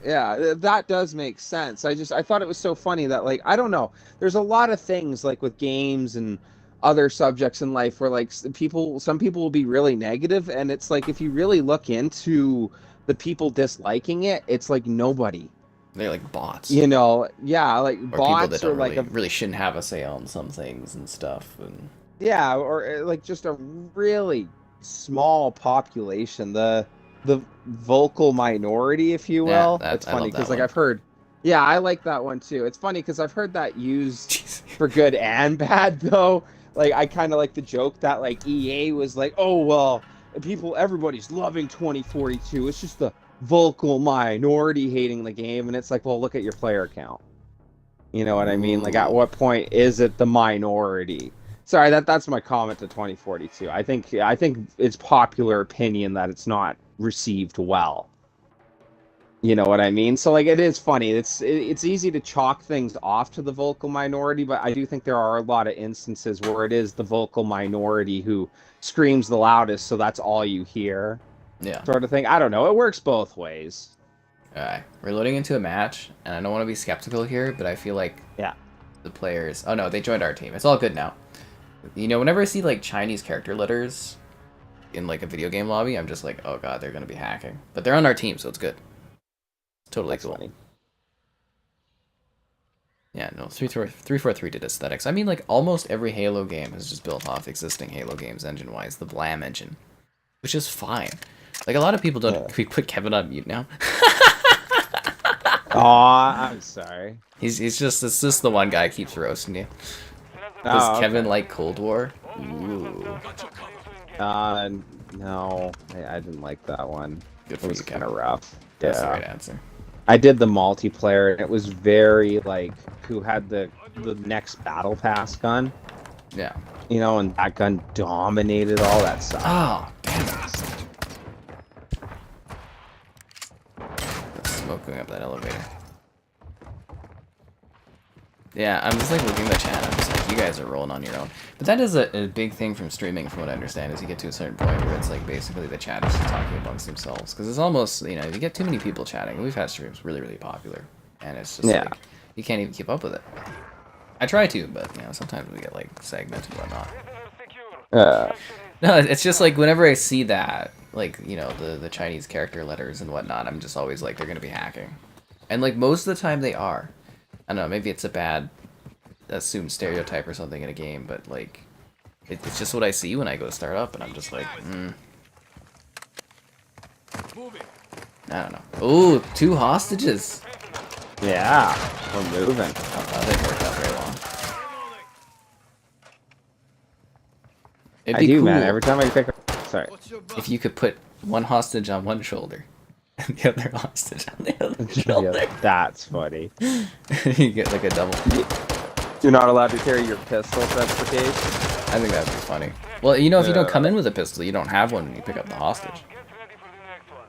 Yeah, that does make sense. I thought it was so funny that like, I don't know, there's a lot of things like with games and other subjects in life where like some people will be really negative, and it's like if you really look into the people disliking it, it's like nobody.
They're like bots.
You know, yeah, like
or
bots
people that don't
like
really shouldn't have a say on some things and stuff. And
yeah, or like just a really small population, the vocal minority, if you will. It's funny because like I've heard, yeah, I like that one too. It's funny because I've heard that used for good and bad though. Like I kind of like the joke that like EA was like, oh well, everybody's loving 2042. It's just the vocal minority hating the game, and it's like, well, look at your player count. You know what I mean? Like at what point is it the minority? Sorry, that's my comment to 2042. I think it's popular opinion that it's not received well. You know what I mean? So like it is funny. It's easy to chalk things off to the vocal minority, but I do think there are a lot of instances where it is the vocal minority who screams the loudest, so that's all you hear.
Yeah.
Sort of thing. I don't know. It works both ways.
Alright. We're loading into a match, and I don't want to be skeptical here, but I feel like the players. Oh no, they joined our team. It's all good now. You know, whenever I see like Chinese character letters in like a video game lobby, I'm just like, oh god, they're gonna be hacking. But they're on our team, so it's good. It's totally
That's
cool.
funny.
Yeah, no, 343 did aesthetics. I mean, like almost every Halo game is just built off existing Halo games engine-wise, the Blam engine, which is fine. Like a lot of people don't.
Yeah.
Can we put Kevin on mute now?
Aw, I'm sorry.
It's just the one guy keeps roasting you.
Oh,
Does Kevin
okay.
like Cold War? Ooh,
No, I didn't like that one.
good
It
for
was
you,
kind
Kevin.
of rough.
That's the
Yeah.
right answer.
I did the multiplayer, and it was very like who had the next battle pass gun,
Yeah.
you know, and that gun dominated all that stuff.
Oh, damn it. There's smoke going up that elevator. Yeah, I'm just like looking at the chat. I'm just like, you guys are rolling on your own. But that is a big thing from streaming, from what I understand, is you get to a certain point where it's like basically the chat is just talking amongst themselves. Because it's almost, you know, if you get too many people chatting, we've had streams really, really popular. And it's just
Yeah.
like, you can't even keep up with it. I try to, but, you know, sometimes we get like segmented and whatnot. No, it's just like whenever I see that, like, you know, the Chinese character letters and whatnot, I'm just always like, they're going to be hacking. And like most of the time they are. I don't know, maybe it's a bad assumed stereotype or something in a game, but like, it's just what I see when I go start up, and I'm just like, I don't know. Ooh, 2 hostages.
Yeah, we're moving.
Oh, that didn't work out very long. It'd
I
be
do,
cool
man. Every time I pick up, sorry.
if you could put one hostage on one shoulder and the other hostage on the other shoulder.
Yeah, that's funny.
You get like a double.
You're not allowed to carry your pistol if that's the case.
I think that'd be funny. Well, you know, if you don't
Yeah.
come in with a pistol, you don't have one when you pick up the hostage.
Get ready for the next one.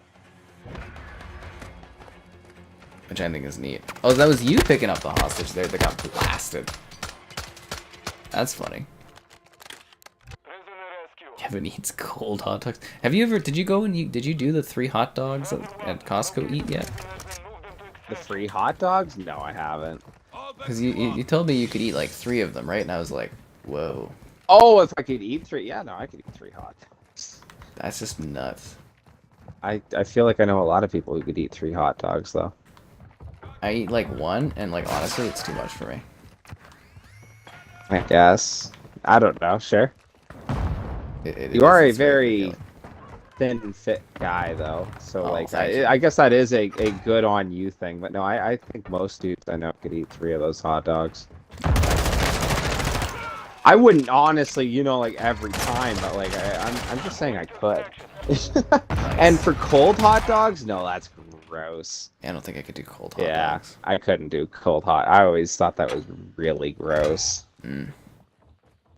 Which I think is neat. Oh, that was you picking up the hostage there that got blasted. That's funny.
Prisoner rescue.
Kevin eats cold hot dogs. Have you ever, did you do the 3 hot dogs at Costco eat yet?
The free hot dogs? No, I haven't.
Because you told me you could eat like 3 of them, right? And I was like, whoa.
Oh, if I could eat 3, yeah, no, I could eat 3 hot dogs.
That's just nuts.
I feel like I know a lot of people who could eat 3 hot dogs though.
I eat like 1, and like honestly, it's too much for me.
I guess. I don't know. Sure.
It
You are a
it's very
very
appealing.
thin and fit guy though, so
Oh,
like
thank you.
I guess that is a good on you thing. But no, I think most dudes I know could eat 3 of those hot dogs. I wouldn't honestly, you know, like every time, but like I'm just saying I could. And for cold hot dogs, no, that's gross.
I don't think I could do cold hot
Yeah,
dogs.
I couldn't do cold hot. I always thought that was really gross.
Mm.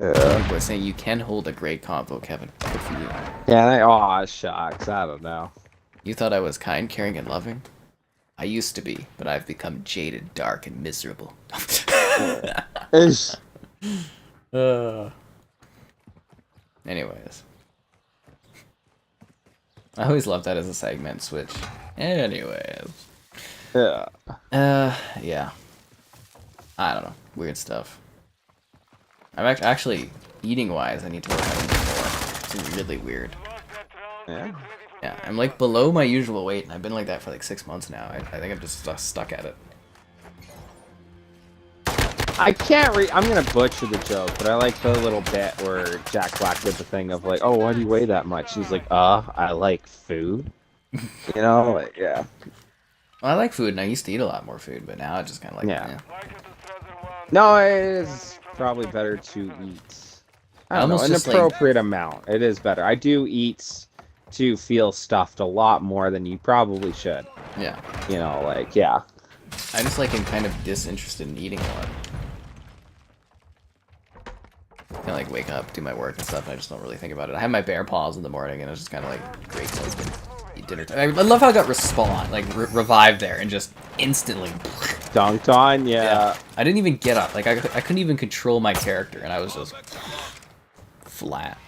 Ugh.
People are saying you can hold a great convo, Kevin. Good for you.
Yeah, aw, shucks. I don't know.
You thought I was kind, caring, and loving? I used to be, but I've become jaded, dark, and miserable.
Ish.
Anyways. I always loved that as a segment switch. Anyways.
Yeah.
Yeah. I don't know. Weird stuff. I'm actually, eating-wise, I need to work on eating more. It's really weird.
Yeah.
Yeah, I'm like below my usual weight, and I've been like that for like 6 months now. I think I'm just stuck at it.
I can't I'm gonna butcher the joke, but I like the little bit where Jack Black did the thing of like, oh, why do you weigh that much? He's like, I like food. You know, like, yeah.
Well, I like food, and I used to eat a lot more food, but now I just kind of like,
Yeah.
eh.
No, it is probably better to eat. I don't know,
almost
an
just, like-
appropriate amount. It is better. I do eat to feel stuffed a lot more than you probably should.
Yeah.
You know, like, yeah.
I just like am kind of disinterested in eating a lot. Kind of like wake up, do my work and stuff, and I just don't really think about it. I have my bear paws in the morning, and I was just kind of like grateful I can eat dinner time. I love how I got respawned, like revived there, and just instantly.
Dunked on, yeah.
I didn't even get up. Like I couldn't even control my character, and I was just flat.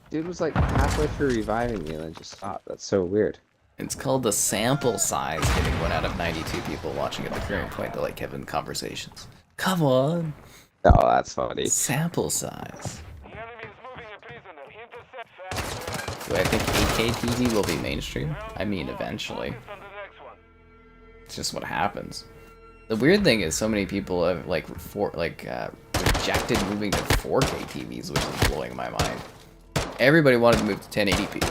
Dude was like halfway through reviving me and then just stopped. That's so weird.
It's called the sample size, getting 1 out of 92 people watching at the current point that like Kevin conversations. Come on.
Oh, that's funny.
Sample size.
The enemy is moving a prisoner. Intercept.
Do I think 8K TV will be mainstream? I mean, eventually.
Focus on the next one.
It's just what happens. The weird thing is, so many people have rejected moving to 4K TVs, which is blowing my mind. Everybody wanted to move to 1080p,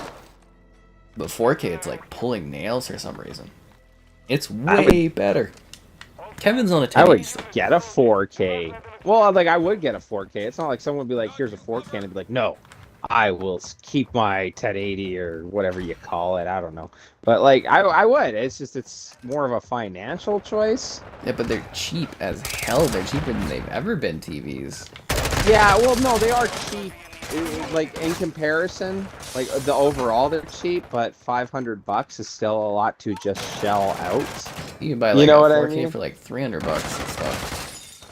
but 4K, it's like pulling nails for some reason. It's way better. Kevin's on a 1080.
I would get a 4K. Well, like I would get a 4K. It's not like someone would be like, "Here's a 4K," and I'd be like, "No, I will keep my 1080 or whatever you call it." I don't know, but like I would. It's more of a financial choice.
Yeah, but they're cheap as hell. They're cheaper than they've ever been TVs.
Yeah, well, no, they are cheap. Like in comparison, like the overall they're cheap, but $500 is still a lot to just shell out.
You can buy like a 4K for like $300 and stuff.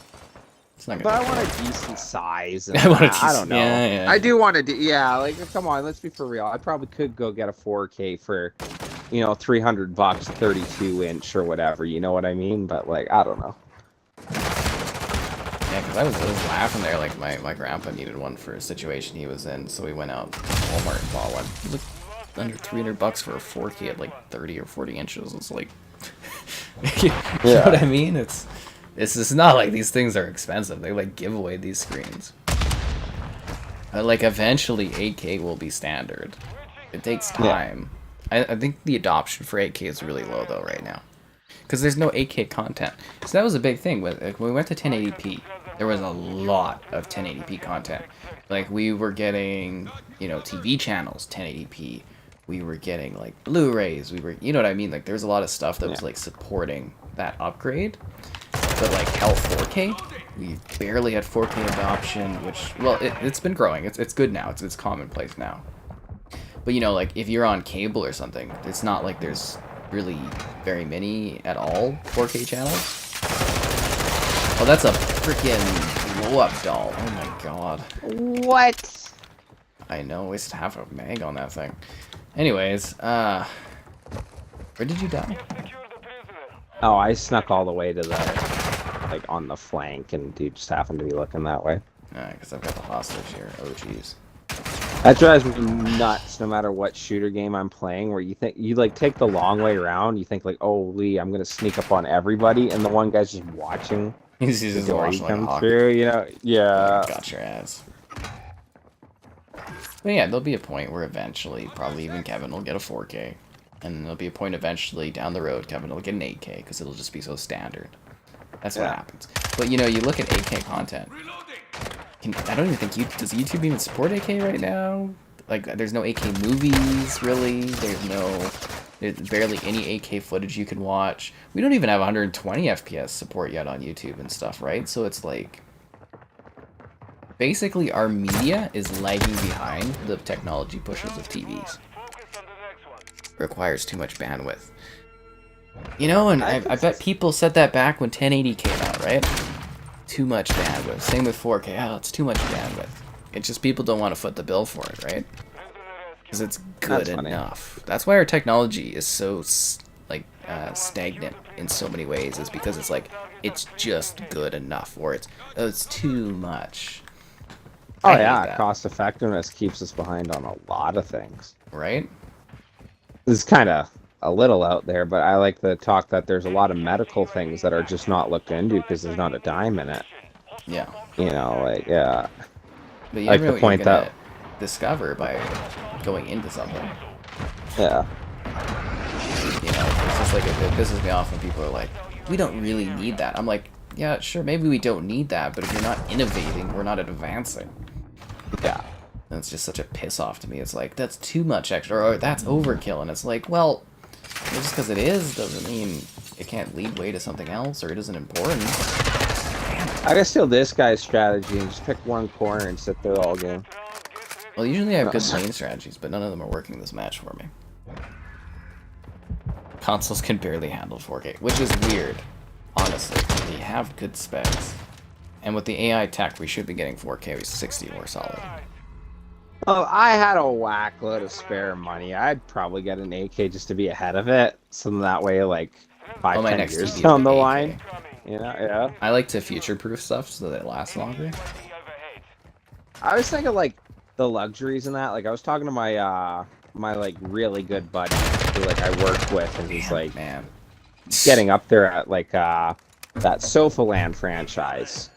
It's not gonna.
But I want a decent size. And
I
don't know.
Yeah.
I do want to. Yeah, like come on, let's be for real. I probably could go get a 4K for, $300, 32-inch or whatever. You know what I mean? But like, I don't know.
Yeah, because I was laughing there, like my grandpa needed one for a situation he was in, so we went out to Walmart and bought one. It looked under $300 for a 4K at like 30 or 40 inches. It's like, you know what I mean? It's just not like these things are expensive. They like give away these screens. But like eventually 8K will be standard. It takes time. I think the adoption for 8K is really low though right now. Because there's no 8K content. So that was a big thing. When we went to 1080p, there was a lot of 1080p content. Like, we were getting, TV channels, 1080p. We were getting, like, Blu-rays. You know what I mean? Like, there's a lot of stuff that was, like, supporting that upgrade. But, like, hell, 4K? We barely had 4K adoption, which, well, it's been growing. It's good now. It's commonplace now. But, like, if you're on cable or something, it's not like there's really very many at all 4K channels. Oh, that's a freaking blow-up doll. Oh my god.
What?
I know, wasted half a meg on that thing. Anyways, where did you die?
Oh, I snuck all the way to the, like, on the flank, and you just happened to be looking that way.
Because I've got the hostage here. Oh, jeez.
That drives me nuts no matter what shooter game I'm playing, where you think you like take the long way around, you think like, oh Lee, I'm gonna sneak up on everybody, and the one guy's just watching.
He's just watching like
come through, yeah.
Got your ass. But yeah, there'll be a point where eventually, probably even Kevin will get a 4K. And there'll be a point eventually down the road, Kevin will get an 8K, because it'll just be so standard. That's what happens. But you look at 8K content. I don't even think does YouTube even support 8K right now? Like, there's no 8K movies, really. There's barely any 8K footage you can watch. We don't even have 120 FPS support yet on YouTube and stuff, right? So it's like, basically our media is lagging behind the technology pushes of TVs. It requires too much bandwidth. And I bet people said that back when 1080 came out, right? Too much bandwidth. Same with 4K. Oh, it's too much bandwidth. It's just people don't want to foot the bill for it, right? Because it's good enough. That's why our technology is so stagnant in so many ways. Is because it's like it's just good enough, or it's too much.
Oh yeah, cost effectiveness keeps us behind on a lot of things.
Right?
This is kind of a little out there, but I like the talk that there's a lot of medical things that are just not looked into because there's not a dime in it.
Yeah.
Yeah.
But you never know what you're gonna discover by going into something.
Yeah.
It's just like it pisses me off when people are like, we don't really need that. I'm like, yeah, sure, maybe we don't need that, but if you're not innovating, we're not advancing.
Yeah.
And it's just such a piss off to me. It's like, that's too much extra, or that's overkill. And it's like, well, just because it is doesn't mean it can't lead way to something else, or it isn't important.
I gotta steal this guy's strategy and just pick one corner and sit there all game.
Well, usually I have good lane strategies, but none of them are working this match for me. Consoles can barely handle 4K, which is weird, honestly. They have good specs. And with the AI tech, we should be getting 4K 60 more solid.
Oh, I had a whack load of spare money. I'd probably get an 8K just to be ahead of it, so that way, like, 5-10 years down the line. You know, yeah.
I like to future-proof stuff so that it lasts longer.
I was thinking like the luxuries in that. Like I was talking to my like really good buddy who like I work with, and he's like
Man.
getting up there at like that Sofa Land franchise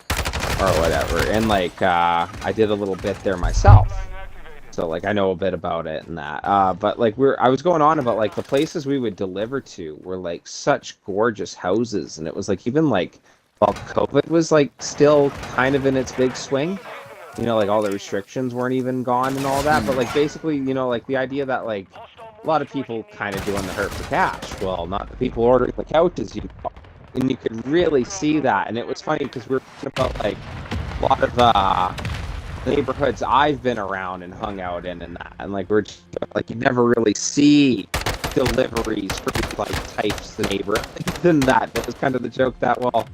or whatever. And like I did a little bit there myself. So like I know a bit about it and that. But like I was going on about like the places we would deliver to were like such gorgeous houses, and it was like even like while COVID was like still kind of in its big swing, you know, like all the restrictions weren't even gone and all that. But like basically, you know, like the idea that like a lot of people kind of doing the hurt for cash. Well, not the people ordering the couches, you know. And you could really see that. And it was funny because we were talking about like a lot of neighborhoods I've been around and hung out in and that, and like we're just, like you never really see deliveries for like types of neighborhoods than that. That was kind of the joke that well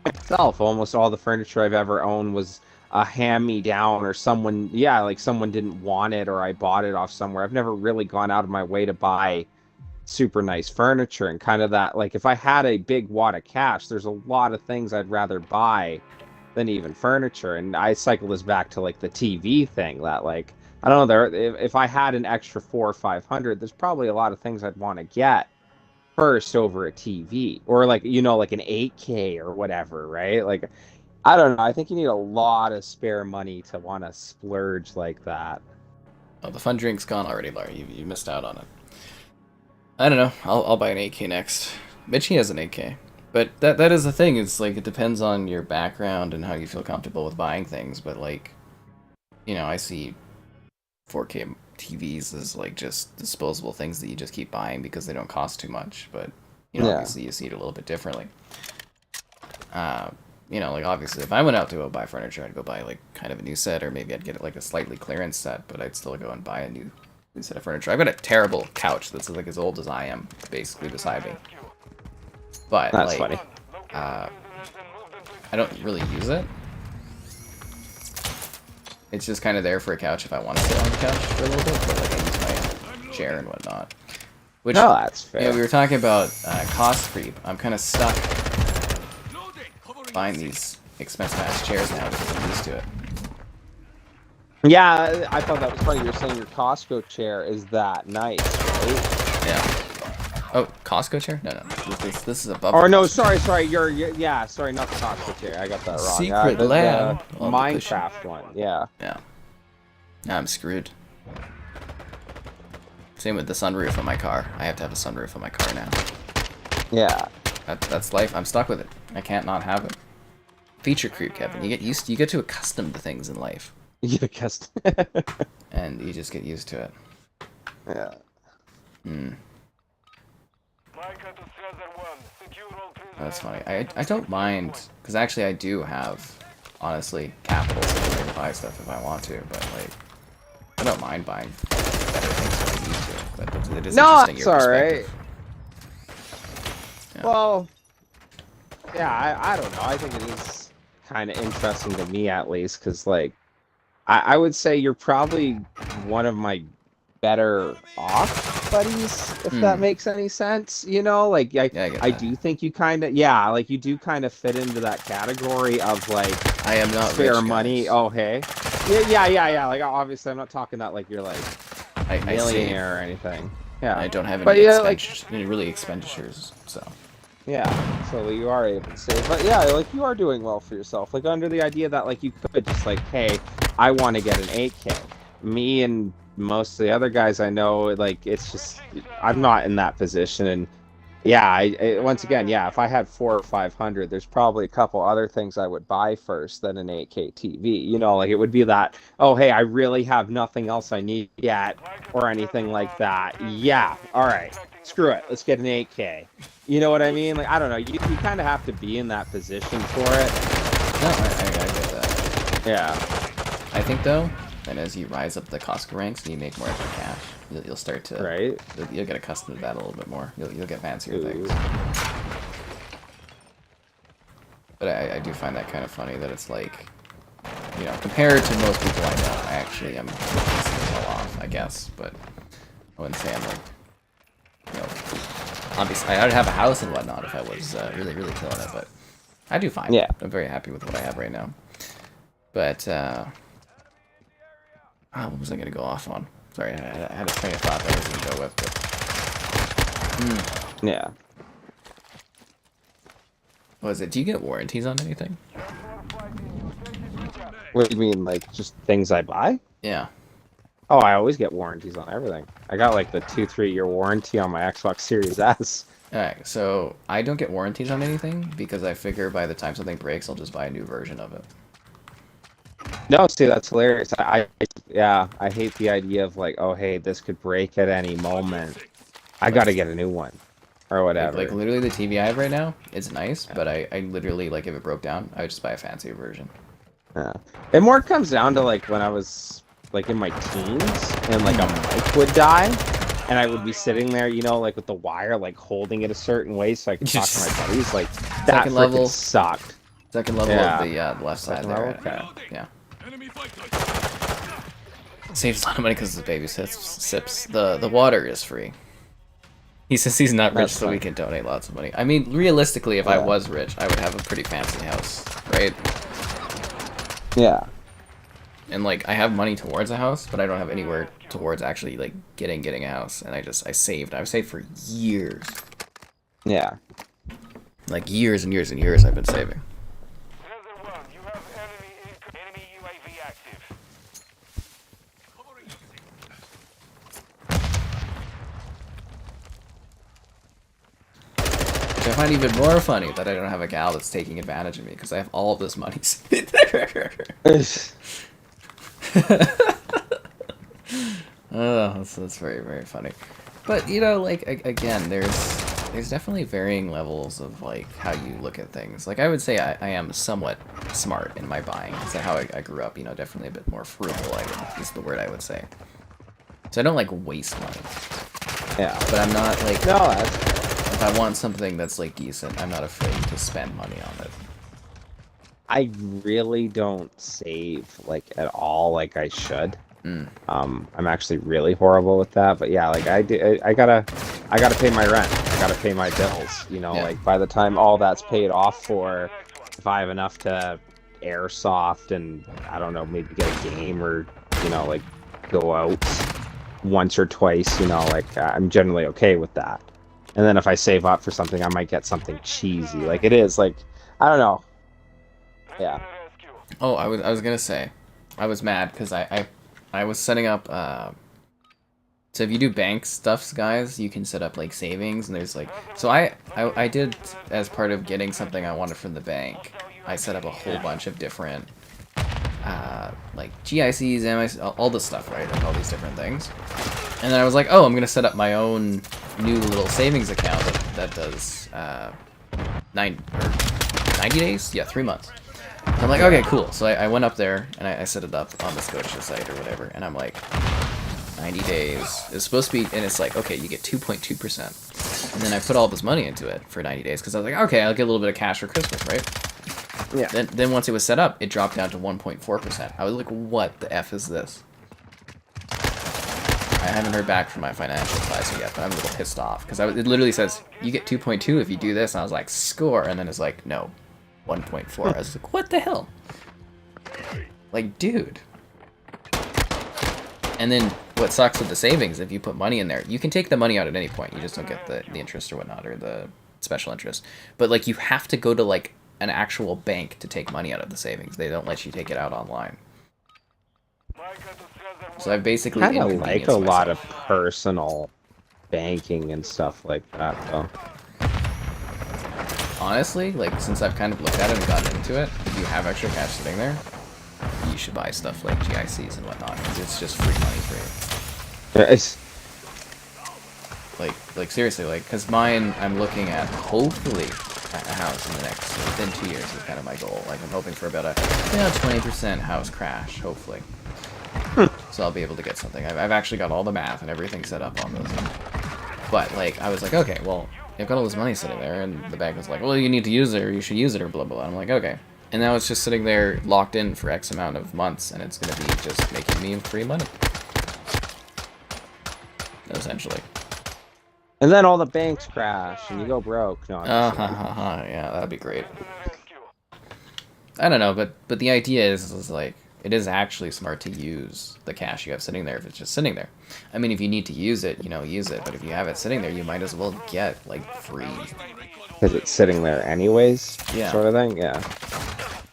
myself, almost all the furniture I've ever owned was a hand-me-down or someone like someone didn't want it or I bought it off somewhere. I've never really gone out of my way to buy super nice furniture, and kind of that like if I had a big wad of cash, there's a lot of things I'd rather buy than even furniture. And I cycle this back to like the TV thing that like I don't know, if I had an extra 400 or 500, there's probably a lot of things I'd want to get first over a TV or like you know like an 8K or whatever, right? Like I don't know, I think you need a lot of spare money to want to splurge like that.
Oh, the fun drink's gone already, Larry. You missed out on it. I don't know. I'll buy an 8K next. Mitchie has an 8K. But that is the thing. It's like it depends on your background and how you feel comfortable with buying things. But like, you know, I see 4K TVs as like just disposable things that you just keep buying because they don't cost too much. But you know, obviously you see it a little bit differently. You know, like obviously if I went out to go buy furniture, I'd go buy like kind of a new set, or maybe I'd get like a slightly clearance set. But I'd still go and buy a new set of furniture. I've got a terrible couch that's like as old as I am, basically beside me. But
That's
like,
funny.
I don't really use it. It's just kind of there for a couch if I want to sit on the couch for a little bit, but like I use my chair and whatnot. Which,
no, that's fair.
Yeah, we were talking about cost creep. I'm kind of stuck buying these expensive ass chairs now because I'm used to it.
Yeah, I thought that was funny. You're saying your Costco chair is that nice, right?
Yeah. Oh, Costco chair? No. This is a bubble.
Or no, sorry. Yeah, sorry, not the Costco chair. I got that wrong.
Secret lab.
The Minecraft one. Yeah.
Yeah. Now I'm screwed. Same with the sunroof on my car. I have to have a sunroof on my car now.
Yeah.
That's life. I'm stuck with it. I can't not have it. Feature creep, Kevin. You get too accustomed to things in life.
You get accustomed.
And you just get used to it.
Yeah.
That's funny. I don't mind, because actually I do have, honestly, capital to buy stuff if I want to, but like, I don't mind buying better things than I used to. But it is interesting your perspective.
Yeah. Well, yeah, I don't know. I think it is kind of interesting to me at least, because like, I would say you're probably one of my better off buddies, if that makes any sense. You know, like I do think you kind of like you do kind of fit into that category of like
I am not
spare
rich,
money.
guys.
Oh hey, yeah. Like obviously I'm not talking that like you're like
I
millionaire or anything. Yeah,
I don't have any
but
really expenditures, so.
Yeah, so you are able to save, but yeah, like you are doing well for yourself. Like under the idea that like you could just like, hey, I want to get an 8K. Me and most of the other guys I know, like it's just I'm not in that position. And yeah, I once again, yeah, if I had 400 or 500, there's probably a couple other things I would buy first than an 8K TV. You know, like it would be that, oh hey, I really have nothing else I need yet or anything like that. Yeah, all right, screw it, let's get an 8K. You know what I mean? Like I don't know, you kind of have to be in that position for it.
No, I get that.
Yeah.
I think though, and as you rise up the Costco ranks and you make more extra cash, you'll start to you'll get accustomed to that a little bit more. You'll get fancier things. But I do find that kind of funny that it's like, you know, compared to most people I know, I actually am well off, I guess. But I wouldn't say I'm like, you know, obviously I'd have a house and whatnot if I was really killing it. But I do fine.
Yeah.
I'm very happy with what I have right now. But, what was I going to go off on? Sorry, I had a train of thought that I was going to go with, but...
Yeah.
What is it? Do you get warranties on anything?
What do you mean, like, just things I buy?
Yeah.
Oh, I always get warranties on everything. I got, like, the 2-3 year warranty on my Xbox Series S.
Alright, so I don't get warranties on anything because I figure by the time something breaks, I'll just buy a new version of it.
No, see, that's hilarious. Yeah, I hate the idea of, like, oh, hey, this could break at any moment. I gotta get a new one. Or whatever.
Like literally the TV I have right now, it's nice, but I literally, like, if it broke down, I would just buy a fancier version.
Yeah. It more comes down to, like, when I was, like, in my teens, and, like, a mic would die, and I would be sitting there, you know, like, with the wire, like, holding it a certain way so I could talk to my buddies. Like, that freaking sucked.
Second level of the left side there.
Okay.
Yeah. Saves a lot of money because the baby sips. The water is free. He says he's not rich, so we can donate lots of money. I mean, realistically, if I was rich, I would have a pretty fancy house, right?
Yeah.
And, like, I have money towards a house, but I don't have anywhere towards actually, like, getting a house. And I saved. I've saved for years.
Yeah.
Like, years and years and years I've been saving.
Desert 1, you have enemy UAV active.
Which I find even more funny that I don't have a gal that's taking advantage of me, because I have all of this money. Oh, that's very, very funny. But, you know, like, again, there's definitely varying levels of, like, how you look at things. Like, I would say I am somewhat smart in my buying. That's how I grew up, you know, definitely a bit more frugal, is the word I would say. So I don't, like, waste money.
Yeah.
But I'm not, like...
No, that's...
If I want something that's, like, decent, I'm not afraid to spend money on it.
I really don't save, like, at all like I should. I'm actually really horrible with that, but yeah, like, I gotta pay my rent. I gotta pay my bills, you know, like, by the time all that's paid off for, if I have enough to airsoft and, I don't know, maybe get a game or, you know, like, go out once or twice, you know, like, I'm generally okay with that. And then if I save up for something, I might get something cheesy. Like, it is, like, I don't know. Yeah.
Oh, I was gonna say, I was mad because I was setting up. So if you do bank stuffs, guys, you can set up like savings, and there's like. So I did, as part of getting something I wanted from the bank, I set up a whole bunch of different, like GICs, MICs, all this stuff, right? Like all these different things. And then I was like, oh, I'm gonna set up my own new little savings account that does 90 days, yeah, 3 months. I'm like, okay, cool. So I went up there, and I set it up on the Scotia site or whatever, and I'm like, 90 days. It's supposed to be, and it's like, okay, you get 2.2%. And then I put all this money into it for 90 days, because I was like, okay, I'll get a little bit of cash for Christmas, right? Yeah. Then once it was set up, it dropped down to 1.4%. I was like, what the F is this? I haven't heard back from my financial advisor yet, but I'm a little pissed off, because it literally says, you get 2.2 if you do this, and I was like, score, and then it's like, no. 1.4. I was like, what the hell? Like, dude. And then what sucks with the savings, if you put money in there, you can take the money out at any point. You just don't get the interest or whatnot, or the special interest. But, like, you have to go to, like, an actual bank to take money out of the savings. They don't let you take it out online. So I basically
kind of like a lot of personal banking and stuff like that, though.
Honestly, like, since I've kind of looked at it and gotten into it, if you have extra cash sitting there, you should buy stuff like GICs and whatnot, because it's just free money for you.
It's...
Like seriously, like, because mine, I'm looking at, hopefully, a house in the next, within 2 years is kind of my goal. Like, I'm hoping for about a, 20% house crash, hopefully. So I'll be able to get something. I've actually got all the math and everything set up on those. But, like, I was like, okay, well, I've got all this money sitting there, and the bank was like, well, you need to use it, or you should use it, or blah, blah, blah. I'm like, okay. And now it's just sitting there locked in for X amount of months, and it's going to be just making me free money. Essentially.
And then all the banks crash, and you go broke. No,
yeah, that'd be great. I don't know, but the idea is like it is actually smart to use the cash you have sitting there if it's just sitting there. I mean, if you need to use it, you know, use it. But if you have it sitting there, you might as well get like free.
Because it's sitting there anyways,
Yeah.
sort of thing. Yeah.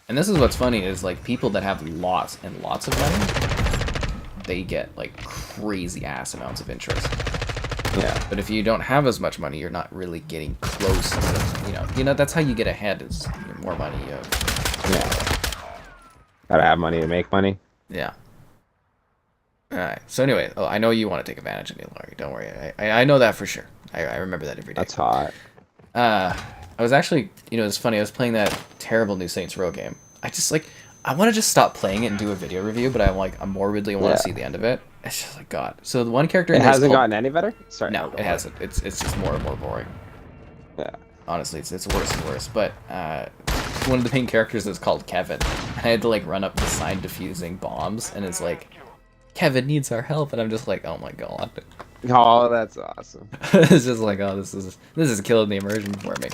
And this is what's funny is like people that have lots and lots of money, they get like crazy ass amounts of interest.
Yeah.
But if you don't have as much money, you're not really getting close to, you know, that's how you get ahead is the more money you have.
Yeah. Gotta have money to make money.
Yeah. Alright, so anyway, oh, I know you want to take advantage of me, Laurie. Don't worry. I know that for sure. I remember that every day.
That's hot.
I was actually, you know, it's funny, I was playing that terrible new Saints Row game. I want to just stop playing it and do a video review, but I'm morbidly want to see the end of it. It's just like, God. So the one character...
It hasn't gotten any better? Sorry.
No, it hasn't. It's just more and more boring.
Yeah.
Honestly, it's worse and worse. But one of the main characters is called Kevin. I had to like run up to sign defusing bombs, and it's like, Kevin needs our help, and I'm just like, oh my god.
Oh, that's awesome.
It's just like, oh, this is killing the immersion for me.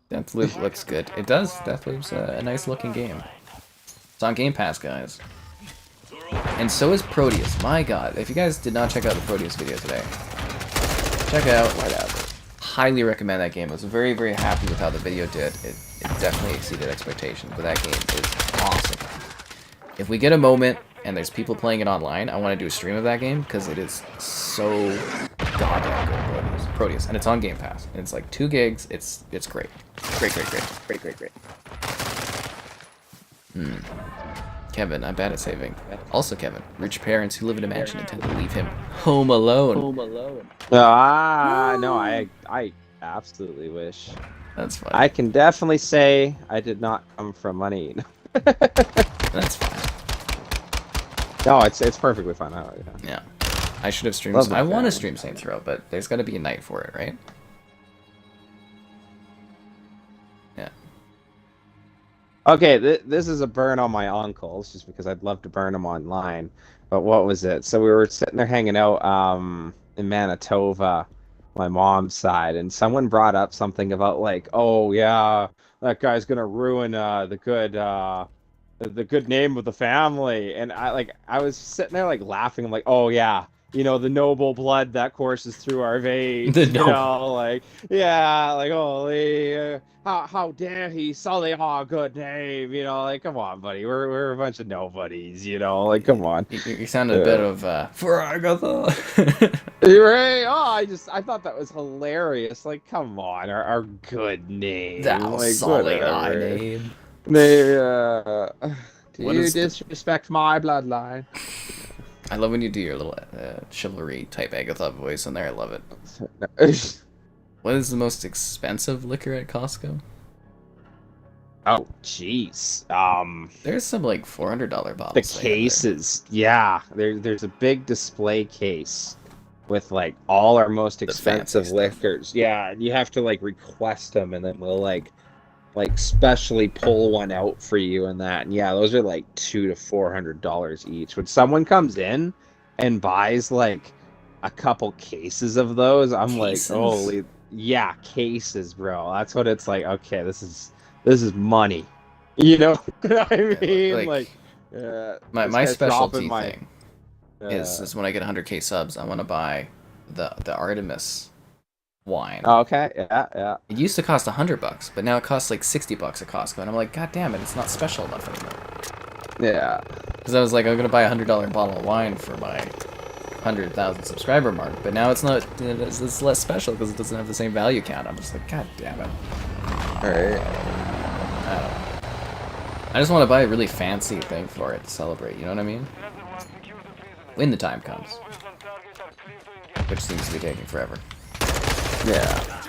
Deathloop looks good. It does. Deathloop's a nice looking game. It's on Game Pass, guys. And so is Proteus. My god, if you guys did not check out the Proteus video today, check it out right out. Highly recommend that game. I was very, very happy with how the video did. It definitely exceeded expectations, but that game is awesome. If we get a moment and there's people playing it online, I want to do a stream of that game because it is so goddamn good, Proteus. And it's on Game Pass. And it's like 2 gigs. It's great. Great. Kevin, I'm bad at saving. Also Kevin, rich parents who live in a mansion and tend to leave him home alone.
Ah, no, I absolutely wish.
That's fine.
I can definitely say I did not come from money.
That's fine.
No, it's perfectly fine.
Yeah. I should have streamed.
Love
I
that
want to
guy.
stream Saints Row, but there's got to be a night for it, right? Yeah.
Okay, this is a burn on my uncles, just because I'd love to burn them online. But what was it? So we were sitting there hanging out in Manitoba, my mom's side, and someone brought up something about like, oh yeah, that guy's gonna ruin the good name of the family. And I was sitting there like laughing. I'm like, oh yeah, you know, the noble blood that courses through our veins. You know, like, yeah, like, holy, how dare he sully our good name? You know, like, come on, buddy, we're a bunch of nobodies. You know, like, come on.
You sounded a bit of for Agatha.
Right? Oh, I thought that was hilarious. Like, come on, our good name.
Thou
like,
sully thy
whatever.
name.
They, do
What
you
is the-
disrespect my bloodline?
I love when you do your little chivalry type Agatha voice in there. I love it. What is the most expensive liquor at Costco?
Oh, jeez.
There's some like $400
The
bottles.
cases. Yeah, there's a big display case with like all our most expensive
fancy stuff.
liquors. Yeah, and you have to like request them, and then we'll like specially pull one out for you and that. And yeah, those are like $200 to $400 each. When someone comes in and buys like a couple cases of those, I'm
Cases?
like, holy, yeah, cases, bro. That's what it's like. Okay, this is money. You know what I mean?
like,
this
my
guy's
specialty
dropping my-
thing is when I get 100k subs, I want to buy the Artemis wine.
Okay, yeah.
It used to cost $100, but now it costs like $60 at Costco, and I'm like, God damn it, it's not special enough anymore.
Yeah.
Because I was like, I'm gonna buy a $100 bottle of wine for my 100,000 subscriber mark, but now it's not. It's less special because it doesn't have the same value count. I'm just like, God damn it.
Alright.
I don't know. I just want to buy a really fancy thing for it to celebrate. You know what I mean? When the time comes, which seems to be taking forever.
Yeah.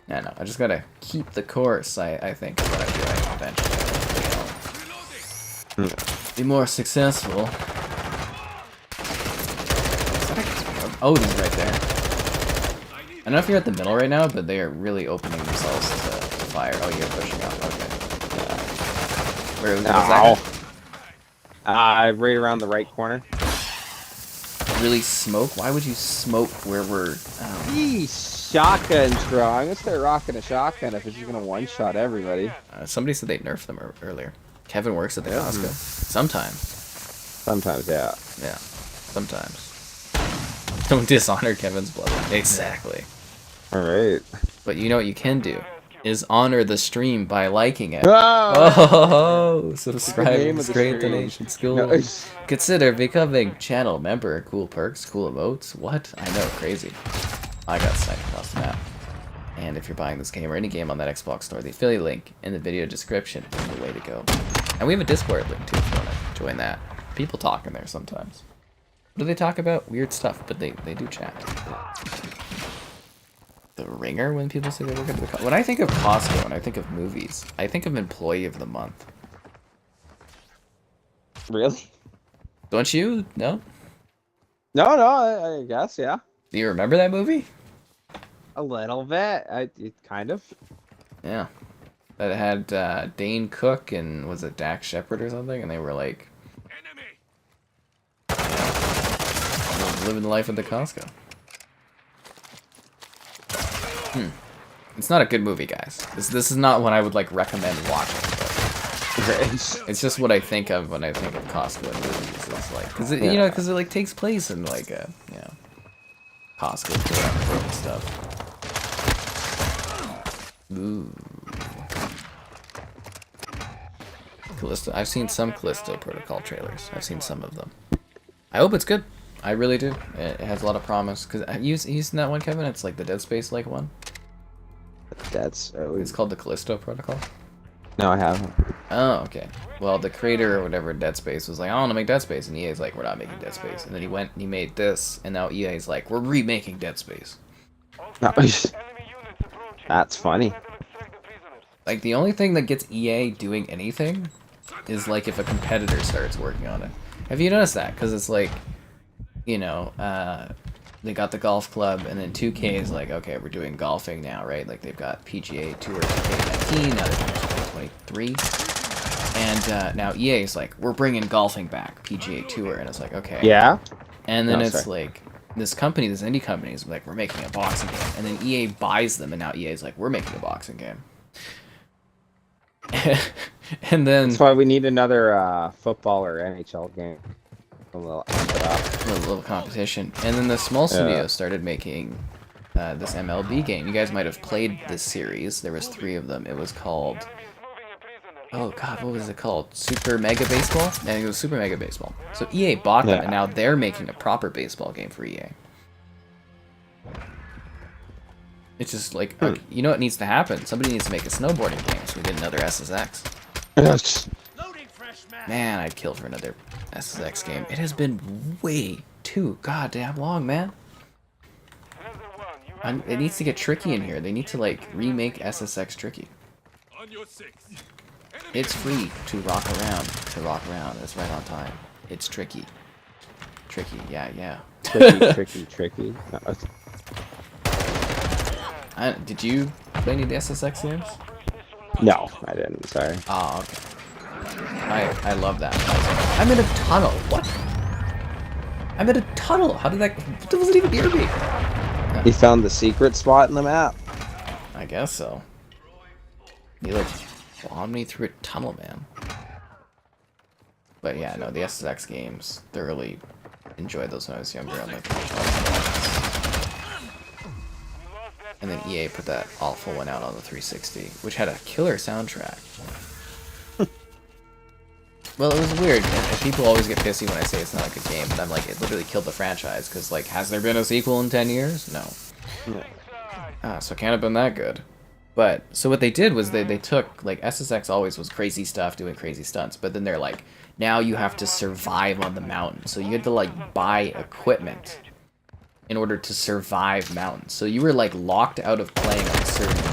Yeah, no, I just gotta keep the course. I think is what I'm doing eventually. You know, be more successful. Oh, he's right there. I don't know if you're at the middle right now, but they are really opening themselves to fire. Oh, you're pushing up. Okay. Where was that?
Right around the right corner.
really smoke? Why would you smoke where we're...
Yee, shotgun throw. I'm gonna start rocking a shotgun if it's just gonna one-shot everybody.
somebody said they nerfed them earlier. Kevin works at the Costco. Sometimes.
Sometimes, yeah.
Yeah. Sometimes. Don't dishonor Kevin's blood. Exactly.
Alright.
But you know what you can do? Is honor the stream by liking it.
Oh!
Subscribing, great
stream.
donation, school.
No.
Consider becoming channel member. Cool perks, cool emotes. What? I know, crazy. I got sniped across the map. And if you're buying this game or any game on that Xbox store, the affiliate link in the video description is the way to go. And we have a Discord link too if you want to join that. People talk in there sometimes. What do they talk about? Weird stuff, but they do chat. The ringer when people say they work at the When I think of Costco and I think of movies, I think of Employee of the Month.
Really?
Don't you? No?
No, I guess, yeah.
Do you remember that movie?
A little bit. Kind of.
Yeah. That had Dane Cook and was it Dax Shepard or something? And they were like... living the life of the Costco. It's not a good movie, guys. This is not what I would like recommend watching. It's just what I think of when I think of Costco and movies. It's like, cause it, you know, because it like takes place in like a, you know, Costco and stuff. Ooh. Callisto. I've seen some Callisto Protocol trailers. I've seen some of them. I hope it's good. I really do. It has a lot of promise. Cause you seen that one, Kevin? It's like the Dead Space like one. It's called the Callisto Protocol.
No, I haven't.
Oh, okay. Well, the creator or whatever Dead Space was like, I want to make Dead Space, and EA's like, we're not making Dead Space. And then he went and he made this, and now EA's like, we're remaking Dead Space.
That's funny.
Like, the only thing that gets EA doing anything is like if a competitor starts working on it. Have you noticed that? Because it's like, you know, they got the golf club, and then 2K is like, okay, we're doing golfing now, right? Like, they've got PGA Tour 2019, now they're doing 2023. And now EA is like, we're bringing golfing back, PGA Tour, and it's like, okay.
Yeah?
And then like, this company, this indie company is like, we're making a boxing game. And then EA buys them, and now EA is like, we're making a boxing game. And then...
That's why we need another football or NHL game. A little
competition. And then the small studio started making this MLB game. You guys might have played this series. There was 3 of them. It was called... Oh god, what was it called? Super Mega Baseball? I think it was Super Mega Baseball. So EA bought them, and now they're making a proper baseball game for EA. It's just like, okay, you know what needs to happen? Somebody needs to make a snowboarding game so we get another SSX. Man, I'd kill for another SSX game. It has been way too goddamn long, man. It needs to get tricky in here. They need to, like, remake SSX tricky. It's free to rock around. It's right on time. It's tricky. Tricky, yeah.
Tricky.
Did you play any of the SSX games?
No, I didn't. Sorry.
Oh, okay. I love that. I'm in a tunnel. What? I'm in a tunnel. How did that... What was it even near me?
You found the secret spot in the map?
I guess so. You like bombed me through a tunnel, man. But yeah, no, the SSX games, thoroughly enjoyed those when I was younger. I'm like, and then EA put that awful one out on the 360, which had a killer soundtrack. Well, it was weird, and people always get pissy when I say it's not a good game, but I'm like, it literally killed the franchise, because, like, has there been a sequel in 10 years? No. So it can't have been that good. But, so what they did was they took, like, SSX always was crazy stuff, doing crazy stunts, but then they're like, now you have to survive on the mountain. So you had to, like, buy equipment in order to survive mountains. So you were, like, locked out of playing on certain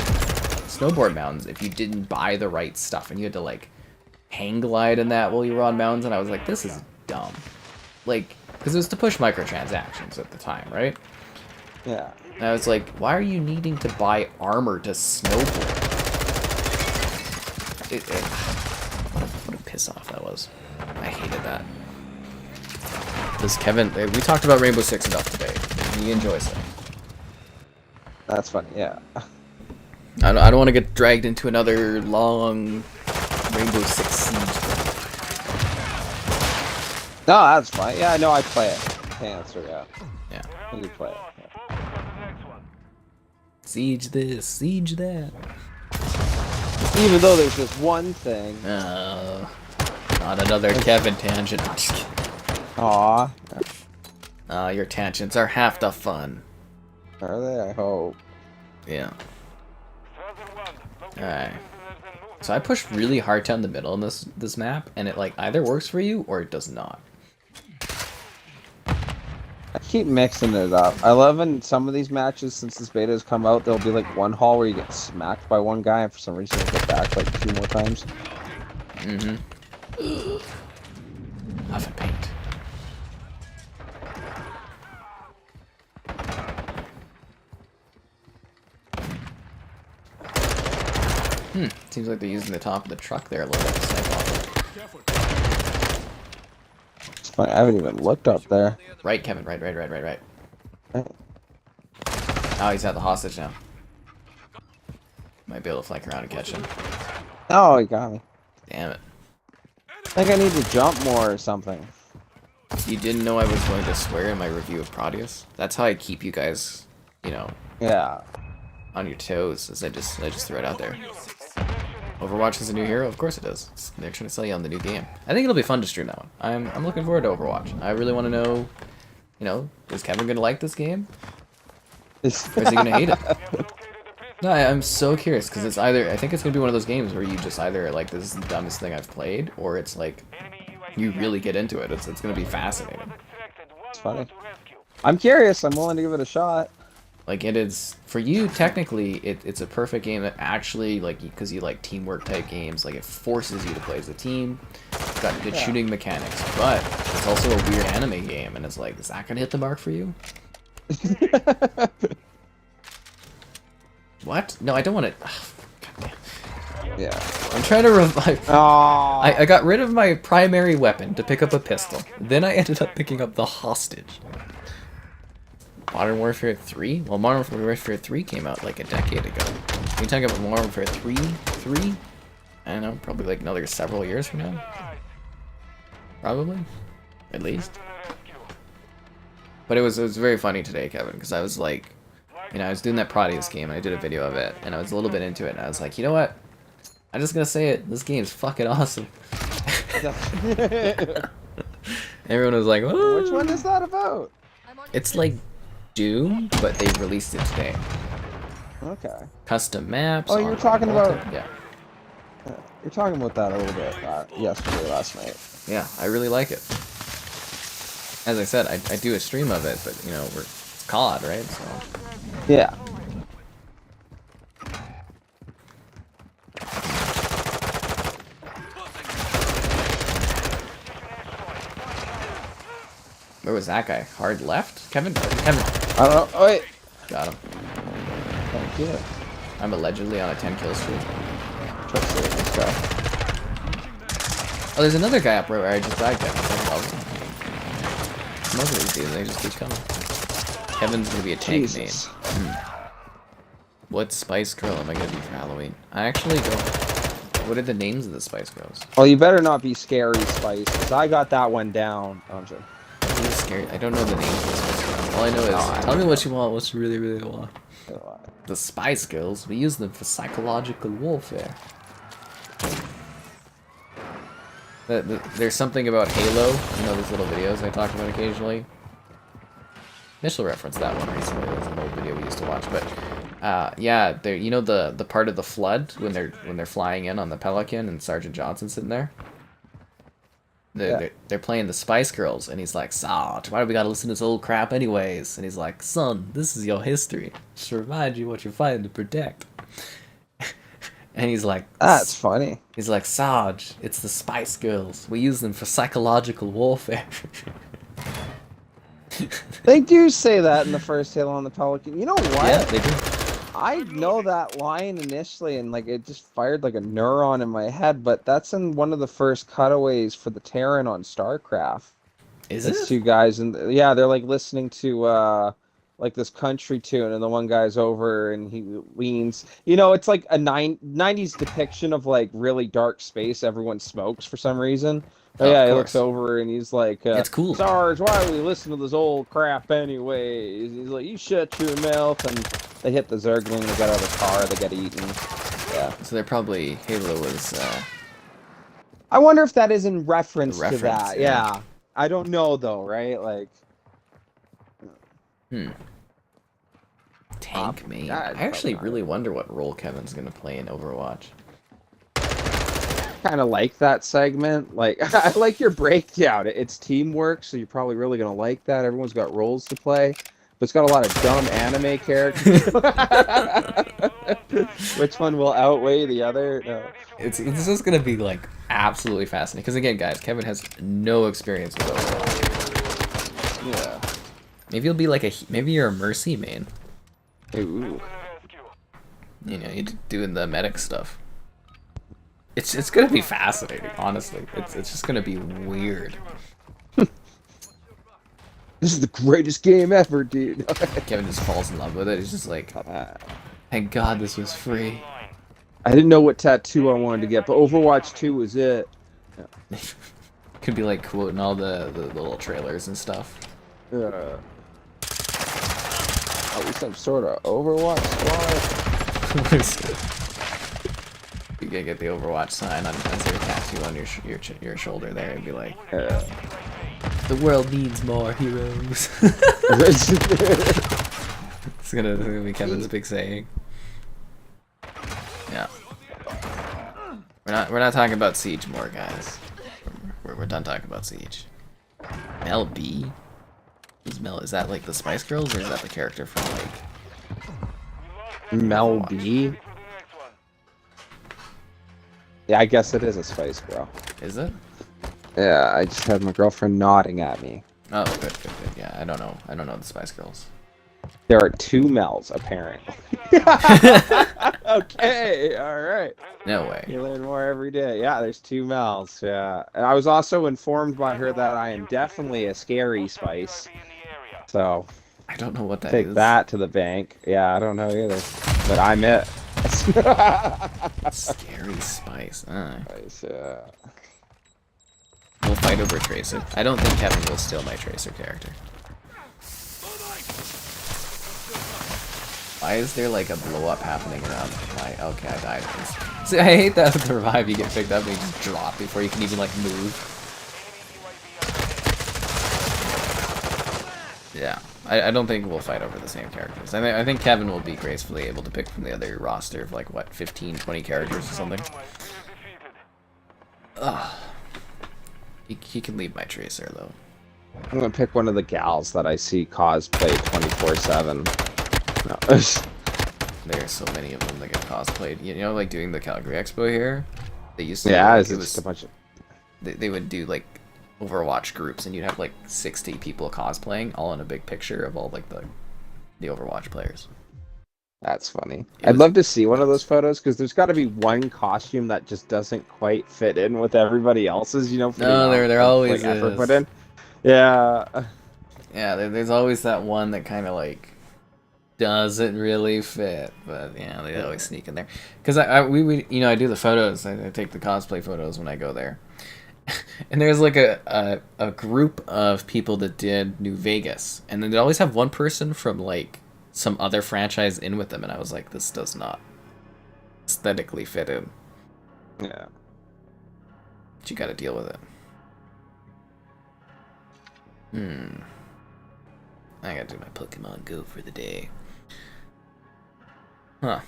snowboard mountains if you didn't buy the right stuff, and you had to, like, hang glide in that while you were on mountains, and I was like, this is dumb. Like, because it was to push microtransactions at the time, right?
Yeah.
And I was like, why are you needing to buy armor to snowboard? What a piss off that was. I hated that. Does Kevin? We talked about Rainbow Six enough today. He enjoys it.
That's funny. Yeah.
I don't want to get dragged into another long Rainbow Six Siege.
No, that's fine. Yeah, no, I play it. Can't answer. Yeah.
Yeah.
I do play it. Yeah.
Siege this, siege that.
Even though there's this one thing.
Not another Kevin tangent. I'm just kidding.
Aw.
Your tangents are half the fun.
Are they? I hope.
Yeah. Alright. So I push really hard down the middle in this map, and it like either works for you or it does not.
I keep mixing it up. I love in some of these matches since this beta has come out, there'll be like one hall where you get smacked by one guy, and for some reason you get back like 2 more times.
Mm-hmm. Huff and paint. Seems like they're using the top of the truck there a little bit to snipe off.
It's funny, I haven't even looked up there.
Right, Kevin. Right. Oh, he's at the hostage now. Might be able to flank around and catch him.
Oh, he got me.
Damn it.
I think I need to jump more or something.
You didn't know I was going to swear in my review of Proteus? That's how I keep you guys, you know,
Yeah.
on your toes, is I just throw it out there. Overwatch is a new hero? Of course it is. They're trying to sell you on the new game. I think it'll be fun to stream that one. I'm looking forward to Overwatch. I really want to know, you know, is Kevin going to like this game? Or is he going to hate it? No, I'm so curious, because it's either, I think it's going to be one of those games where you just either like, this is the dumbest thing I've played, or it's like, you really get into it. It's going to be fascinating.
It's funny. I'm curious. I'm willing to give it a shot.
Like, it is, for you, technically, it's a perfect game that actually, like, because you like teamwork type games, like, it forces you to play as a team. It's got good shooting mechanics, but it's also a weird anime game, and it's like, is that going to hit the mark for you? What? No, I don't want to. Goddamn.
Yeah.
I'm trying to revive. I got rid of my primary weapon to pick up a pistol. Then I ended up picking up the hostage. Modern Warfare 3? Well, Modern Warfare 3 came out like a decade ago. Are you talking about Modern Warfare 3? I don't know, probably like another several years from now. Probably. At least. But it was very funny today, Kevin, because I was like, you know, I was doing that Proteus game, and I did a video of it, and I was a little bit into it, and I was like, you know what? I'm just gonna say it, this game's fucking awesome. Everyone was like, oh.
Which one is that about?
It's like Doom, but they released it today.
Okay.
Custom maps.
Oh, you're talking about...
Yeah.
You're talking about that a little bit yesterday, last night.
Yeah, I really like it. As I said, I do a stream of it, but, you know, it's COD, right? So.
Yeah.
Where was that guy? Hard left? Kevin?
I don't know. Oh, wait.
Got him.
Thank you.
I'm allegedly on a 10 kill streak.
Trust me, this guy.
Oh, there's another guy up where I just died, Kevin. Most of these dudes, they just keep coming. Kevin's gonna be a tank main. What Spice Girl am I gonna be for Halloween? I actually don't. What are the names of the Spice Girls?
Oh, you better not be Scary Spice, because I got that one down. Oh, I'm sorry.
Scary. I don't know the names of the Spice Girls. All I know is, tell me what you want, what you really, really want. The Spice Girls, we use them for psychological warfare. There's something about Halo, you know, those little videos I talk about occasionally. Mitchell referenced that one recently. It was an old video we used to watch, but yeah, there, you know, the part of the flood when they're flying in on the Pelican and Sergeant Johnson's sitting there. They're playing the Spice Girls, and he's like, Sarge, why do we gotta listen to this old crap anyways? And he's like, son, this is your history. Just remind you what you're fighting to protect. And he's like,
that's funny.
He's like, Sarge, it's the Spice Girls. We use them for psychological warfare.
They do say that in the first Halo on the Pelican. You know what?
Yeah, they do.
I know that line initially, and like it just fired like a neuron in my head. But that's in one of the first cutaways for the Terran on StarCraft.
Is
It's
it?
two guys, and yeah, they're like listening to like this country tune, and the one guy's over and he leans. You know, it's like a 90s depiction of like really dark space. Everyone smokes for some reason. Oh
Oh, of
yeah, he looks
course.
over and he's like,
It's cool.
Sarge, why are we listening to this old crap anyways? He's like, you shut your mouth, and they hit the Zergling, they get out of the car, they get eaten. Yeah.
So they're probably Halo was
I wonder if that is in
the
reference to
reference.
that. Yeah. I don't know though, right? Like,
Hmm. Tank main.
yeah,
I
it's
actually
probably
really wonder what role Kevin's gonna play in Overwatch.
kind of like that segment. Like, I like your breakdown. It's teamwork, so you're probably really gonna like that. Everyone's got roles to play, but it's got a lot of dumb anime characters. Which one will outweigh the other? No.
This is gonna be like absolutely fascinating. Because again, guys, Kevin has no experience with Overwatch.
Yeah.
Maybe you'll be like maybe you're a Mercy main.
Ooh.
You know, you're doing the medic stuff. It's gonna be fascinating, honestly. It's just gonna be weird.
This is the greatest game ever, dude.
Kevin just falls in love with it. He's just like, thank God this was free.
I didn't know what tattoo I wanted to get, but Overwatch 2 was it.
Could be like quoting all the little trailers and stuff.
Are we some sort of Overwatch squad?
You gotta get the Overwatch sign on as your tattoo on your shoulder there and be like, the world needs more heroes. It's gonna be Kevin's big saying. Yeah. We're not talking about Siege more, guys. We're done talking about Siege. Mel B? Who's Mel? Is that like the Spice Girls, or is that the character from like
Mel B? Yeah, I guess it is a Spice Girl.
Is it?
Yeah, I just had my girlfriend nodding at me.
Oh, good. Yeah, I don't know the Spice Girls.
There are two Mels, apparently. Okay, alright.
No way.
You learn more every day. Yeah, there's two Mels, yeah. And I was also informed by her that I am definitely a scary Spice. So,
I don't know what that
take
is.
that to the bank. Yeah, I don't know either. But I'm it.
Scary Spice.
Spice, yeah.
We'll fight over Tracer. I don't think Kevin will steal my Tracer character. Why is there like a blow up happening around my... Okay, I died. See, I hate that with the revive you get picked up and you just drop before you can even like move. Yeah, I don't think we'll fight over the same characters. I think Kevin will be gracefully able to pick from the other roster of like, what, 15, 20 characters or something. Ugh. He can leave my Tracer though.
I'm gonna pick one of the gals that I see cosplay 24/7. No.
There are so many of them that get cosplayed. You know, like doing the Calgary Expo here? They used to
Yeah,
like,
it's just a bunch of...
they would do like Overwatch groups and you'd have like 60 people cosplaying all in a big picture of all like the Overwatch players.
That's funny. I'd love to see one of those photos because there's got to be one costume that just doesn't quite fit in with everybody else's, you know?
No, there always
like, effort
is.
put in. Yeah.
Yeah, there's always that one that kind of like doesn't really fit, but yeah, they always sneak in there. Because we you know, I do the photos. I take the cosplay photos when I go there. And there's like a group of people that did New Vegas, and then they always have one person from like some other franchise in with them, and I was like, this does not aesthetically fit in.
Yeah.
But you gotta deal with it. I gotta do my Pokemon Go for the day. Huh.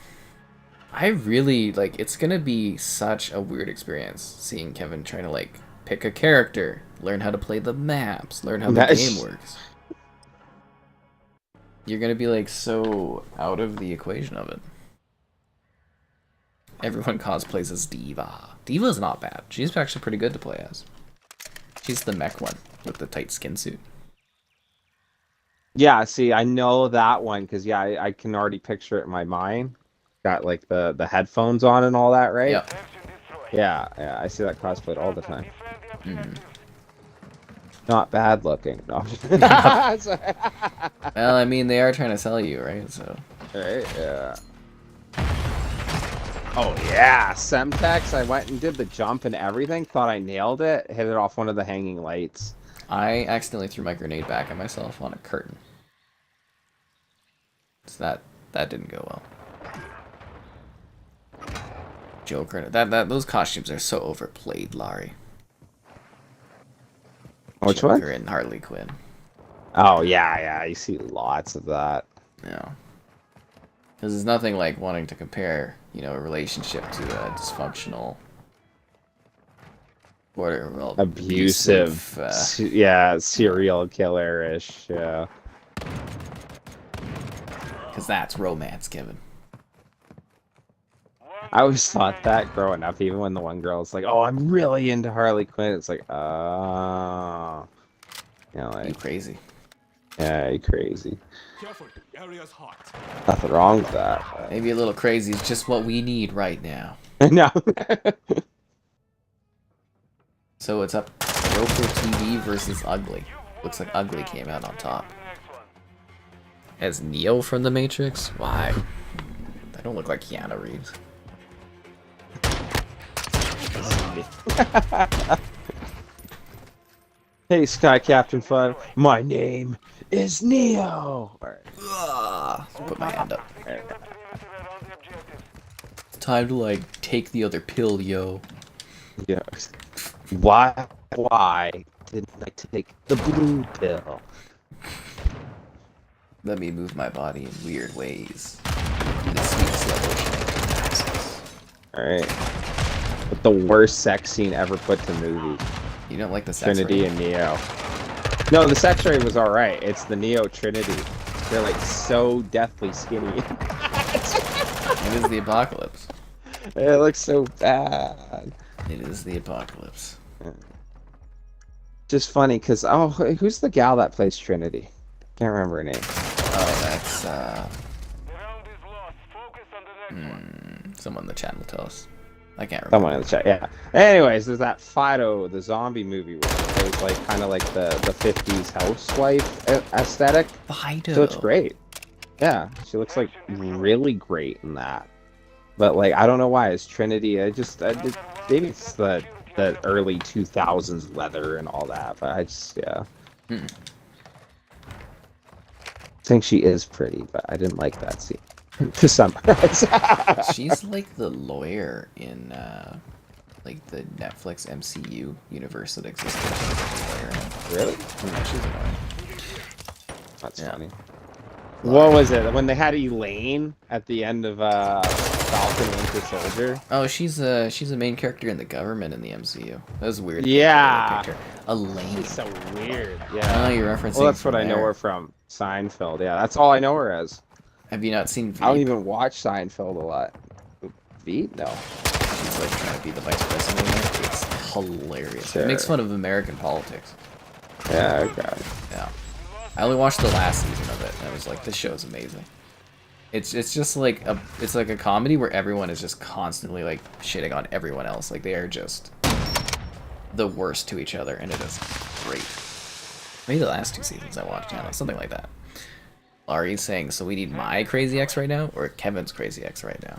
I really, like, it's gonna be such a weird experience seeing Kevin trying to, like, pick a character, learn how to play the maps, learn how the game works. You're gonna be, like, so out of the equation of it. Everyone cosplays as Diva. Diva's not bad. She's actually pretty good to play as. She's the mech one with the tight skin suit.
Yeah, see, I know that one because, yeah, I can already picture it in my mind. Got, like, the headphones on and all that, right?
Yep.
Yeah, I see that cosplayed all the time. Not bad looking. No.
Well, I mean, they are trying to sell you, right? So.
Right, yeah. Oh yeah, Semtex. I went and did the jump and everything. Thought I nailed it. Hit it off one of the hanging lights.
I accidentally threw my grenade back at myself on a curtain. So that didn't go well. Joker. Those costumes are so overplayed, Larry.
Which
Joker
one?
and Harley Quinn.
Oh yeah, yeah. You see lots of that.
Yeah. Because there's nothing like wanting to compare, you know, a relationship to a dysfunctional or well,
Abusive. Yeah, serial killer-ish. Yeah.
Because that's romance, Kevin.
I always thought that growing up, even when the one girl's like, "Oh, I'm really into Harley Quinn," it's like, oh, you know,
You
like,
crazy.
yeah, you crazy.
Careful, area's hot.
Nothing wrong with that.
Maybe a little crazy is just what we need right now.
No.
So it's up Roku TV versus Ugly. Looks like Ugly came out on top. As Neo from The Matrix? Why? I don't look like Keanu Reeves.
Hey, Sky Captain Fun. My name is Neo.
Put my hand up. It's time to like take the other pill, yo.
Yeah. Why didn't I take the blue pill?
Let me move my body in weird ways. In the sweet slow motion.
All right. But the worst sex scene ever put to movie.
You don't like the sex
Trinity
rate?
and Neo. No, the sex ray was alright. It's the Neo Trinity. They're like so deathly skinny.
It is the apocalypse.
It looks so bad.
It is the apocalypse.
Just funny because who's the gal that plays Trinity? Can't remember her name.
Oh, that's
The round is lost. Focus on the next one.
someone in the chat will tell us. I can't remember.
Someone in the chat. Yeah. Anyways, there's that Fido, the zombie movie, where it plays like kind of like the 50s housewife aesthetic.
Fido.
She looks great. Yeah, she looks like really great in that. But like, I don't know why it's Trinity. Maybe it's the early 2000s leather and all that. But I just I think she is pretty, but I didn't like that scene. To summarize.
She's like the lawyer in like the Netflix MCU universe that exists.
Really?
Yeah, she's annoying.
That's
Yeah.
funny. What was it when they had Elaine at the end of Falcon Winter Soldier?
Oh, she's a main character in the government in the MCU. That was weird.
Yeah.
Elaine.
It's so weird.
Oh,
Yeah.
you're referencing.
Well, that's what
from
I know
there.
her from. Seinfeld. Yeah, that's all I know her as.
Have you not seen
I don't
Veep?
even watch Seinfeld a lot. Veep? No.
She's like trying to be the vice president in there. It's hilarious.
Sure.
It makes fun of American politics.
Yeah, okay.
Yeah. I only watched the last season of it, and I was like, this show's amazing. It's just like a comedy where everyone is just constantly like shitting on everyone else. Like they are just the worst to each other, and it is great. Maybe the last 2 seasons I watched, yeah, something like that. Laurie's saying, so we need my crazy ex right now, or Kevin's crazy ex right now?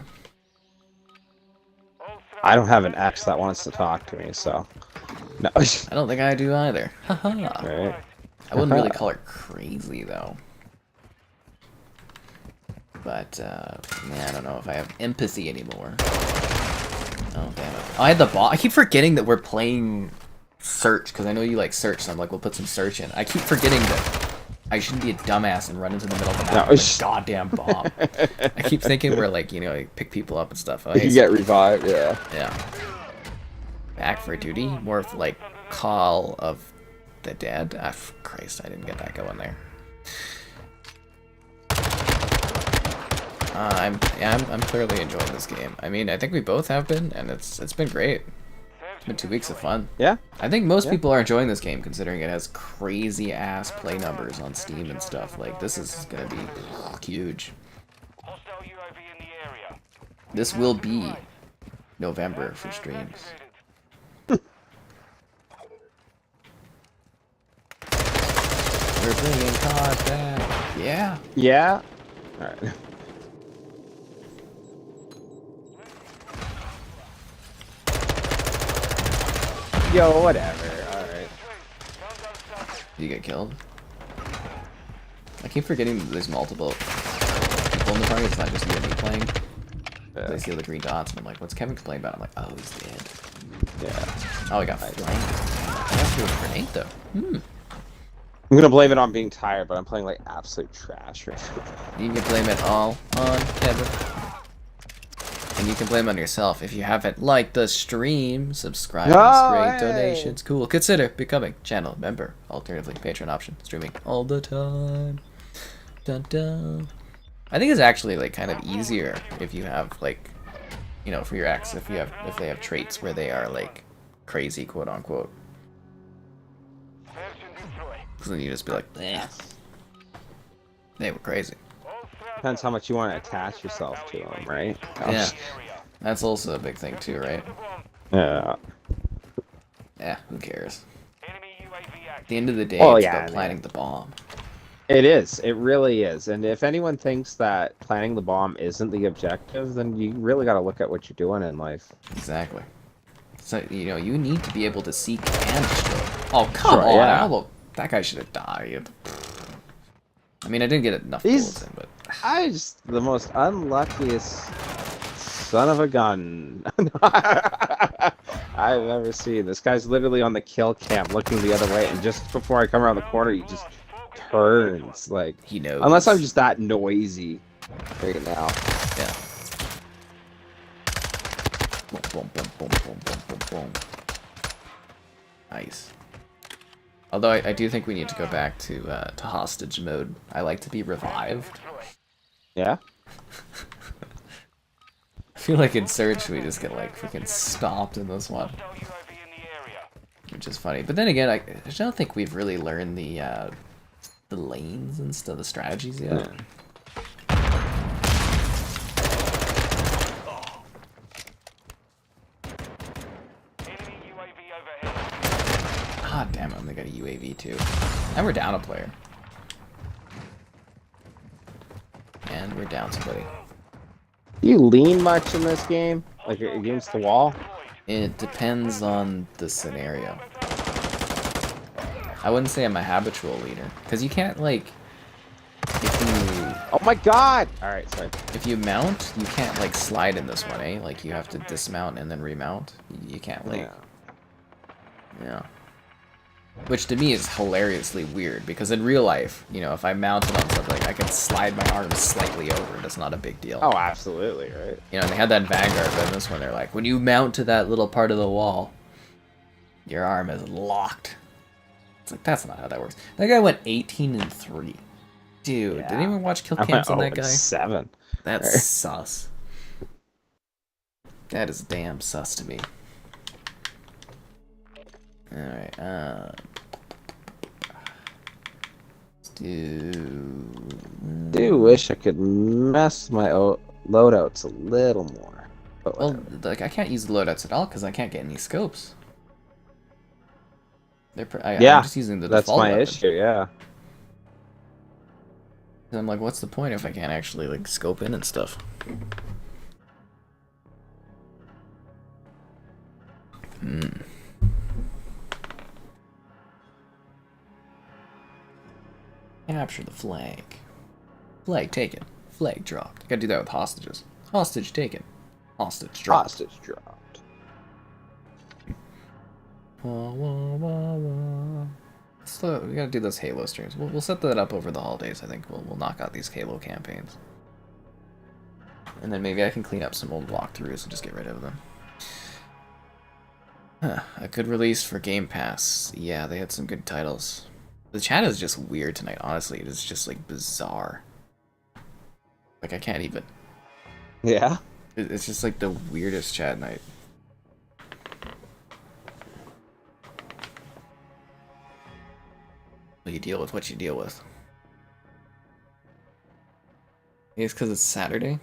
I don't have an ex that wants to talk to me, so no.
I don't think I do either. Haha.
Right.
I wouldn't really call her crazy though. But man, I don't know if I have empathy anymore. Oh damn it! Oh, I had the ball. I keep forgetting that we're playing search because I know you like search. So I'm like, we'll put some search in. I keep forgetting that I shouldn't be a dumbass and run into the middle of the map with a goddamn bomb. I keep thinking we're like, you know, like pick people up and stuff. Oh, hey,
You get revived, yeah.
yeah. Back for duty, more of like Call of the Dead. Ah, Christ, I didn't get that going there. I'm clearly enjoying this game. I mean, I think we both have been, and it's been great. It's been 2 weeks of fun.
Yeah.
I think most people are enjoying this game, considering it has crazy ass play numbers on Steam and stuff. Like this is gonna be huge.
Hostile UAV in the area.
This will be November for streams. We're bringing cars back. Yeah.
Yeah. All right. Yo, whatever. All right.
Did you get killed? I keep forgetting that there's multiple people in the party. It's not just you and me playing. I see all the green dots, and I'm like, what's Kevin complaining about? I'm like, oh, he's dead.
Yeah.
Oh, I got flanked. I got through a grenade, though.
I'm gonna blame it on being tired, but I'm playing like absolute trash right now.
You can blame it all on Kevin. And you can blame it on yourself if you haven't liked the stream, subscribe, great donations. Cool. Consider becoming channel member. Alternatively, Patreon option. Streaming all the time. Dun dun. I think it's actually like kind of easier if you have like, you know, for your ex, if they have traits where they are like crazy, quote unquote. Because then you just be like, eh. They were crazy.
Depends how much you want to attach yourself to them, right?
Yeah. That's also a big thing too, right?
Yeah.
Yeah, who cares? At the end of the day,
Oh,
it's
yeah,
about planting the bomb.
It is. It really is. And if anyone thinks that planting the bomb isn't the objective, then you really got to look at what you're doing in life.
Exactly. So, you know, you need to be able to seek and destroy. Oh, come
Sure,
on.
yeah.
Well, that guy should have died. I mean, I didn't get enough bullets in, but...
I just the most unluckiest son of a gun I've ever seen. This guy's literally on the kill cam looking the other way, and just before I come around the corner, he just turns. Like,
he knows.
Unless I'm just that noisy right now.
Yeah. Boom, boom, boom, boom, boom, boom, boom, boom. Nice. Although I do think we need to go back to hostage mode. I like to be revived.
Yeah?
I feel like in Surge we just get like freaking stopped in this one. Which is funny. But then again, I don't think we've really learned the lanes and stuff, the strategies yet.
Yeah.
Ah, damn it, they got a UAV too. And we're down a player. And we're down somebody.
Do you lean much in this game? Like against the wall?
It depends on the scenario. I wouldn't say I'm a habitual leaner. Because you can't, like... If you...
Oh my god! Alright, sorry.
If you mount, you can't, like, slide in this one, eh? Like, you have to dismount and then remount. You can't, like... Yeah. Which to me is hilariously weird, because in real life, you know, if I mounted on something, I can slide my arms slightly over. That's not a big deal.
Oh, absolutely, right?
You know, they had that in Vanguard, but in this one, they're like, when you mount to that little part of the wall, your arm is locked. It's like, that's not how that works. That guy went 18-3. Dude,
Yeah.
did anyone watch kill cams on that guy?
7.
That's sus. That is damn sus to me. Alright, let's
do wish I could mess my loadouts a little more. But
well,
whatever.
like, I can't use the loadouts at all because I can't get any scopes. I'm just using the
that's
default
my
weapon.
issue, yeah.
And I'm like, what's the point if I can't actually, like, scope in and stuff? Capture the flag. Flag taken. Flag dropped. You gotta do that with hostages. Hostage taken. Hostage dropped.
Hostage dropped.
Wah, wah, wah, wah. So we gotta do those Halo streams. We'll set that up over the holidays. I think we'll knock out these Halo campaigns, and then maybe I can clean up some old walkthroughs and just get rid of them. Huh, a good release for Game Pass. Yeah, they had some good titles. The chat is just weird tonight. Honestly, it is just like bizarre. Like I can't even.
Yeah?
It's just like the weirdest chat night. You deal with what you deal with. It's because it's Saturday.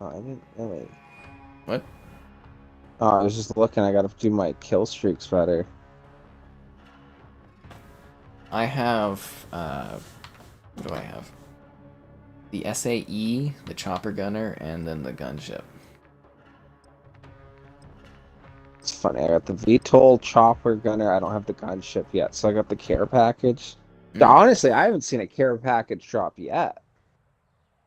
Oh, I didn't. Oh, wait.
What?
I was just looking. I gotta do my kill streaks better.
I have, what do I have? The SAE, the chopper gunner, and then the gunship.
It's funny. I got the VTOL chopper gunner. I don't have the gunship yet, so I got the care package. Honestly, I haven't seen a care package drop yet.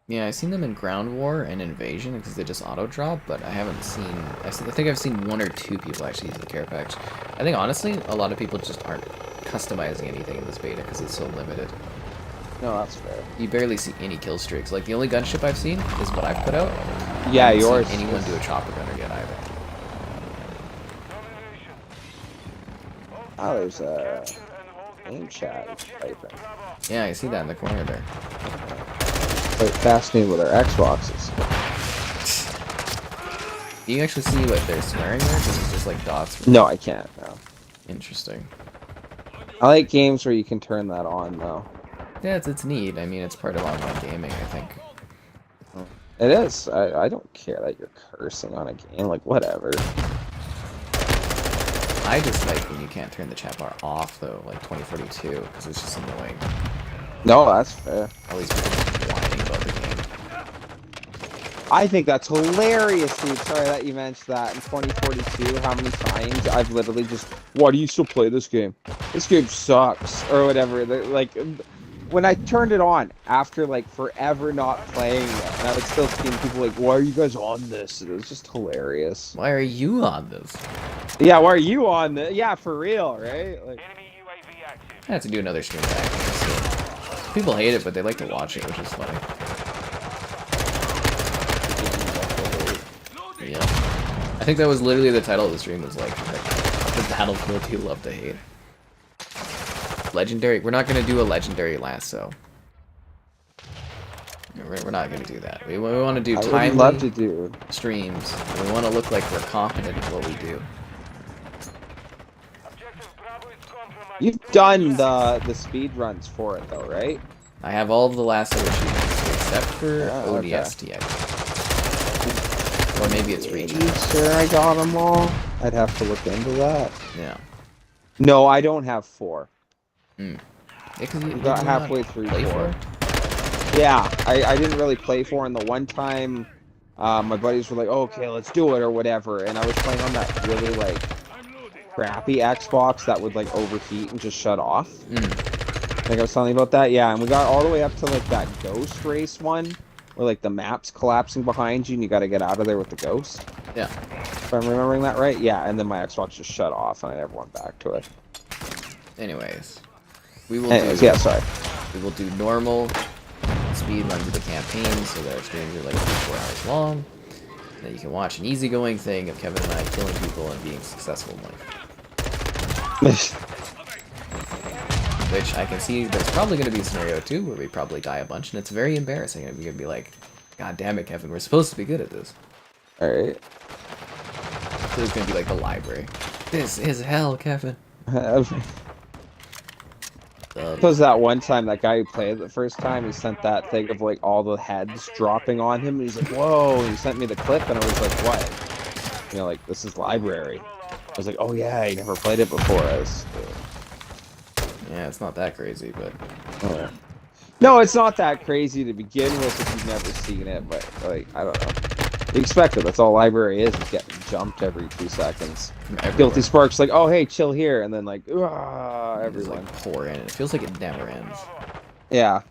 Yeah, I've seen them in Ground War and Invasion because they just auto drop, but I haven't seen. I think I've seen 1 or 2 people actually use the care package. I think honestly, a lot of people just aren't customizing anything in this beta because it's so limited.
No, that's fair.
You barely see any kill streaks. Like the only gunship I've seen is what I've put out.
Yeah,
I haven't
yours.
seen anyone do a chopper gunner yet either.
Oh, there's a aim chat typing.
Yeah, I see that in the corner there.
Quite fascinated with our Xboxes.
Do you actually see what they're swearing there? Because it's just like dots.
No, I can't. No.
Interesting.
I like games where you can turn that on, though.
Yeah, it's neat. I mean, it's part of online gaming, I think.
It is. I don't care that you're cursing on a game. Like, whatever.
I just like when you can't turn the chat bar off, though, like 2042, because it's just annoying.
No, that's fair.
All these people whining about the game.
I think that's hilarious, dude. Sorry that you mentioned that. In 2042, how many times I've literally just, why do you still play this game? This game sucks, or whatever. Like, when I turned it on after like forever not playing it, and I would still see people like, why are you guys on this? It was just hilarious.
Why are you on this?
Yeah, why are you on this? Yeah, for real, right? Like,
Enemy UAV active.
I have to do another stream back. So, people hate it, but they like to watch it, which is funny. Yeah. I think that was literally the title of the stream, was like, the battlefield you love to hate. Legendary. We're not going to do a legendary lasso. We're not going to do that. We want to do
I would love to do
streams. And we want to look like we're confident in what we do.
Objective Bravo is compromised.
You've done the speed runs for it though, right?
I have all of the lasso achievements except for
Oh, okay.
ODST, I think. Or maybe it's reach.
Are you sure I got them all? I'd have to look into that.
Yeah.
No, I don't have 4.
Yeah, because you
Got
did not
halfway through
play
4. Yeah, I didn't really play 4, and the one time my buddies were like, oh, okay, let's do it, or whatever, and I was playing on that really, like, crappy Xbox that would, like, overheat and just shut off. I think I was telling you about that? Yeah, and we got all the way up to, like, that ghost race one, where, like, the map's collapsing behind you, and you gotta get out of there with the ghost.
Yeah.
If I'm remembering that right? Yeah, and then my Xbox just shut off, and I never went back to it.
Anyways. We will
Yeah, sorry.
We will do normal speed runs of the campaign so that our streams are like 4 hours long. And that you can watch an easygoing thing of Kevin and I killing people and being successful in life. Which I can see there's probably going to be a scenario too where we probably die a bunch, and it's very embarrassing. And we're going to be like, God damn it, Kevin, we're supposed to be good at this.
Alright.
So it's going to be like the library. This is hell, Kevin.
Because that one time, that guy who played it the first time, he sent that thing of like all the heads dropping on him, and he's like, whoa, and he sent me the clip, and I was like, what? You know, like, this is library. I was like, oh yeah, I never played it before.
Yeah, it's not that crazy, but...
Yeah. No, it's not that crazy to begin with if you've never seen it, but, like, I don't know. You expect it. That's all library is getting jumped every 2 seconds. Guilty Spark's like, oh, hey, chill here, and then, like, everyone.
Like, pour in. It feels like it never ends.
Yeah.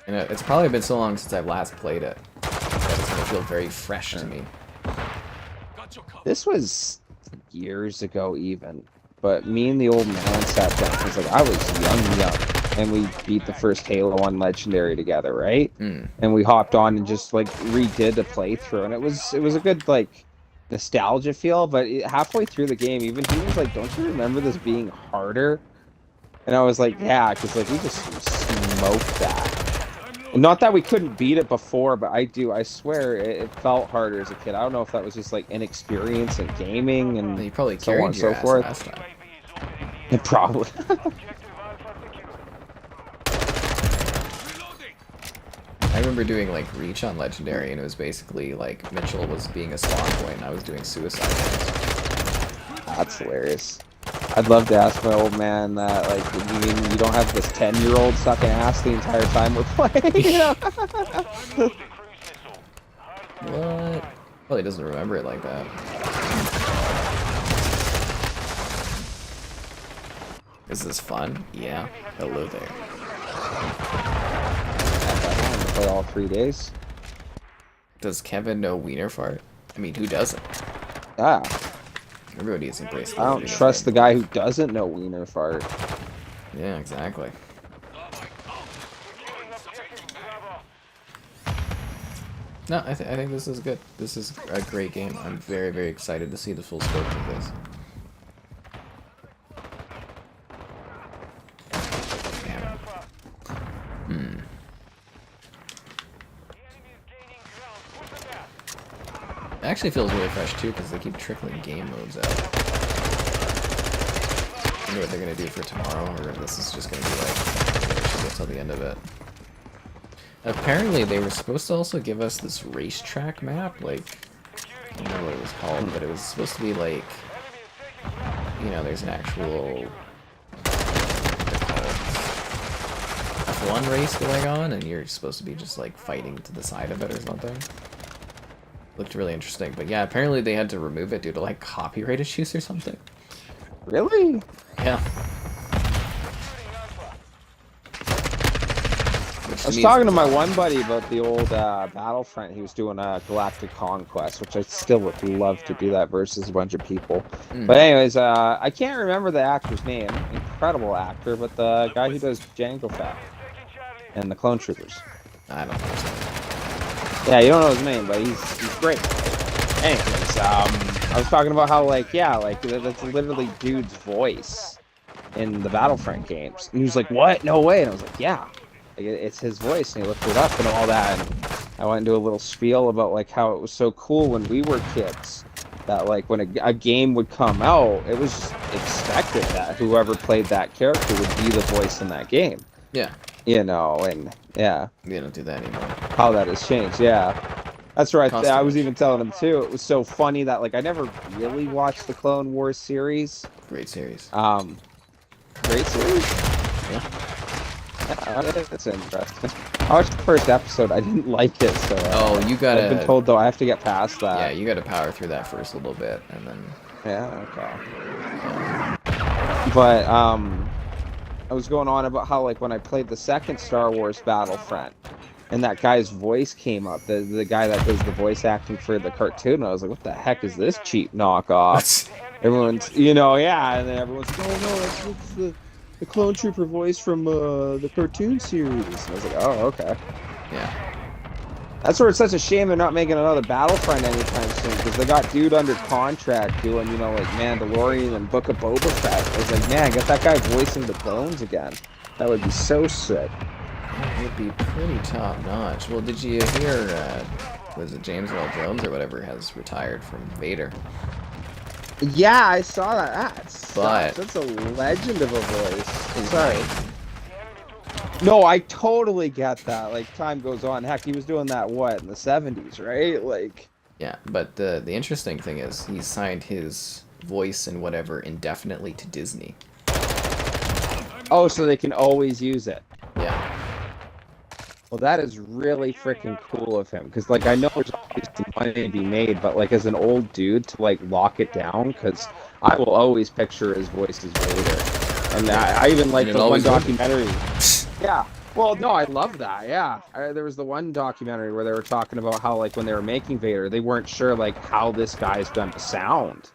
And it's probably been so long since I've last played it. That it's gonna feel very fresh to me.
This was years ago, even. But me and the old man sat down. It was like, I was young. And we beat the first Halo 1 Legendary together, right? And we hopped on and just, like, redid a playthrough. And it was a good, like, nostalgia feel. But halfway through the game, even he was like, don't you remember this being harder? And I was like, yeah, because, like, we just smoked that. And not that we couldn't beat it before, but I swear, it felt harder as a kid. I don't know if that was just, like, inexperience in gaming and
You probably
so on
carried
and
your
so
ass
forth.
last time.
It probably.
I remember doing like reach on Legendary, and it was basically like Mitchell was being a spawn point and I was doing suicide.
That's hilarious. I'd love to ask my old man that, like, you mean you don't have this 10-year-old sucking ass the entire time we're playing? You know?
What? Well, he doesn't remember it like that. Is this fun? Yeah. Hello there.
Play all 3 days.
Does Kevin know wiener fart? I mean, who doesn't?
Yeah.
Everybody is embracing.
I don't trust the guy who doesn't know wiener fart.
Yeah, exactly. No, I think this is good. This is a great game. I'm very, very excited to see the full scope of this. Damn. It actually feels really fresh too, because they keep trickling game modes out. I wonder what they're gonna do for tomorrow, or if this is just gonna be like, we should get till the end of it. Apparently, they were supposed to also give us this racetrack map, like, I don't know what it was called, but it was supposed to be like, you know, there's an actual, F1 race going on, and you're supposed to be just like fighting to the side of it or something. Looked really interesting, but yeah, apparently they had to remove it due to like copyright issues or something.
Really?
Yeah.
I was talking to my one buddy about the old Battlefront. He was doing a Galactic Conquest, which I still would love to do that versus a bunch of people. But anyways, I can't remember the actor's name. Incredible actor, but the guy who does Jango Fett and the Clone Troopers.
I don't know.
Yeah, you don't know his name, but he's great. Anyways, I was talking about how, like, yeah, like, that's literally dude's voice in the Battlefront games. And he was like, what? No way. And I was like, yeah. It's his voice, and he looked it up and all that, and I went into a little spiel about like how it was so cool when we were kids that like when a game would come out, it was just expected that whoever played that character would be the voice in that game.
Yeah.
You know, and yeah.
They don't do that anymore.
How that has changed, yeah. That's right. I was even telling him too. It was so funny that like I never really watched the Clone Wars series.
Great series.
Great series.
Yeah.
That's interesting. I watched the first episode. I didn't like it, so.
Oh, you gotta.
I've been told though I have to get past that.
Yeah, you gotta power through that first a little bit, and then.
Yeah. Okay. But I was going on about how like when I played the second Star Wars Battlefront, and that guy's voice came up, the guy that does the voice acting for the cartoon, and I was like, what the heck is this cheap knockoff? Everyone's, you know, yeah, and then everyone's like, oh no, that's the Clone Trooper voice from the cartoon series. And I was like, oh, okay.
Yeah.
That's where it's such a shame they're not making another Battlefront anytime soon, because they got dude under contract doing, you know, like Mandalorian and Book of Boba Fett. I was like, man, get that guy voicing the clones again. That would be so sick.
It would be pretty top notch. Well, did you hear, was it James Earl Jones or whatever has retired from Vader?
Yeah, I saw that.
But
that's a legend of a voice. Sorry. No, I totally get that. Like, time goes on. Heck, he was doing that, what, in the 70s, right? Like...
Yeah, but the interesting thing is he signed his voice and whatever indefinitely to Disney.
Oh, so they can always use it.
Yeah.
Well, that is really freaking cool of him, because, like, I know there's always some money to be made, but, like, as an old dude, to, like, lock it down, because I will always picture his voice as Vader. And I even like the one documentary. Yeah. Well, no, I love that, yeah. There was the one documentary where they were talking about how, like, when they were making Vader, they weren't sure, like, how this guy's going to sound.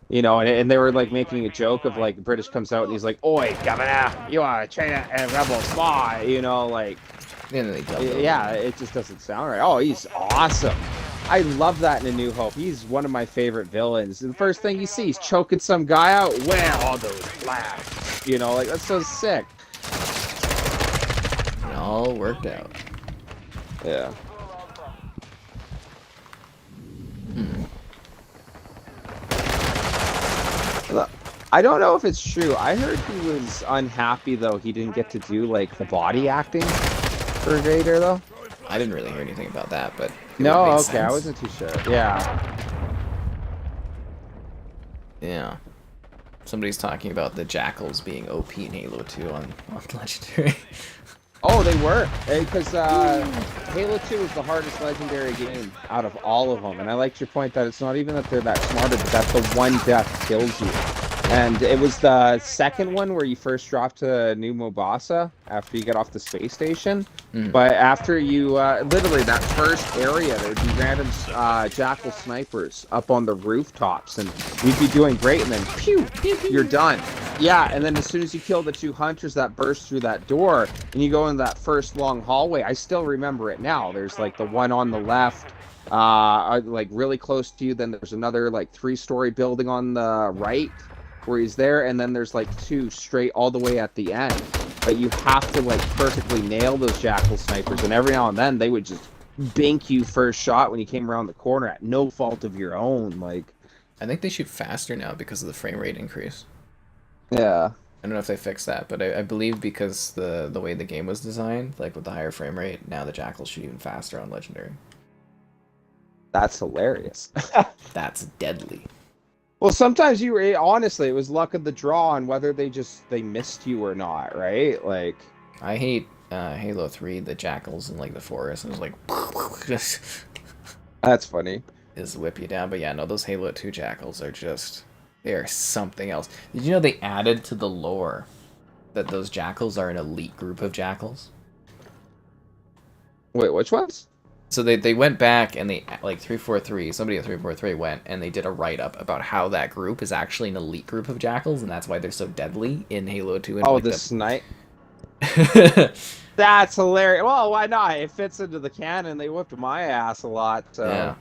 You know, and they were, like, making a joke of, like, British comes out and he's like, oi, governor, you are China and rebel spy, you know, like... Yeah, it just doesn't sound right. Oh, he's awesome. I love that in A New Hope. He's one of my favorite villains. And the first thing you see, he's choking some guy out. Where are those flags? You know, like, that's so sick.
It all worked out.
Yeah. I don't know if it's true. I heard he was unhappy, though, he didn't get to do, like, the body acting for Vader, though.
I didn't really hear anything about that, but...
No, okay, sense. I wasn't too sure. Yeah.
Yeah. Somebody's talking about the jackals being OP in Halo 2 on Legendary.
Oh, they were, because Halo 2 is the hardest legendary game out of all of them, and I liked your point that it's not even that they're that smarter, but that the one death kills you. And it was the second one where you first drop to New Mombasa after you get off the space station. But after you, literally that first area, there would be random jackal snipers up on the rooftops, and you'd be doing great, and then pew, you're done. Yeah, and then as soon as you kill the 2 hunters that burst through that door, and you go into that first long hallway, I still remember it now. There's like the one on the left, like really close to you. Then there's another like 3-story building on the right where he's there, and then there's like 2 straight all the way at the end. But you have to like perfectly nail those jackal snipers, and every now and then they would just bink you first shot when you came around the corner at no fault of your own. Like,
I think they shoot faster now because of the frame rate increase.
yeah.
I don't know if they fixed that, but I believe because the way the game was designed, like with the higher frame rate, now the jackals shoot even faster on Legendary.
That's hilarious.
That's deadly.
Well, sometimes you were, honestly, it was luck of the draw on whether they missed you or not, right? Like,
I hate Halo 3, the jackals in like the forest, and it's like just
that's funny.
is whip you down. But yeah, no, those Halo 2 jackals are just, they are something else. Did you know they added to the lore that those jackals are an elite group of jackals?
Wait, which ones?
So they went back and they, like 343, somebody at 343 went and they did a write-up about how that group is actually an elite group of jackals, and that's why they're so deadly in Halo 2. And
oh,
like
the snipe. That's hilarious. Well, why not? It fits into the canon. They whipped my ass a lot, so
yeah.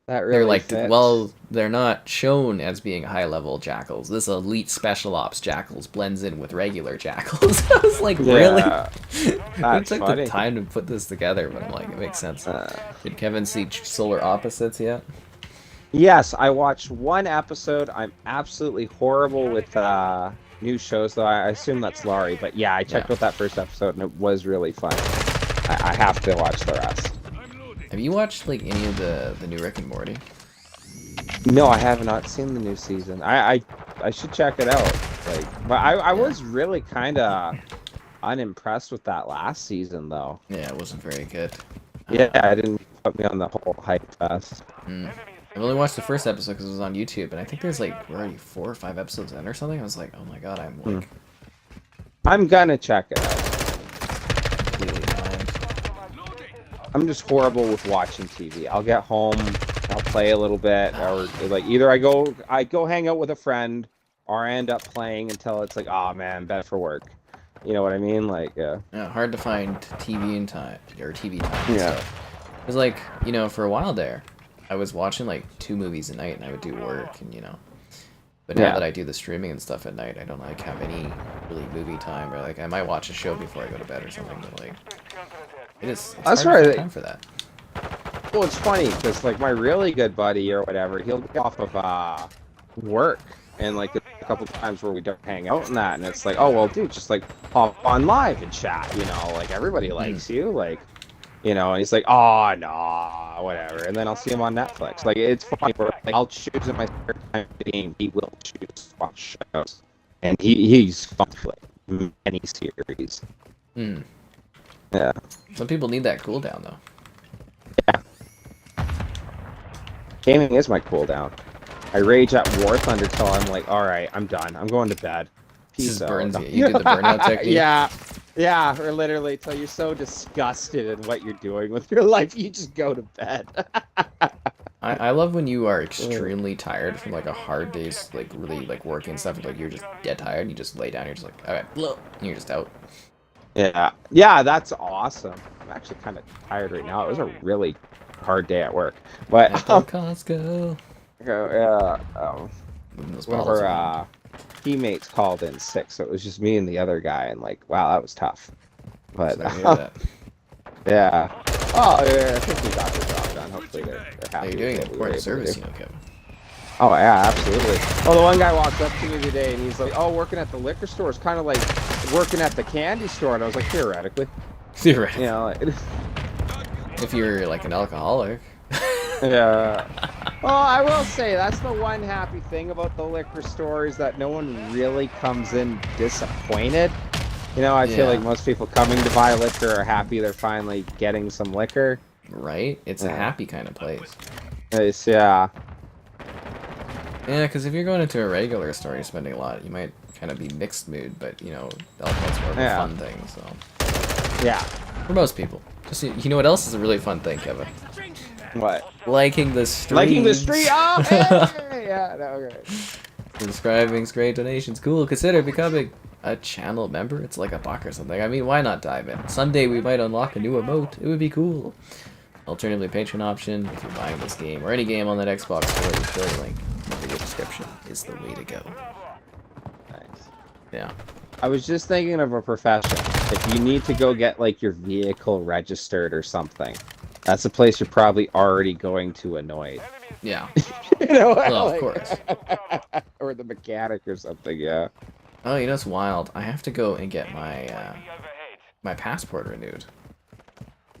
that really
They're like,
fits.
well, they're not shown as being high-level jackals. This elite special ops jackals blends in with regular jackals. I was like, really? We took
funny.
the time to put this together, but I'm like, it makes sense. Did Kevin see Solar Opposites yet?
Yes, I watched one episode. I'm absolutely horrible with new shows, though. I assume that's Laurie, but yeah, I checked out that first episode, and it was really fun. I have to watch the rest.
Have you watched like any of the new Rick and Morty?
No, I have not seen the new season. I should check it out. Like, but I was really kind of unimpressed with that last season, though.
Yeah, it wasn't very good.
Yeah, I didn't put me on the whole hype fest.
I've only watched the first episode because it was on YouTube, and I think there's like we're already 4 or 5 episodes in or something. I was like, oh my god, I'm like
I'm gonna check it out.
completely behind.
I'm just horrible with watching TV. I'll get home, I'll play a little bit, or like either I go hang out with a friend, or I end up playing until it's like, oh man, bed for work. You know what I mean? Like,
Yeah, hard to find TV and time or TV time.
Yeah.
So. It was like, you know, for a while there, I was watching like 2 movies a night, and I would do work, and you know. But now that I do the streaming and stuff at night, I don't like have any really movie time, or like I might watch a show before I go to bed or something. But like, it's
That's
hard to
right.
find time for that.
Well, it's funny because like my really good buddy or whatever, he'll get off of work, and like a couple times where we don't hang out and that, and it's like, oh well, dude, just like hop on live and chat, you know, like everybody likes you, like, you know, and he's like, oh no, whatever, and then I'll see him on Netflix. Like, it's funny, where like I'll choose in my spare time game, he will choose to watch shows, and he's fun for like many series. Yeah.
Some people need that cooldown though.
Gaming is my cooldown. I rage at War Thunder till I'm like, all right, I'm done. I'm going to bed. Peace
Just
out.
burns you. You do the burnout technique.
Yeah, or literally till you're so disgusted in what you're doing with your life, you just go to bed.
I love when you are extremely tired from like a hard day's like really like working and stuff. Like you're just dead tired, and you just lay down. You're just like, all right, blow, and you're just out.
Yeah, that's awesome. I'm actually kind of tired right now. It was a really hard day at work, but
Costco.
One of our teammates called in sick, so it was just me and the other guy, and like, wow, that was tough. But yeah. Oh, yeah, I think we got the job done. Hopefully they're happy.
You're doing
with what we
important
were able to
service,
do.
you know, Kevin.
Oh yeah, absolutely. Oh, the one guy walked up to me today, and he's like, "Oh, working at the liquor store is kind of like working at the candy store," and I was like, "Theoretically."
Theoretically.
You know, like,
If you're like an alcoholic.
yeah. Well, I will say that's the one happy thing about the liquor store is that no one really comes in disappointed. You know, I feel
Yeah.
like most people coming to buy liquor are happy they're finally getting some liquor.
Right? It's a
Yeah.
happy kind of place.
It's, yeah.
Yeah, because if you're going into a regular store, you're spending a lot. You might kind of be mixed mood, but you know, alcohol's more of a
Yeah.
fun thing. So
Yeah.
for most people, just you know what else is a really fun thing, Kevin?
What?
Liking the streams.
Liking the street? Oh, hey! Yeah, no, okay.
Subscribing, great donations, cool. Consider becoming a channel member. It's like a buck or something. I mean, why not dive in? Someday we might unlock a new emote. It would be cool. Alternatively, Patreon option if you're buying this game or any game on that Xbox store. The affiliate link in the video description is the way to go.
Nice.
Yeah.
I was just thinking of a profession. If you need to go get like your vehicle registered or something, that's a place you're probably already going to annoy.
Yeah.
You know,
Well, of
like-
course.
or the mechanic or something. Yeah.
Oh, you know, it's wild. I have to go and get my my passport renewed.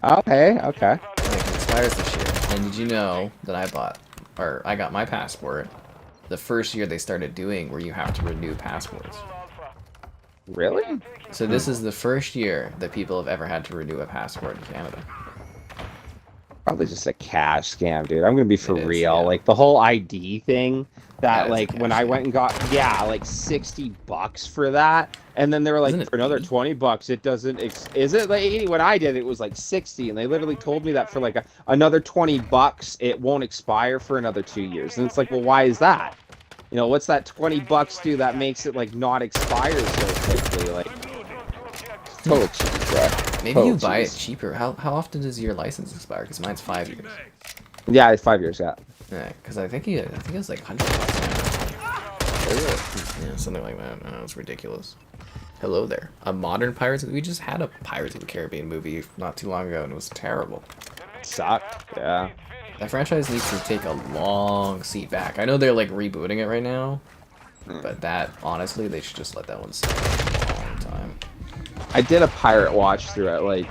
Okay. Okay.
Like, it expires this year. And did you know that I got my passport the first year they started doing where you have to renew passports.
Really?
So this is the first year that people have ever had to renew a passport in Canada.
Probably just a cash scam, dude. I'm gonna be for
It is,
real.
yeah.
Like the whole ID thing.
That
That
is a
like when
cash
I
scam.
went and got like $60 for that, and then they were like
Isn't it
for another
80?
$20, it doesn't. Is it like 80? When I did it was like 60, and they literally told me that for like another $20, it won't expire for another 2 years. And it's like, well, why is that? You know, what's that $20 do that makes it like not expire so quickly? Like, total cheap, bro.
Maybe
Total
you buy it
cheese.
cheaper. How often does your license expire? Because mine's 5 years.
Yeah, it's 5 years. Yeah.
Yeah, because I think it was like $100 now. Yeah, something like that. No, it's ridiculous. Hello there. A modern Pirates. We just had a Pirates of the Caribbean movie not too long ago, and it was terrible.
Sucked. Yeah.
That franchise needs to take a long seat back. I know they're like rebooting it right now, but that honestly, they should just let that one sit for a long time.
I did a pirate watch through it, like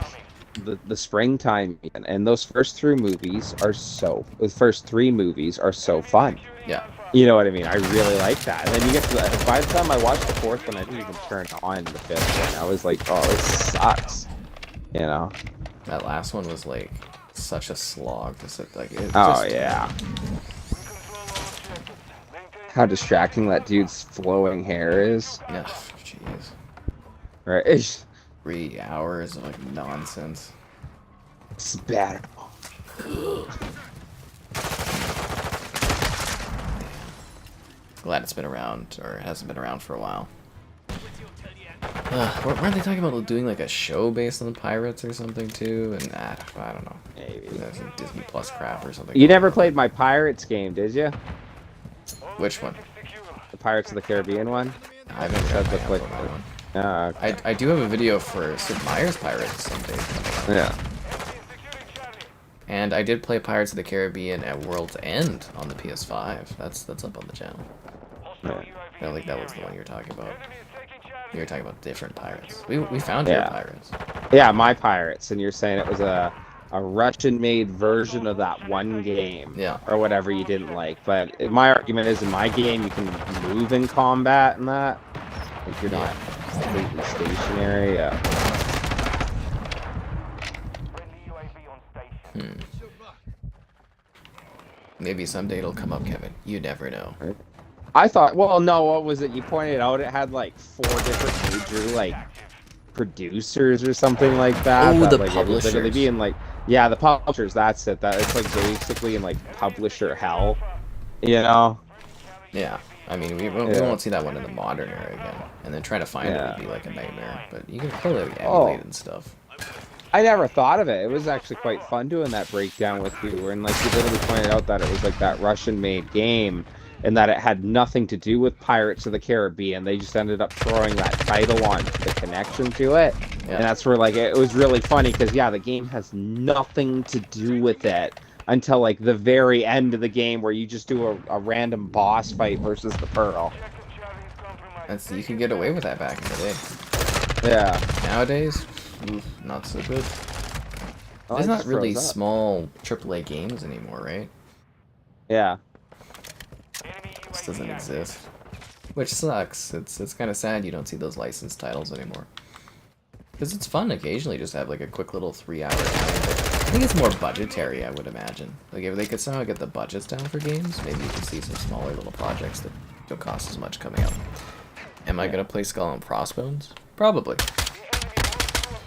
the springtime, and those first three movies are so. The first three movies are so fun.
Yeah.
You know what I mean? I really like that. And then you get to the. By the time I watched the fourth one, I didn't even turn on the fifth one. I was like, oh, this sucks. You know?
That last one was like such a slog to sit like. It
Oh
just,
yeah. How distracting that dude's flowing hair is.
Yeah. Jeez.
Right? It's
3 hours of like nonsense.
bad.
Glad it's been around, or it hasn't been around for a while. Weren't they talking about doing like a show based on the Pirates or something too? And I don't know.
Maybe.
That's some Disney Plus crap or something.
You never played my Pirates game, did you?
Which one?
The Pirates of the Caribbean one?
I haven't got
That's
my
the
hands
quick
on that
one.
one.
Okay.
I do have a video for Sid Meier's Pirates someday.
Yeah.
And I did play Pirates of the Caribbean at World's End on the PS5. That's up on the channel.
Yeah.
I don't think that was the one you were talking about. You were talking about different pirates. We found your
Yeah.
pirates.
Yeah, my Pirates, and you're saying it was a Russian-made version of that one game,
Yeah.
or whatever you didn't like. But my argument is, in my game, you can move in combat and that. Like you're not completely stationary. Yeah.
Maybe someday it'll come up, Kevin. You never know.
I thought, well, no, what was it? You pointed out it had like 4 different major like producers or something like that.
Oh,
that,
the
like, it was literally
publishers.
being like, yeah, the publishers. That's it. That it's like basically in like publisher hell. You know?
Yeah. I mean, we
Yeah.
won't see that one in the modern era again. And then trying to find it
Yeah.
would be like a nightmare. But you can probably like,
Oh.
emulate and stuff.
I never thought of it. It was actually quite fun doing that breakdown with you, and like you literally pointed out that it was like that Russian-made game, and that it had nothing to do with Pirates of the Caribbean. They just ended up throwing that title on the connection to it,
Yeah.
and that's where like it was really funny because yeah, the game has nothing to do with it until like the very end of the game where you just do a random boss fight versus the Pearl.
You could get away with that back in the day.
Yeah.
Nowadays, oof, not so good.
Oh,
There's
it
not
just
really
froze up.
small AAA games anymore, right?
Yeah.
doesn't exist. Which sucks. It's kind of sad you don't see those licensed titles anymore. Because it's fun occasionally just to have like a quick little 3-hour time. I think it's more budgetary, I would imagine. Like if they could somehow get the budgets down for games, maybe you could see some smaller little projects that don't cost as much coming out. Am I gonna play Skull and Crossbones? Probably.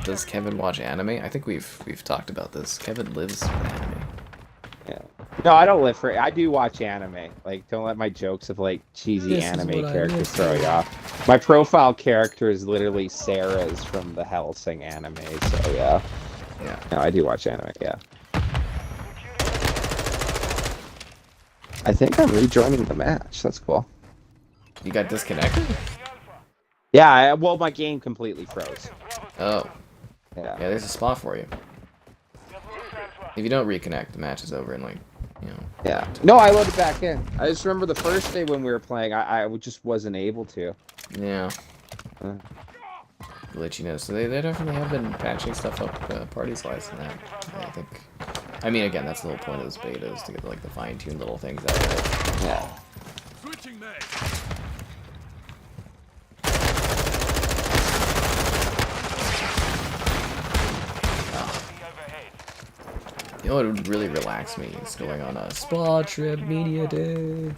Does Kevin watch anime? I think we've talked about this. Kevin lives for anime.
Yeah. No, I don't live for it. I do watch anime. Like, don't let my jokes of like cheesy
This is
anime
what I
characters
live
throw you
for.
off. My profile character is literally Sarah's from the Hellsing anime, so yeah.
Yeah.
No, I do watch anime, yeah. I think I'm rejoining the match. That's cool.
You got disconnected?
Yeah, well, my game completely froze.
Oh.
Yeah.
Yeah, there's a spot for you. If you don't reconnect, the match is over in like, you know.
Yeah. No, I loaded back in. I just remember the first day when we were playing, I just wasn't able to.
Yeah. Glitchiness. So they definitely have been patching stuff up party-wise in that. I think. I mean, again, that's the whole point of this beta is to get like the fine-tuned little things out of it.
Yeah.
Switching mag.
You know what would really relax me is going on a spa trip media day.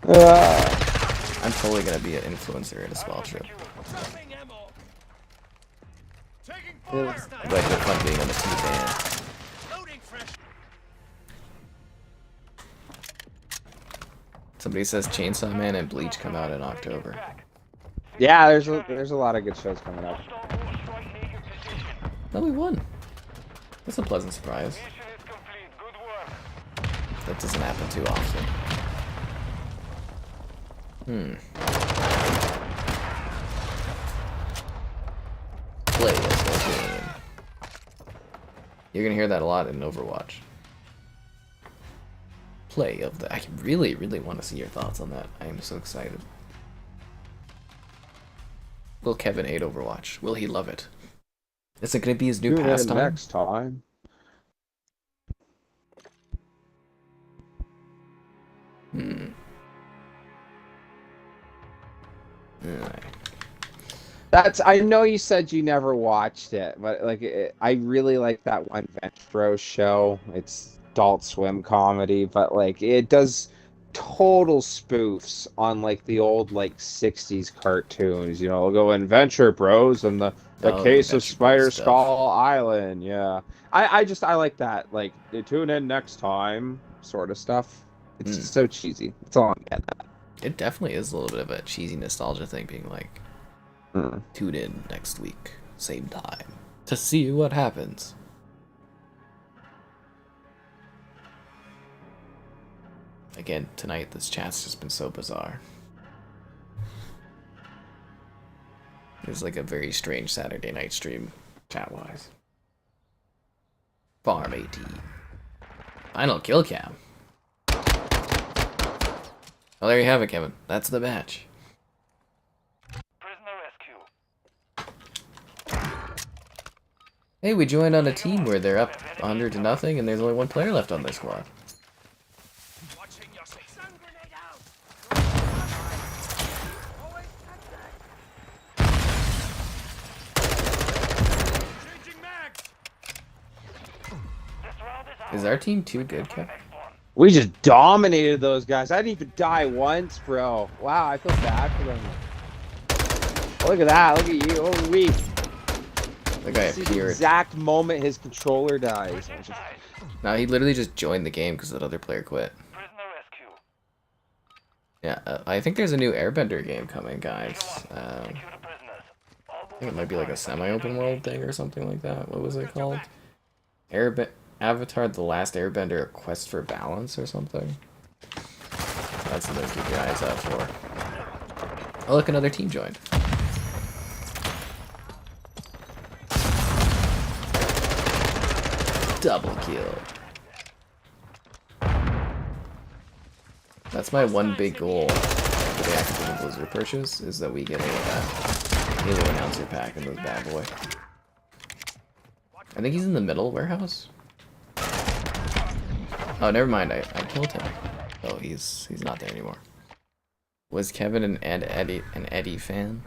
I'm totally gonna be an influencer at a spa trip.
Dropping ammo. Taking
Yeah.
fire.
But it's fun being on the team band.
Loading fresh.
Somebody says Chainsaw Man and Bleach come out in October.
Yeah, there's a lot of good shows coming up.
Oh, we won. That's a pleasant surprise.
Mission is complete. Good work.
That doesn't happen too often. Play of the game. You're gonna hear that a lot in Overwatch. Play of the... I really, really want to see your thoughts on that. I am so excited. Will Kevin hate Overwatch? Will he love it? Is it gonna be his new
Tune in
pastime?
next time.
Alright.
That's. I know you said you never watched it, but like, I really like that one Venture Bros show. It's Adult Swim comedy, but like, it does total spoofs on like the old like '60s cartoons. You know, they'll go Adventure Bros and the
Oh,
case
the
of
Venture Bros
Spider
stuff.
Skull Island. Yeah, I like that. Like, tune in next time, sort of stuff. It's just so cheesy. That's all I'm getting at.
It definitely is a little bit of a cheesy nostalgia thing, being like,
Mm.
tune in next week, same time, to see what happens. Again, tonight this chat's just been so bizarre. It's like a very strange Saturday night stream, chat-wise. Farm AT. Final kill cam. Oh, there you have it, Kevin. That's the match.
Prisoner rescue.
Hey, we joined on a team where they're up 100-0 and there's only one player left on their squad.
Watching your six. Stun grenade out. Changing mags.
This round is out.
Is our team too good, Kev?
Next one.
We just dominated those guys. I didn't even die once, bro. Wow, I feel bad for them. Look at that. Look at you. Oh, weak.
The guy
See the
appeared.
exact moment his controller dies.
Inside.
No, he literally just joined the game because that other player quit.
Prisoner rescue.
Yeah, I think there's a new Airbender game coming, guys.
Secure the prisoners. All
I think it might be like a semi-open world thing or something like that. What was it called? Avatar: The Last Airbender: A Quest for Balance or something. That's something to keep your eyes out for. Oh, look, another team joined. Double kill. That's my one big goal for the Activision Blizzard purchase, is that we get a Halo announcer pack in this bad boy. I think he's in the middle warehouse. Oh, never mind. I killed him. Oh, he's not there anymore. Was Kevin an Eddie fan?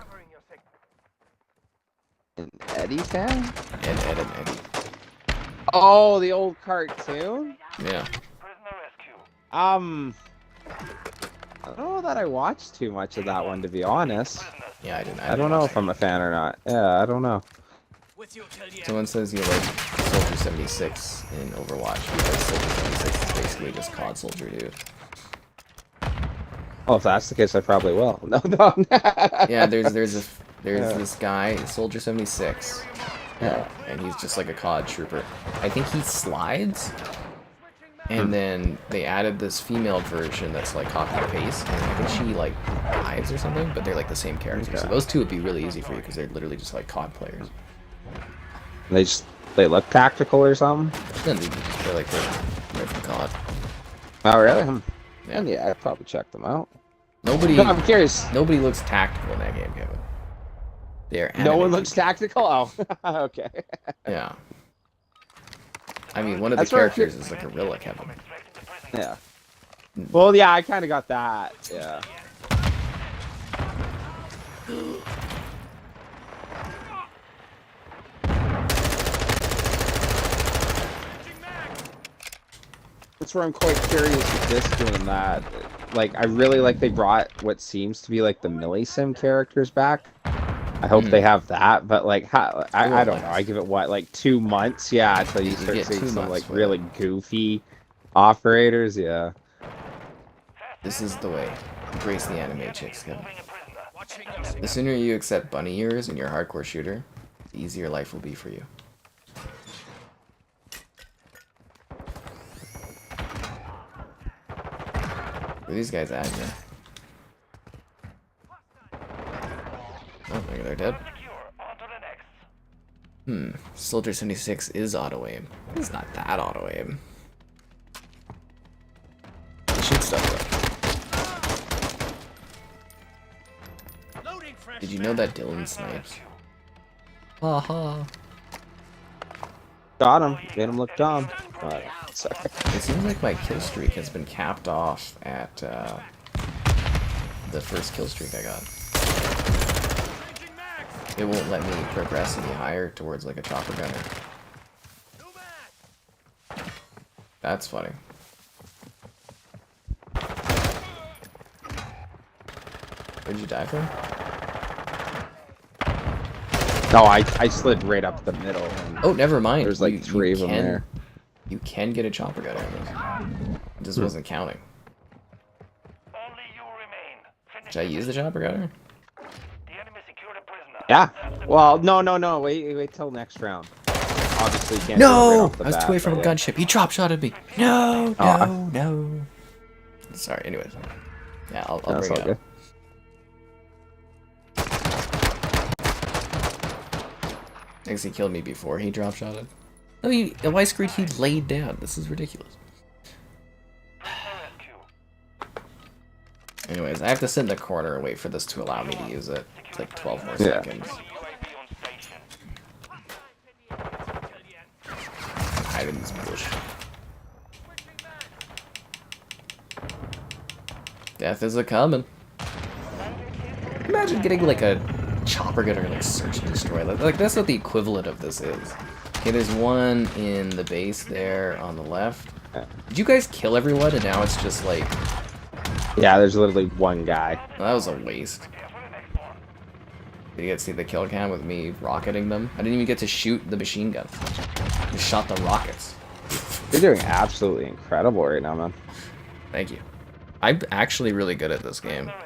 An Eddie fan?
Ed and Eddie.
Oh, the old cartoon?
Yeah.
Prisoner rescue.
I don't know that I watched too much of that one, to be honest.
Yeah, I didn't.
I don't know if I'm a fan or not. Yeah, I don't know.
With you till the end.
Someone says you like Soldier 76 in Overwatch because Soldier 76 is basically just COD Soldier, dude.
Oh, if that's the case, I probably will. No, no.
Yeah, there's this guy, Soldier 76. Yeah, and he's just like a COD trooper. I think he slides, and then they added this female version that's like copy and paste, and I think she like dives or something, but they're like the same character.
Okay.
So those two would be really easy for you because they're literally just like COD players.
They look tactical or something.
Then they're like they're from COD.
Oh, really?
Yeah.
And yeah, I'd probably check them out.
Nobody.
No, I'm curious.
Nobody looks tactical in that game, Kevin. They're
No one
anime
looks
people.
tactical. Oh, okay.
Yeah. I mean, one of the
That's where I
characters is a gorilla, Kevin.
Yeah. Well, yeah, I kind of got that. Yeah. That's where I'm quite curious with this doing that. Like, I really like they brought what seems to be like the Millisim characters back. I hope they have that, but like, I don't know. I give it what, like 2 months? Yeah, until you start
get
seeing
2
some
months
like
for
really goofy operators. Yeah.
This is the way. Embrace the anime chicks, Kevin.
Watching your
The sooner you accept bunny ears in your hardcore shooter, the easier life will be for you. Where are these guys at here? Oh, maybe they're dead.
Secure. On to the next.
Soldier 76 is auto-aim. It's not that auto-aim. They shoot stuff though.
loading fresh.
Did you know that Dylan snipes? Haha.
Got him. Made him look dumb. Sorry.
It seems like my kill streak has been capped off at the first kill streak I got.
Changing mags.
It won't let me progress any higher towards like a chopper gunner.
New mag.
That's funny. Where'd you die from?
No, I slid right up the middle. And
Oh, never mind.
there's like three of them
can-
there.
You can get a chopper gunner in this. It just wasn't counting.
Only you remain. Finish
Should I use the chopper gunner?
the enemy secured a prisoner.
Yeah. Well, no. Wait till next round. Obviously, you can't. do it right
No!
off the
I was
bat,
too away from a
but yeah.
gunship. He drop shotted me. No,
Oh,
no. Sorry, anyways. Yeah, I'll
That's
bring
all
it up.
good.
I guess he killed me before he drop shotted. No, the white screen he laid down. This is ridiculous.
Prisoner rescue.
Anyways, I have to sit in the corner and wait for this to allow me to use it. It's like 12 more
Yeah.
seconds.
UAV on station.
Hide in this bush. Death is a coming. Imagine getting like a chopper gunner and like search and destroy. Like that's what the equivalent of this is. Okay, there's one in the base there on the left. Did you guys kill everyone and now it's just like,
Yeah, there's literally one guy.
well, that was a waste. Did you guys see the kill cam with me rocketing them? I didn't even get to shoot the machine gun. Just shot the rockets.
You're doing absolutely incredible right now, man.
Thank you. I'm actually really good at this game.
Rescue.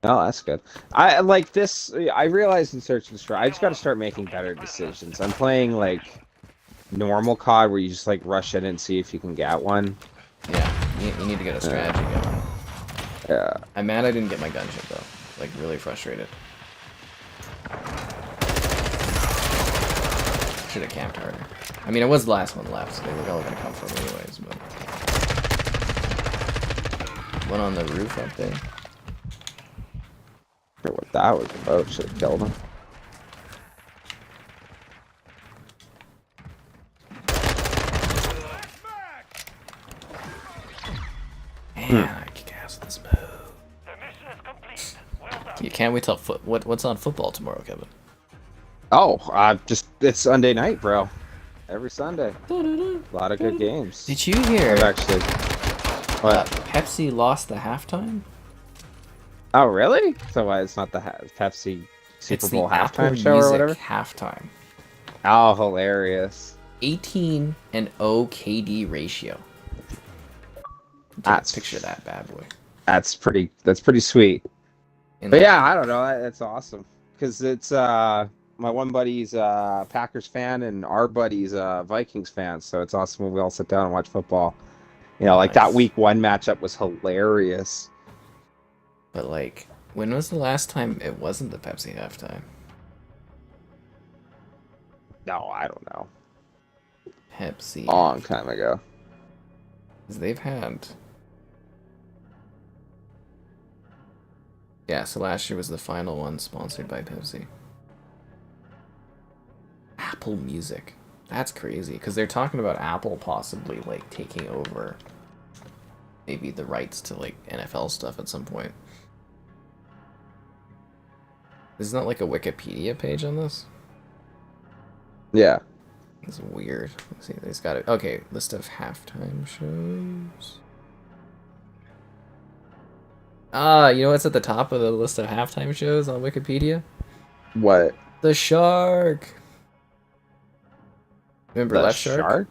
No, that's good. I like this. I realized in Search and Destroy, I just got to start making better decisions. I'm playing like normal COD where you just like rush in and see if you can get one.
Yeah, you need to get a strategy going.
Yeah.
I'm mad I didn't get my gunship though. Like really frustrated. Should have camped harder. I mean, it was the last one left, so they were all gonna come from anyways. But one on the roof up there.
I forget what that was about. Should have killed him.
Man, I kick ass with this move.
The mission is
can't wait till what's on football tomorrow, Kevin?
Oh, just it's Sunday night, bro. Every Sunday. A lot of good games.
Did you hear?
I've actually. What?
Pepsi lost the halftime.
Oh, really? So why it's not the Pepsi Super Bowl halftime show or whatever?
Halftime.
Oh, hilarious.
18-0 KD ratio.
That's
Picture that bad boy.
That's pretty sweet. But yeah, I don't know. That's awesome because it's my one buddy's Packers fan and our buddy's Vikings fan. So it's awesome when we all sit down and watch football. You know, like that week 1 matchup was hilarious.
But like, when was the last time it wasn't the Pepsi halftime?
No, I don't know.
Pepsi.
Long time ago.
Because they've had. Yeah, so last year was the final one sponsored by Pepsi. Apple Music. That's crazy, because they're talking about Apple possibly, like, taking over maybe the rights to, like, NFL stuff at some point. Isn't that, like, a Wikipedia page on this?
Yeah.
It's weird. Let's see, they've got it. Okay, list of halftime shows. You know what's at the top of the list of halftime shows on Wikipedia?
What?
The Shark. Remember Left Shark?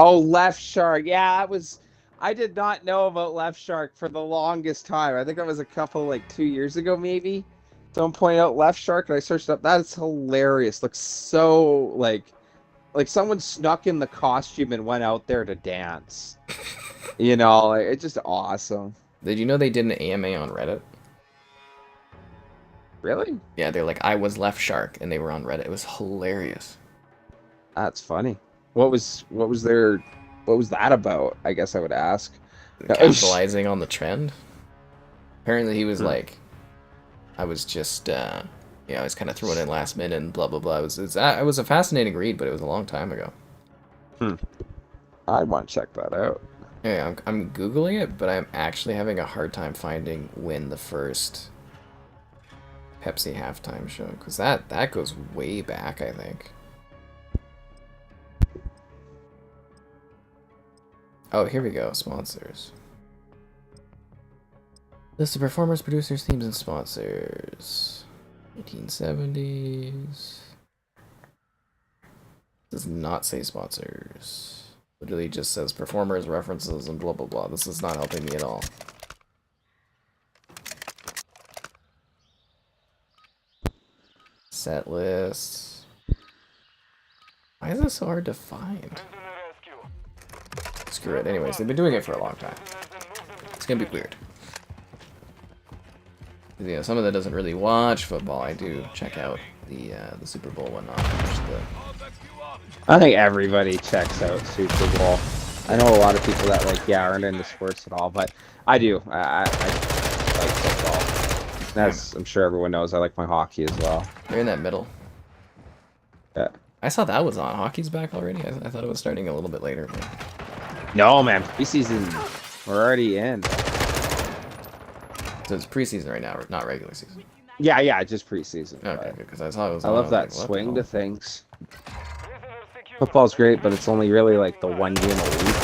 Oh, Left Shark. Yeah, that was. I did not know about Left Shark for the longest time. I think it was a couple, like 2 years ago, maybe. Someone pointed out Left Shark, and I searched up. That is hilarious. Looks so like someone snuck in the costume and went out there to dance. You know, like, it's just awesome.
Did you know they did an AMA on Reddit?
Really?
Yeah, they're like, I was Left Shark, and they were on Reddit. It was hilarious.
That's funny. What was that about? I guess I would ask.
Capitalizing on the trend. Apparently, he was like, I was just, I was kind of throwing in last minute and blah blah blah. It was a fascinating read, but it was a long time ago.
I want to check that out.
Yeah, I'm googling it, but I'm actually having a hard time finding when the first Pepsi halftime show, because that goes way back, I think. Oh, here we go. Sponsors. List of performers, producers, themes, and sponsors. 1870s. Does not say sponsors. Literally just says performers, references, and blah blah blah. This is not helping me at all. Set lists. Why is this so hard to find? Screw it. Anyways, they've been doing it for a long time. It's gonna be weird. You know, someone that doesn't really watch football, I do check out the Super Bowl one.
I think everybody checks out Super Bowl. I know a lot of people that aren't into sports at all, but I do. I like football. As I'm sure everyone knows, I like my hockey as well.
You're in that middle.
Yeah.
I saw that was on. Hockey's back already. I thought it was starting a little bit later. But...
No, man. Preseason. We're already in.
So it's preseason right now, not regular season.
Yeah, just preseason.
Okay, because I saw it was.
I love that swing to things. Football's great, but it's only really like the one game a week.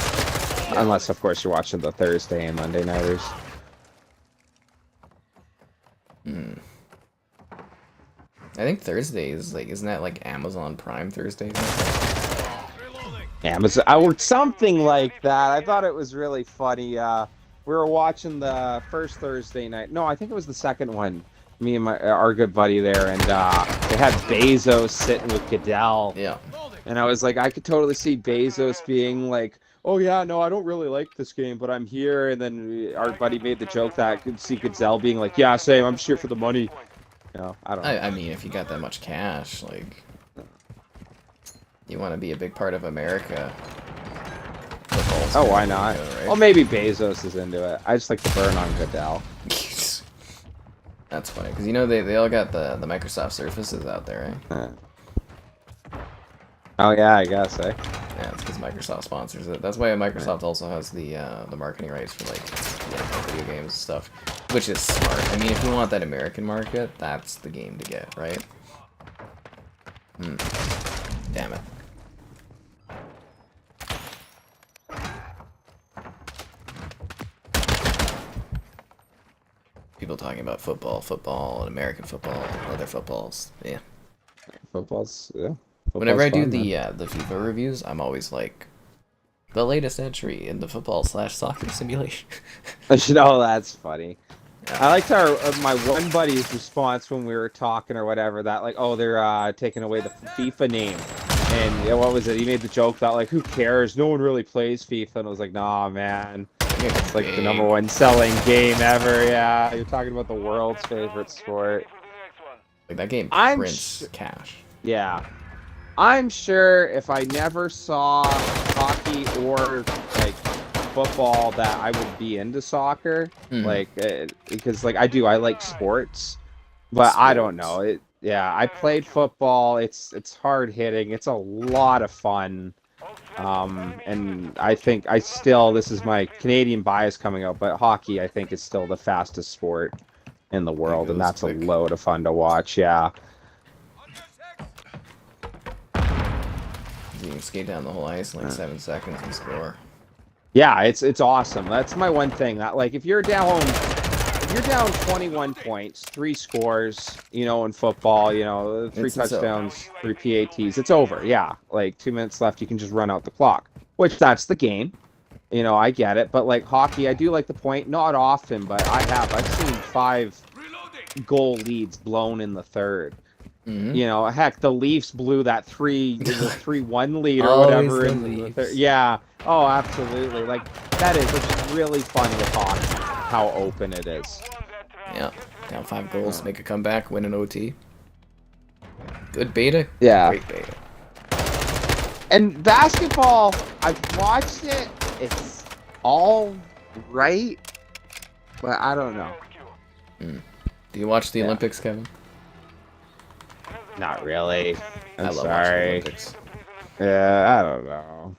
Yeah. Unless, of course, you're watching the Thursday and Monday nighters.
I think Thursday is isn't that like Amazon Prime Thursday?
Amazon, or something like that. I thought it was really funny. We were watching the first Thursday night. No, I think it was the second one. Me and our good buddy there, and they had Bezos sitting with Goodell.
Yeah.
And I was like, I could totally see Bezos being like, oh yeah, no, I don't really like this game, but I'm here. And then our buddy made the joke that I could see Goodell being like, yeah, same, I'm just here for the money. You know, I don't know.
I mean, if you got that much cash, like, you want to be a big part of America.
Oh, why not?
Right?
Well, maybe Bezos is into it. I just like to burn on Goodell.
That's funny, because you know they all got the Microsoft Surfaces out there, right?
Oh yeah, I guess, eh?
Yeah, it's because Microsoft sponsors it. That's why Microsoft also has the marketing rights for like video games and stuff. Which is smart. I mean, if you want that American market, that's the game to get, right? Damn it. People talking about football, and American football, and other footballs. Yeah.
Football's, yeah.
Whenever I do
Football's fun,
the FIFA reviews, I'm always like, the latest entry in the football/soccer simulation.
Oh, that's funny.
Yeah.
I liked my one buddy's response when we were talking or whatever, that like, oh, they're taking away the FIFA name. And yeah, what was it? He made the joke that like, who cares? No one really plays FIFA. And I was like, nah, man. It's like the #1 selling game ever. Yeah, you're talking about the world's favorite sport.
Like that game
I'm
prints cash.
Yeah. I'm sure if I never saw hockey or like football that I would be into soccer, like because like I like sports, but I don't know. I played football. It's hard hitting. It's a lot of fun. And I think this is my Canadian bias coming out, but hockey I think is still the fastest sport in the world, and that's quick. A load of fun to watch. Yeah.
You can skate down the whole ice in like 7 seconds and score.
Yeah, it's awesome. That's my one thing. That like if you're down 21 points, 3 scores, in football, 3 touchdowns, 3 PATs, it's over. Yeah, like 2 minutes left, you can just run out the clock. Which that's the game. I get it, but like hockey, I do like the point. Not often, but I've seen 5 goal leads blown in the third. Heck, the Leafs blew that 3-1 lead or whatever in the third. Yeah. Oh, absolutely. Like that is it's really fun with hockey. How open it is.
Yeah. Down 5 goals, make a comeback, win an OT. Good beta.
Yeah.
Great beta.
And basketball, I've watched it. It's all right, but I don't know.
Do you watch the Olympics, Kevin?
Not really. I'm
I love watching the
sorry.
Olympics.
Yeah, I don't know.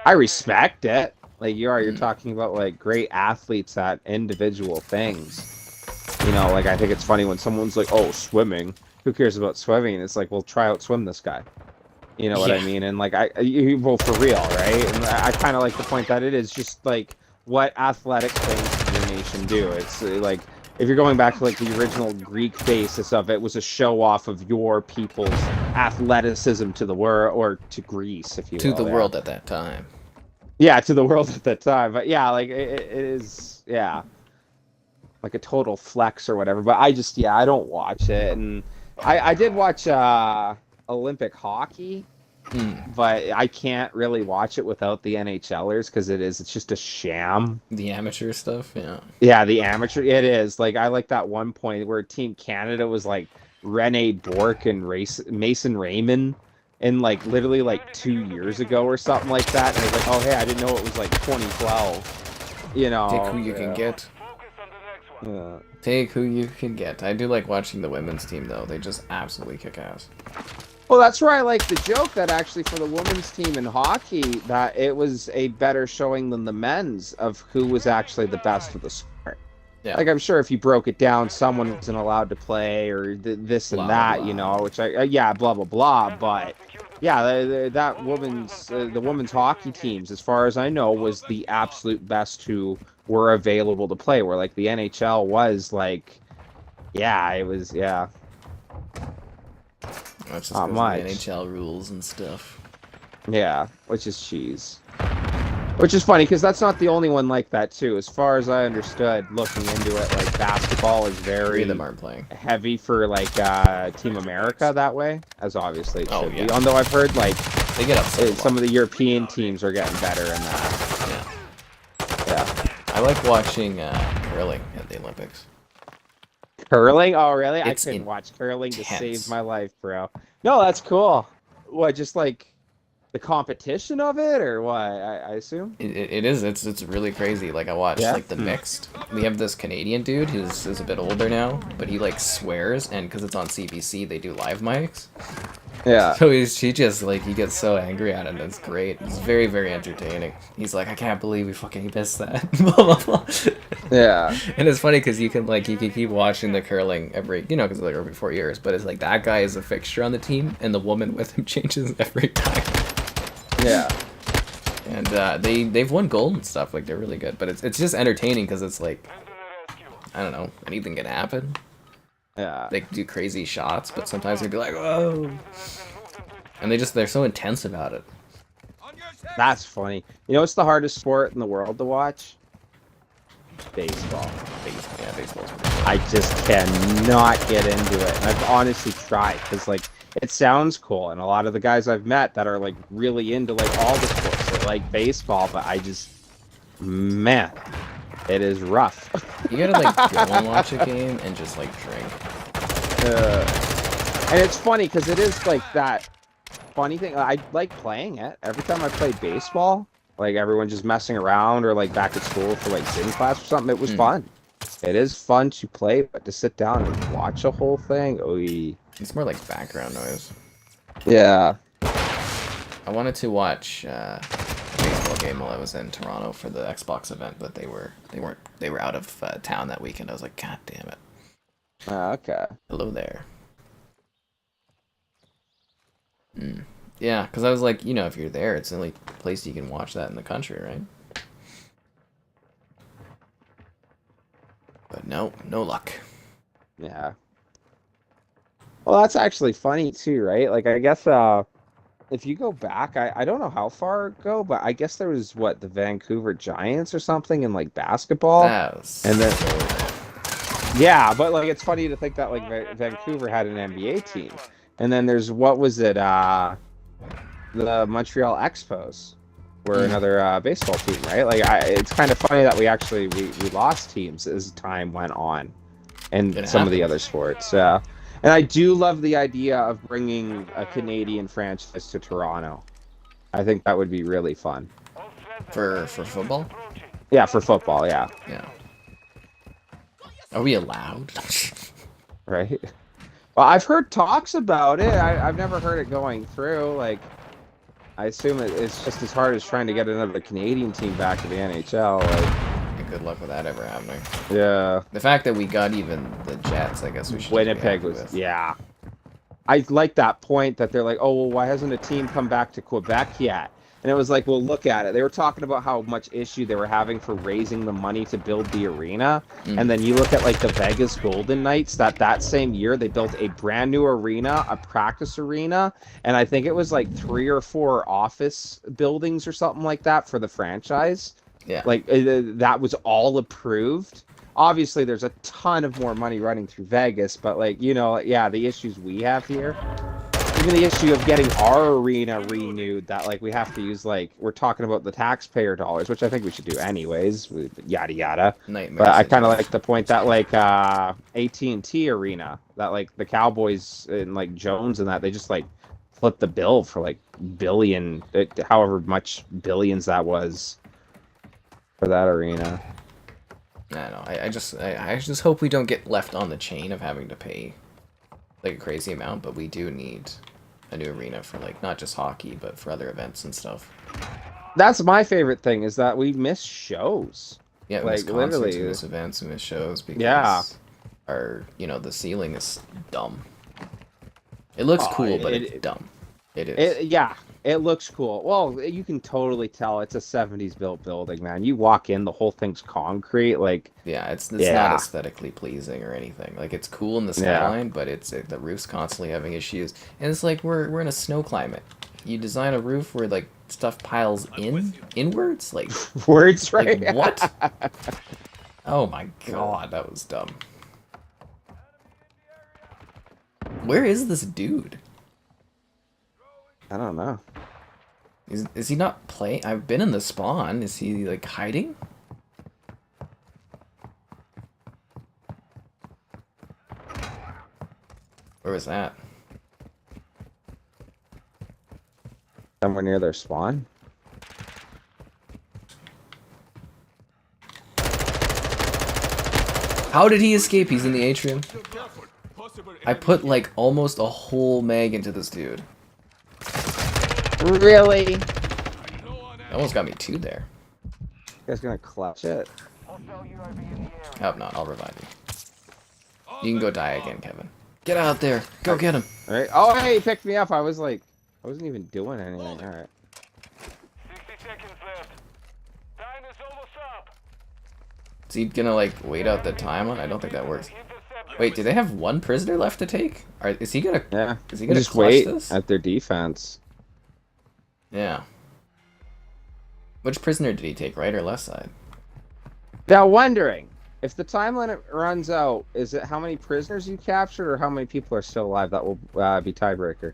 I respect it. Like you're talking about like great athletes at individual things. Like I think it's funny when someone's like, "Oh, swimming. Who cares about swimming?" And it's like, "Well, try out swim this guy." You know what I mean? And like well, for real, right? And I kind of like the point that it is just like what athletic things can your nation do. It's like if you're going back to like the original Greek basis of it was a show off of your people's athleticism to the world, or to Greece, if you will.
To the world at that time.
Yeah, to the world at that time. But yeah, like it is, like a total flex or whatever. But I don't watch it. And I did watch Olympic hockey, but I can't really watch it without the NHLers because it's just a sham.
The amateur stuff, yeah.
Yeah, the amateur, it is. Like I like that one point where Team Canada was like Rene Bourque and Mason Raymond. And like literally like 2 years ago or something like that, and I was like, oh hey, I didn't know it was like 2012.
Take who you can get. Take who you can get. I do like watching the women's team though. They just absolutely kick ass.
Well, that's where I like the joke that actually for the women's team in hockey that it was a better showing than the men's of who was actually the best of the sport. Yeah. Like I'm sure if you broke it down, someone wasn't allowed to play or this and that, which blah blah blah. But yeah, that the women's hockey teams, as far as I know, was the absolute best who were available to play. Where like the NHL was like, it was.
That's just
not much.
The NHL rules and stuff.
Yeah, which is cheese. Which is funny because that's not the only one like that too. As far as I understood, looking into it, like basketball is very
them aren't playing
heavy for like Team America that way, as obviously it should be. Although I've heard like
they get up
some of the European teams are getting better in that. Yeah.
I like watching curling at the Olympics.
Curling? Oh really? I couldn't watch curling to save my life, bro. No, that's cool. What? Just like the competition of it, or what? I assume
it is. It's really crazy. Like I watched like the mixed. We have this Canadian dude who's a bit older now, but he like swears, and because it's on CBC, they do live mics.
Yeah.
So he just like he gets so angry at it. And it's great. It's very very entertaining. He's like, I can't believe we fucking missed that. Blah blah blah.
Yeah.
And it's funny because you can keep watching the curling every, you know, because like every 4 years, but it's like that guy is a fixture on the team, and the woman with him changes every time.
Yeah.
And they've won gold and stuff. Like they're really good, but it's just entertaining because it's like, I don't know, anything can happen.
Yeah.
They do crazy shots, but sometimes they'd be like, whoa, and they're so intense about it.
That's funny. You know what's the hardest sport in the world to watch? Baseball.
Yeah, baseball's
I just cannot get into it. And I've honestly tried because, like, it sounds cool. And a lot of the guys I've met that are, like, really into, like, all the sports, they like baseball. But I just, man, it is rough.
You gotta, like, go and watch a game and just, like, drink.
And it's funny because it is, like, that funny thing. I like playing it. Every time I play baseball, like, everyone just messing around or, like, back at school for, like, gym class or something, it was fun. It is fun to play, but to sit down and watch a whole thing,
It's more like background noise.
Yeah.
I wanted to watch a baseball game while I was in Toronto for the Xbox event, but they were out of town that weekend. I was like, God damn it.
Okay.
Hello there. Yeah, because I was like, you know, if you're there, it's the only place you can watch that in the country, right? But no luck.
Yeah. Well, that's actually funny too, right? Like, I guess if you go back, I don't know how far ago, but I guess there was the Vancouver Giants or something in like basketball.
That was
And then
so...
Yeah, but like it's funny to think that like Vancouver had an NBA team. And then there's the Montreal Expos were another baseball team, right? Like it's kind of funny that we lost teams as time went on and some of the other sports. And I do love the idea of bringing a Canadian franchise to Toronto. I think that would be really fun.
For football?
Yeah, for football, yeah.
Yeah. Are we allowed?
Right? Well, I've heard talks about it. I've never heard it going through. Like, I assume it's just as hard as trying to get another Canadian team back to the NHL. Like,
good luck with that ever happening.
Yeah.
The fact that we got even the Jets, I guess we should.
Winnipeg was, yeah. I like that point that they're like, oh, well, why hasn't a team come back to Quebec yet? And it was like, well, look at it. They were talking about how much issue they were having for raising the money to build the arena. And then you look at like the Vegas Golden Knights, that same year they built a brand new arena, a practice arena, and I think it was like 3 or 4 office buildings or something like that for the franchise.
Yeah.
Like that was all approved. Obviously, there's a ton of more money running through Vegas, but like, you know, yeah, the issues we have here. Even the issue of getting our arena renewed, that like we have to use, like, we're talking about the taxpayer dollars, which I think we should do anyways, yada yada.
Nightmare.
But I kind of like the point that like AT&T Arena, that like the Cowboys and like Jones and that, they just like flipped the bill for like billion, however much billions that was for that arena.
I don't know. I just hope we don't get left on the chain of having to pay like a crazy amount, but we do need a new arena for like not just hockey but for other events and stuff.
That's my favorite thing, is that we miss shows.
Yeah, we
like
miss concerts,
literally
we miss events, we miss shows because our, you know, the ceiling is dumb. It looks cool, but it's dumb. It is.
Yeah, it looks cool. Well, you can totally tell it's a 70s built building, man. You walk in, the whole thing's concrete, like...
Yeah, it's not aesthetically pleasing or anything. Like, it's cool in the skyline, but it's the roof's constantly having issues. And it's like we're in a snow climate. You design a roof where, like, stuff piles inwards? Like...
Words, right?
Like, what? Oh my god, that was dumb. Where is this dude?
I don't know.
Is he not playing? I've been in the spawn. Is he, like, hiding? Where was that?
Somewhere near their spawn?
How did he escape? He's in the atrium. I put, like, almost a whole mag into this dude.
Really?
Almost got me 2 there.
You guys gonna clutch it?
Hostile UAV in the area.
Hope not. I'll revive you. You can go die again, Kevin. Get out there. Go get him.
All right. Oh, hey, he picked me up. I was like, I wasn't even doing anything. All right.
60 seconds left. Time is almost up.
Is he gonna like wait out the time on? I don't think that works. Wait, do they have one prisoner left to take? Is he gonna?
Yeah.
Is he gonna
Just
clutch
wait
this?
at their defense.
Yeah. Which prisoner did he take, right or left side?
Now, wondering if the time limit runs out, is it how many prisoners you captured or how many people are still alive that will be tiebreaker?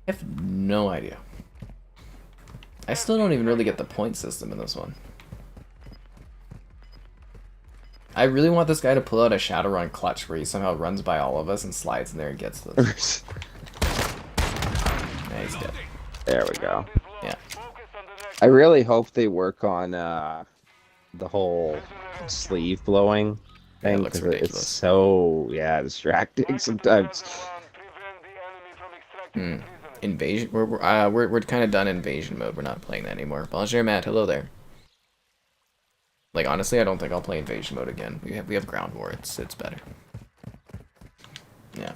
I have no idea. I still don't even really get the point system in this one. I really want this guy to pull out a Shadowrun clutch where he somehow runs by all of us and slides in there and gets this. Yeah, he's dead.
There we go.
Yeah.
I really hope they work on the whole sleeve blowing
Yeah, it
thing
looks
because it's
ridiculous.
so distracting sometimes.
Invasion. We're kind of done invasion mode. We're not playing that anymore. Bonjour, Matt. Hello there. Like honestly, I don't think I'll play invasion mode again. We have ground war. It's better. Yeah.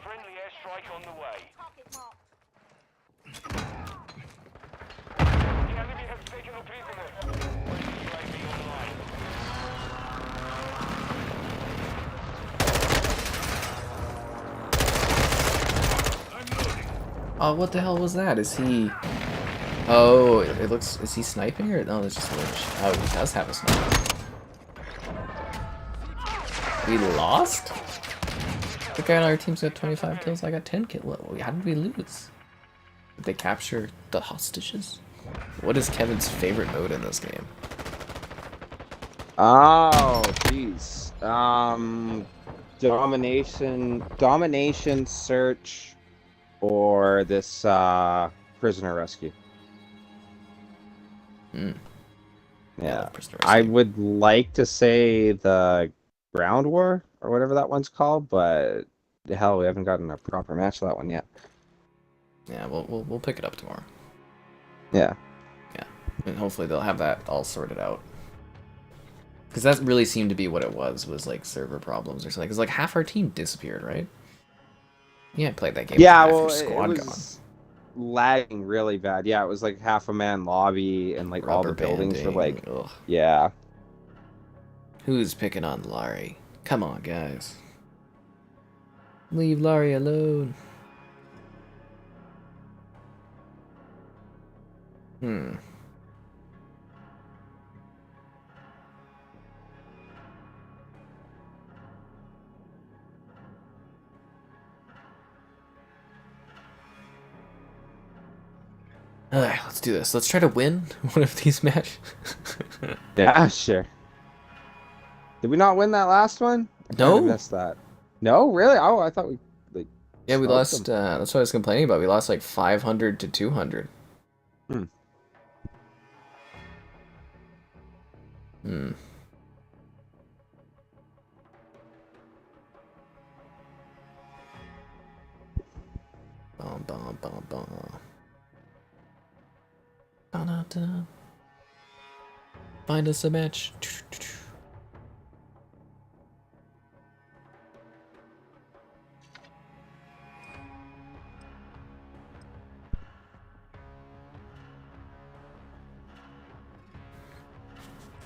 Friendly airstrike on the way. The enemy has taken a prisoner. UAV online.
Oh, what the hell was that? Is he? Oh, it looks. Is he sniping or no? That's just a witch. Oh, he does have a sniper. We lost. The guy on our team's got 25 kills. I got 10 kills. How did we lose? Did they capture the hostages? What is Kevin's favorite mode in this game?
Oh, jeez. Domination search, or this prisoner rescue. Yeah,
Prisoner
I
rescue.
would like to say the ground war or whatever that one's called, but hell, we haven't gotten a proper match for that one yet.
Yeah, we'll pick it up tomorrow.
Yeah.
Yeah, and hopefully they'll have that all sorted out. Because that really seemed to be what it was like server problems or something. Because like half our team disappeared, right? Yeah, I played that game.
Yeah,
with half
well,
your
it
squad
was lagging really bad. Yeah, it was like half a man lobby and like all the buildings were like,
Ugh.
yeah.
Who's picking on Laurie? Come on, guys. Leave Laurie alone. Alright, let's do this. Let's try to win one of these matches.
Yeah, sure. Did we not win that last one? I
No.
kinda missed that. No, really? Oh, I thought we like.
Yeah, we
smoked
lost.
them.
That's what I was complaining about. We lost like 500 to 200.
Hmm.
Bum, bum, bum, bum. Da-da-da. Find us a match.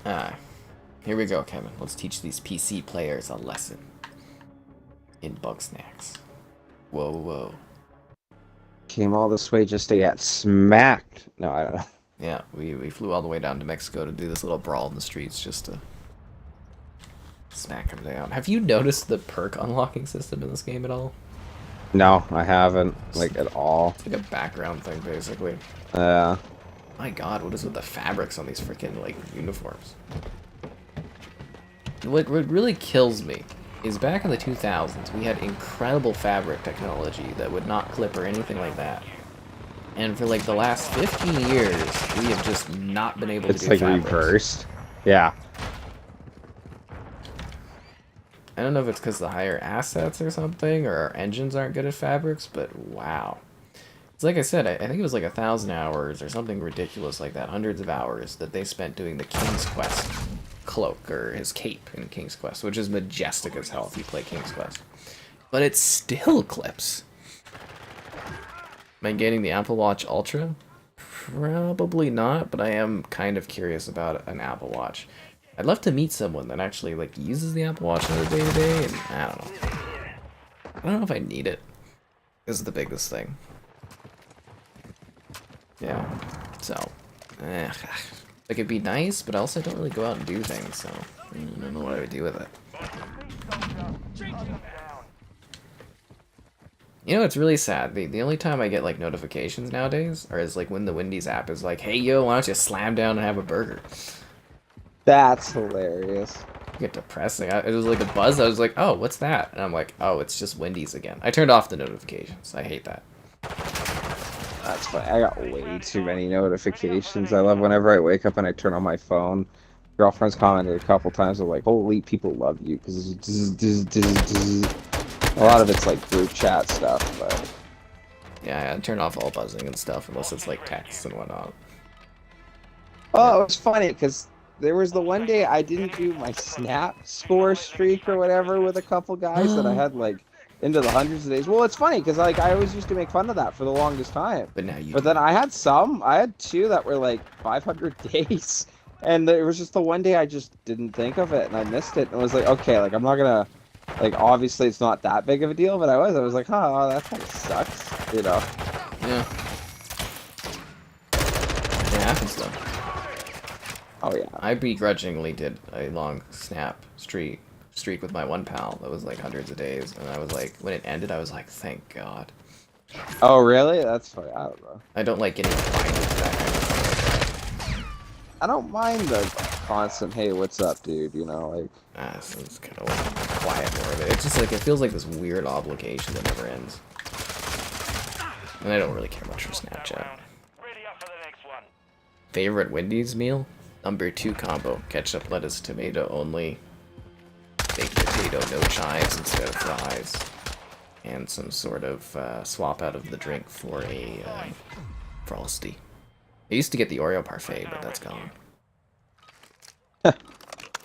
Ah, here we go, Kevin. Let's teach these PC players a lesson in bug snacks. Whoa, whoa.
Came all this way just to get smacked. No, I don't know.
Yeah, we flew all the way down to Mexico to do this little brawl in the streets just to smack them down. Have you noticed the perk unlocking system in this game at all?
No, I haven't, like, at all.
It's like a background thing, basically.
My
God, what is with the fabrics on these freaking like uniforms? What really kills me is back in the 2000s, we had incredible fabric technology that would not clip or anything like that. And for like the last 15 years, we have just not been able to
It's
do
like
fabrics.
reversed. Yeah.
I don't know if it's because the higher assets or something, or our engines aren't good at fabrics, but wow. It's like I said, I think it was like 1,000 hours or something ridiculous like that, hundreds of hours that they spent doing the King's Quest cloak, or his cape in King's Quest, which is majestic as hell if you play King's Quest. But it still clips. Am I getting the Apple Watch Ultra? Probably not, but I am kind of curious about an Apple Watch. I'd love to meet someone that actually like uses the Apple Watch on a day-to-day, and I don't know. I don't know if I need it. This is the biggest thing. Yeah, so, like it'd be nice, but also I don't really go out and do things, so I don't know what I would do with it. You know, it's really sad. The only time I get like notifications nowadays is like when the Wendy's app is like, "Hey yo, why don't you slam down and have a burger?"
That's hilarious.
Get depressing. It was like a buzz. I was like, "Oh, what's that?" And I'm like, "Oh, it's just Wendy's again." I turned off the notifications. I hate that.
That's funny. I got way too many notifications. I love whenever I wake up and I turn on my phone. Girlfriend's commented a couple times of like, "Holy, people love you," because a lot of it's like group chat stuff. But
Yeah, I turn off all buzzing and stuff unless it's like texts and whatnot.
oh, it was funny because there was the one day I didn't do my snap score streak or whatever with a couple guys that I had like into the hundreds of days. Well, it's funny because like I always used to make fun of that for the longest time.
But now you.
But then I had two that were like 500 days, and it was just the one day I just didn't think of it and I missed it and was like, okay, like I'm not gonna, like obviously it's not that big of a deal, but I was like, oh, that kind of sucks, you know?
Yeah. It happens though.
Oh yeah.
I begrudgingly did a long snap streak with my one pal that was like hundreds of days, and I was like, when it ended, I was like, thank God.
Oh really? That's funny. I don't know.
I don't like getting reminded of that kind of stuff.
I don't mind the constant, hey, what's up, dude? You know, like.
So it's kind of like quiet more of it. It's just like, it feels like this weird obligation that never ends. And I don't really care much for Snapchat.
Ready up for the next one.
Favorite Wendy's meal? Number 2 combo. Ketchup, lettuce, tomato only. Baked potato, no chives instead of fries. And some sort of swap out of the drink for a Frosty. I used to get the Oreo parfait, but that's gone.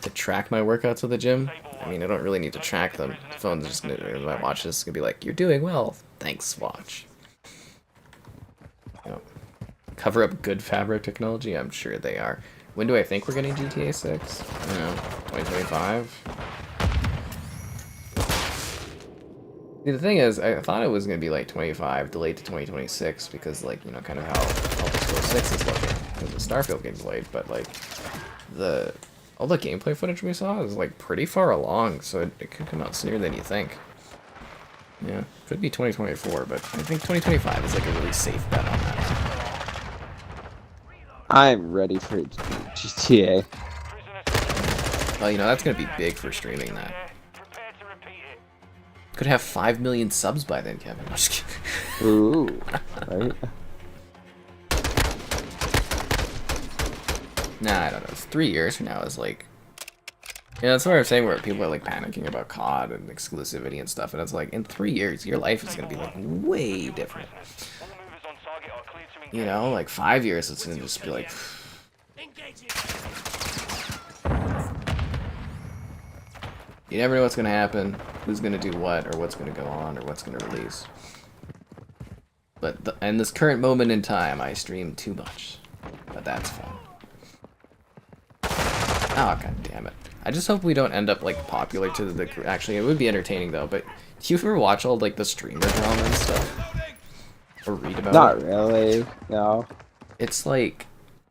To track my workouts at the gym? I mean, I don't really need to track them. The phone's just gonna, or my watch is gonna be like, you're doing well. Thanks, watch. You know, cover up good fabric technology? I'm sure they are. When do I think we're getting GTA 6? I don't know, 2025? See, the thing is, I thought it was going to be like 25, delayed to 2026, because, like, you know, kind of how Elder Scrolls 6 is looking, because the Starfield getting delayed, but, like, all the gameplay footage we saw is, like, pretty far along, so it could come out sooner than you think. Yeah, could be 2024, but I think 2025 is, like, a really safe bet on that.
I'm ready for GTA.
Well, you know, that's going to be big for streaming that.
Prepare to repeat it.
Could have 5 million subs by then, Kevin. I'm just kidding.
Ooh, right?
Nah, I don't know. 3 years from now is like... Yeah, that's what I'm saying, where people are like panicking about COD and exclusivity and stuff, and it's like, in 3 years, your life is going to be like way different.
All movers on target are clear to engage.
You know, like 5 years, it's going to just be like...
Engaging.
You never know what's going to happen, who's going to do what, or what's going to go on, or what's going to release. But in this current moment in time, I stream too much. But that's fun. Oh, god damn it. I just hope we don't end up, like, popular to the... Actually, it would be entertaining, though, but do you ever watch all, like, the streamer drama and stuff? Or read about it?
Not really, no.
It's like...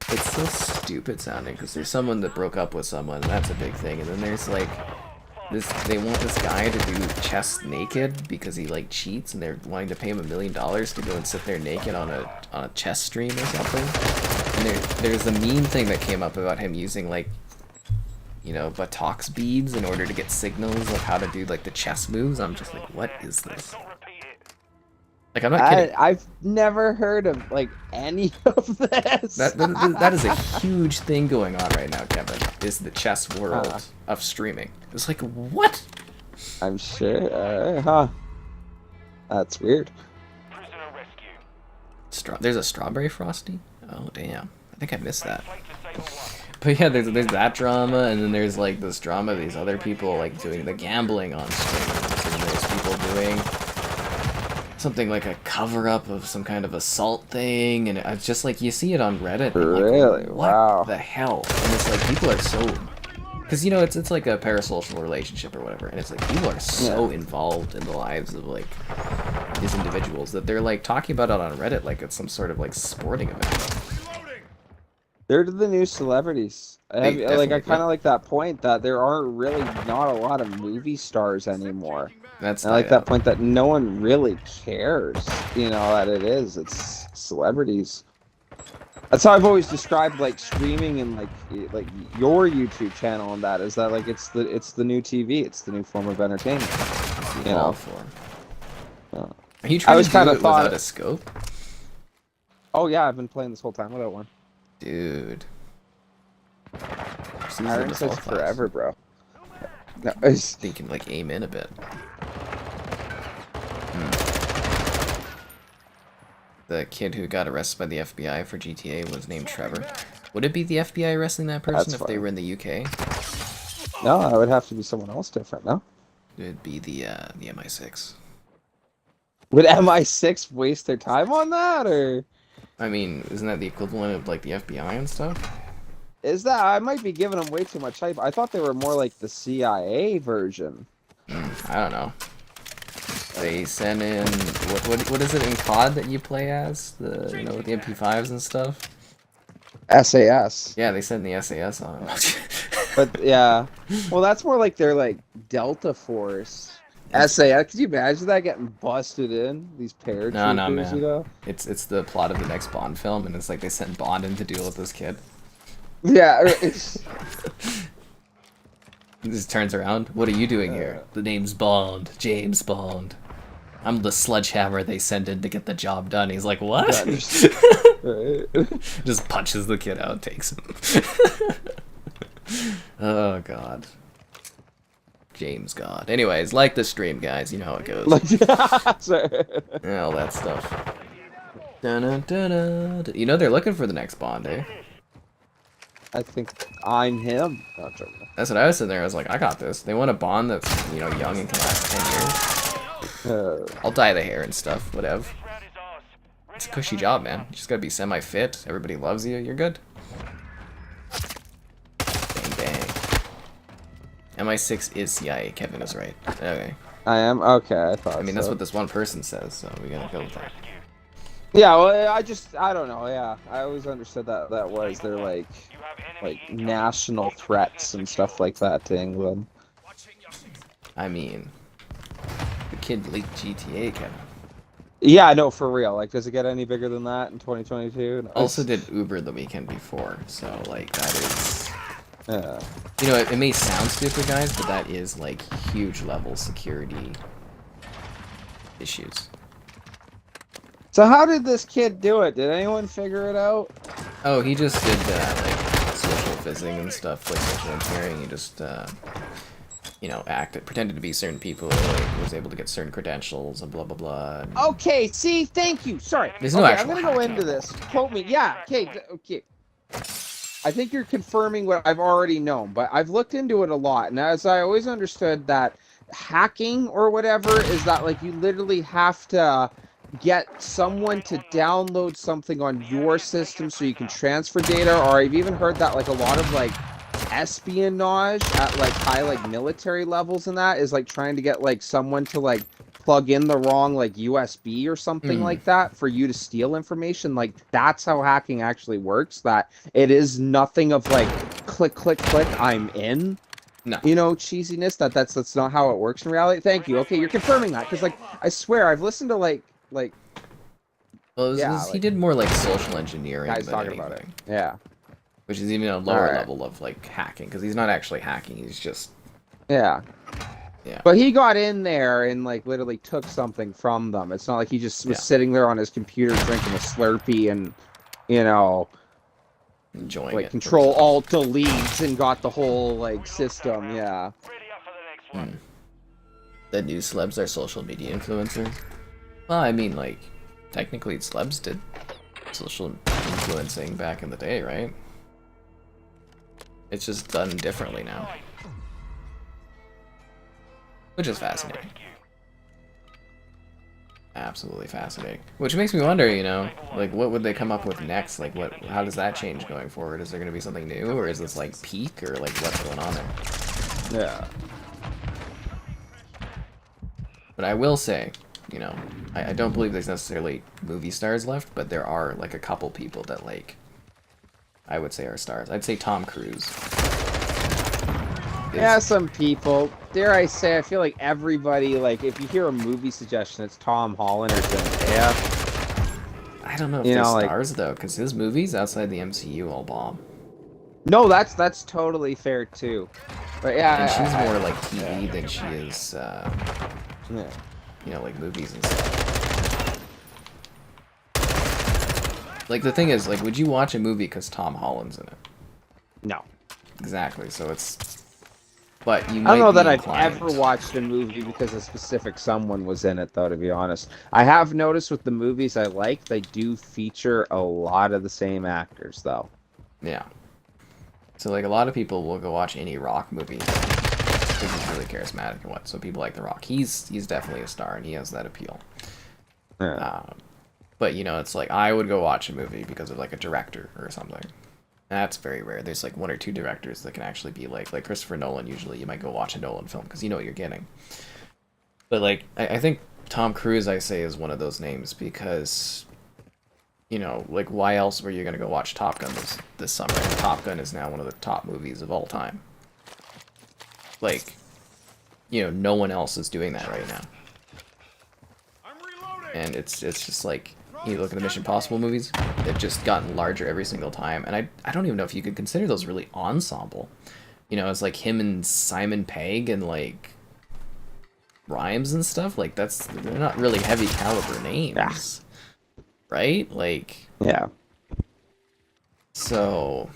It's so stupid sounding, because there's someone that broke up with someone, and that's a big thing, and then there's, like... They want this guy to do chest naked because he like cheats, and they're wanting to pay him $1 million to go and sit there naked on a chess stream or something. And there's a meme thing that came up about him using like, you know, buttocks beads in order to get signals of how to do like the chess moves. I'm just like, what is this? Like, I'm not kidding.
I've never heard of like any of this.
That is a huge thing going on right now, Kevin. Is the chess world of streaming? It's like, what?
I'm sure. Huh? That's weird.
Prisoner rescue.
There's a strawberry frosty? Oh, damn. I think I missed that.
Flight to Sable 1.
But yeah, there's that drama, and then there's like this drama of these other people like doing the gambling on stream. And there's people doing something like a cover-up of some kind of assault thing, and it's just like you see it on Reddit. And I'm like,
Really?
what
Wow.
the hell? And it's like people are so, because you know it's like a parasocial relationship or whatever, and it's like people are so involved in the lives of like these individuals that they're like talking about it on Reddit like it's some sort of like sporting event.
They're the new celebrities. I
definitely-
kind of like that point that there aren't really not a lot of movie stars anymore.
That's
I like that point that no one really cares. You know that it is. It's celebrities. That's how I've always described like streaming and like your YouTube channel and that is that like it's the new TV. It's the new form of entertainment. You know.
For.
Yeah.
Are you trying
was
to do
kinda
it
thought-
without a scope?
Oh yeah, I've been playing this whole time without one.
Dude. Just use the
Iron says
default class.
forever, bro. No, it's,
Think you can like aim in a bit. The kid who got arrested by the FBI for GTA was named Trevor. Would it be the FBI arresting that person
That's
if they
fine.
were in the UK?
no, it would have to be someone else different, no?
It'd be the MI6.
Would MI6 waste their time on that, or
I mean, isn't that the equivalent of like the FBI and stuff?
is that I might be giving them way too much hype? I thought they were more like the CIA version.
I don't know. They sent in what is it in COD that you play as? The with the MP5s and stuff.
SAS.
Yeah, they sent the SAS on it.
But yeah, well, that's more like their like Delta Force. SAS. Could you imagine that getting busted in these paratroopers?
No, man.
You know?
It's the plot of the next Bond film, and it's like they sent Bond in to deal with this kid.
Yeah. It's,
He just turns around. What are you doing here? The name's Bond, James Bond. I'm the sledgehammer they sent in to get the job done. He's like, what?
right.
Just punches the kid out, takes him. Oh god. James God. Anyways, like the stream, guys. You know how it goes.
Sorry.
Yeah, all that stuff. Dun-dun-dun-dun. You know they're looking for the next Bond, eh?
I think I'm him. No, I'm joking.
That's what I was sitting there. I was like, I got this. They want a Bond that's, young and can last 10 years. I'll dye the hair and stuff, whatever.
This round is ours.
It's a cushy job, man. You just gotta be semi-fit. Everybody loves you. You're good. Bang, bang. MI6 is CIA. Kevin is right. Okay.
I am? Okay, I thought
I mean, that's
so.
what this one person says, so we gotta go with that.
Yeah, well, I don't know, yeah. I always understood that was their, like national threats and stuff like that to England.
I mean, the kid leaked GTA, Kevin.
Yeah, no, for real. Like, does it get any bigger than that in 2022? No,
Also did Uber the weekend before, so, like, that is...
yeah.
It may sound stupid, guys, but that is, like, huge level security issues.
So how did this kid do it? Did anyone figure it out?
Oh, he just did, like, social fizzing and stuff, like social engineering. He just, pretended to be certain people, like, was able to get certain credentials and blah, blah, blah. And...
Okay, see, thank you. Sorry.
There's no
okay,
actual
I'm gonna go
hacking.
into this. Quote me. Yeah, okay. I think you're confirming what I've already known, but I've looked into it a lot, and as I always understood that hacking or whatever is that, like, you literally have to get someone to download something on your system so you can transfer data, or I've even heard that, like, a lot of, like, espionage at, like, high, like, military levels and that is, like, trying to get, like, someone to, like, plug in the wrong, like, USB or something like that for you to steal information. Like, that's how hacking actually works, that it is nothing of, like, click, click, click, I'm in.
No.
Cheesiness, that's not how it works in reality. Thank you. Okay, you're confirming that, because, like, I swear, I've listened to, like...
Well, he
like,
did more, like, social engineering
guys
than
talking
anything.
about it. Yeah.
Which is even a lower
Alright.
level of, like, hacking, because he's not actually hacking, he's just...
Yeah.
Yeah.
But he got in there and, like, literally took something from them. It's not like he just was sitting there on his computer drinking a Slurpee and,
Enjoying
like,
it.
Control Alt Delete and got the whole, like, system. Yeah.
Ready up for the next one.
The new celebs are social media influencers. Well, I mean, like, Technically, celebs did social influencing back in the day, right? It's just done differently now. Which is fascinating. Absolutely fascinating. Which makes me wonder, you know, like what would they come up with next? Like how does that change going forward? Is there going to be something new, or is this like peak, or like what's going on there?
Yeah.
But I will say, you know, I don't believe there's necessarily movie stars left, but there are like a couple people that like I would say are stars. I'd say Tom Cruise.
Yeah, some people. Dare I say, I feel like everybody, like, if you hear a movie suggestion, it's Tom Holland or Zendaya.
I don't know if
You
they're
know, like-
stars though, because his movies outside the MCU all bomb.
No, that's totally fair too. But yeah,
And she's more like TV than she is,
yeah.
you know, like movies and stuff. Like the thing is, like, would you watch a movie because Tom Holland's in it?
No.
Exactly. So it's. But you.
I don't know that I've
inclined.
ever watched a movie because a specific someone was in it, though, to be honest. I have noticed with the movies I like, they do feature a lot of the same actors, though.
Yeah. So, like, a lot of people will go watch any Rock movie because he's really charismatic and what. So people like The Rock. He's definitely a star and he has that appeal.
Yeah.
But, you know, it's like I would go watch a movie because of, like, a director or something. That's very rare. There's, like, one or two directors that can actually be, like Christopher Nolan, usually. You might go watch a Nolan film because you know what you're getting. But, like, I think Tom Cruise, I say, is one of those names because, you know, like, why else were you going to go watch Top Gun this summer? And Top Gun is now one of the top movies of all time. Like, you know, no one else is doing that right now. And it's just like, you look at the Mission Impossible movies, they've just gotten larger every single time. And I don't even know if you could consider those really ensemble. You know, it's like him and Simon Pegg and like Rhymes and stuff. Like they're not really heavy caliber names.
Yeah.
Right? Like,
Yeah.
so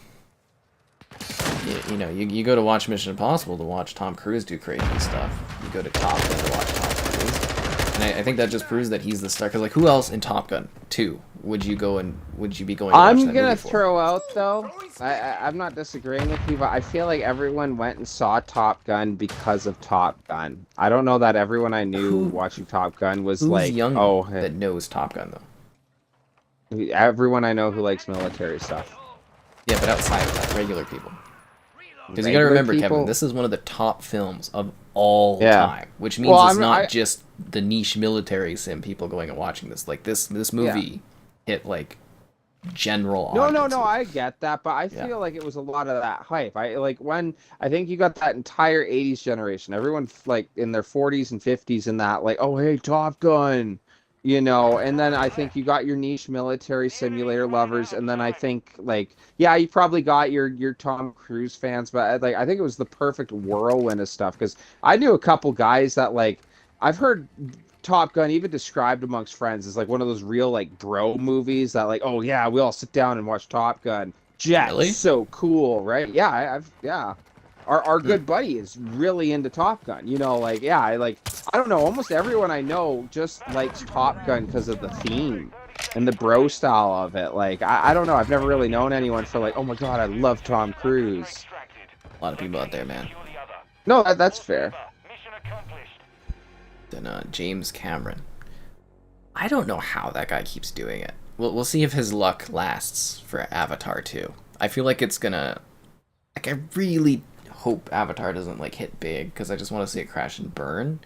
you know, you go to watch Mission Impossible to watch Tom Cruise do crazy stuff. You go to Top Gun to watch Tom Cruise. And I think that just proves that he's the star. Because, like, who else in Top Gun 2 would you be going to watch
I'm
that
gonna
movie for?
throw out, though, I'm not disagreeing with you, but I feel like everyone went and saw Top Gun because of Top Gun. I don't know that everyone I knew watching Top Gun was
Who's
like,
young
oh,
that knows Top Gun, though?
everyone I know who likes military stuff.
Yeah, but outside of that, regular people. Because you gotta
Regular
remember,
people?
Kevin, this is one of the top films of all
Yeah.
time. Which means
Well,
it's not
I-
just the niche military sim people going and watching this. Like, this movie hit, like, general
No,
audiences.
I get that, but I
Yeah.
feel like it was a lot of that hype. I think you got that entire 80s generation, everyone like in their 40s and 50s and that, like, oh, hey, Top Gun, you know, and then I think you got your niche military simulator lovers, and then I think, like, yeah, you probably got your Tom Cruise fans, but like, I think it was the perfect whirlwind of stuff, because I knew a couple guys that, like, I've heard Top Gun even described amongst friends as like one of those real like bro movies that, like, oh yeah, we all sit down and watch Top Gun. Jet's
Really?
so cool, right? Yeah, I've yeah. Our good buddy is really into Top Gun. You know, like, yeah, I don't know, almost everyone I know just likes Top Gun because of the theme and the bro style of it. Like, I don't know, I've never really known anyone for like, oh my god, I love Tom Cruise.
A lot of people out there, man.
No, that's fair.
Mission accomplished.
Then James Cameron. I don't know how that guy keeps doing it. We'll see if his luck lasts for Avatar 2. I feel like it's gonna... Like, I really hope Avatar doesn't, like, hit big, because I just want to see it crash and burn.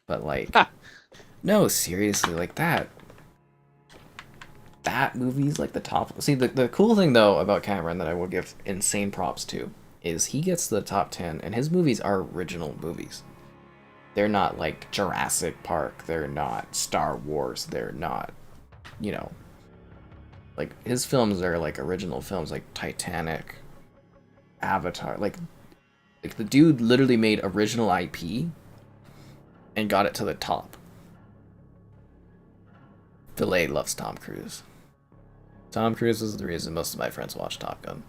But, like... No, seriously, like, that movie's, like, the top... See, the cool thing, though, about Cameron that I will give insane props to is he gets to the top 10, and his movies are original movies. They're not, like, Jurassic Park. They're not Star Wars. They're not, you know... Like, his films are, like, original films, like Titanic, Avatar. Like the dude literally made original IP and got it to the top. Filet loves Tom Cruise. Tom Cruise is the reason most of my friends watch Top Gun.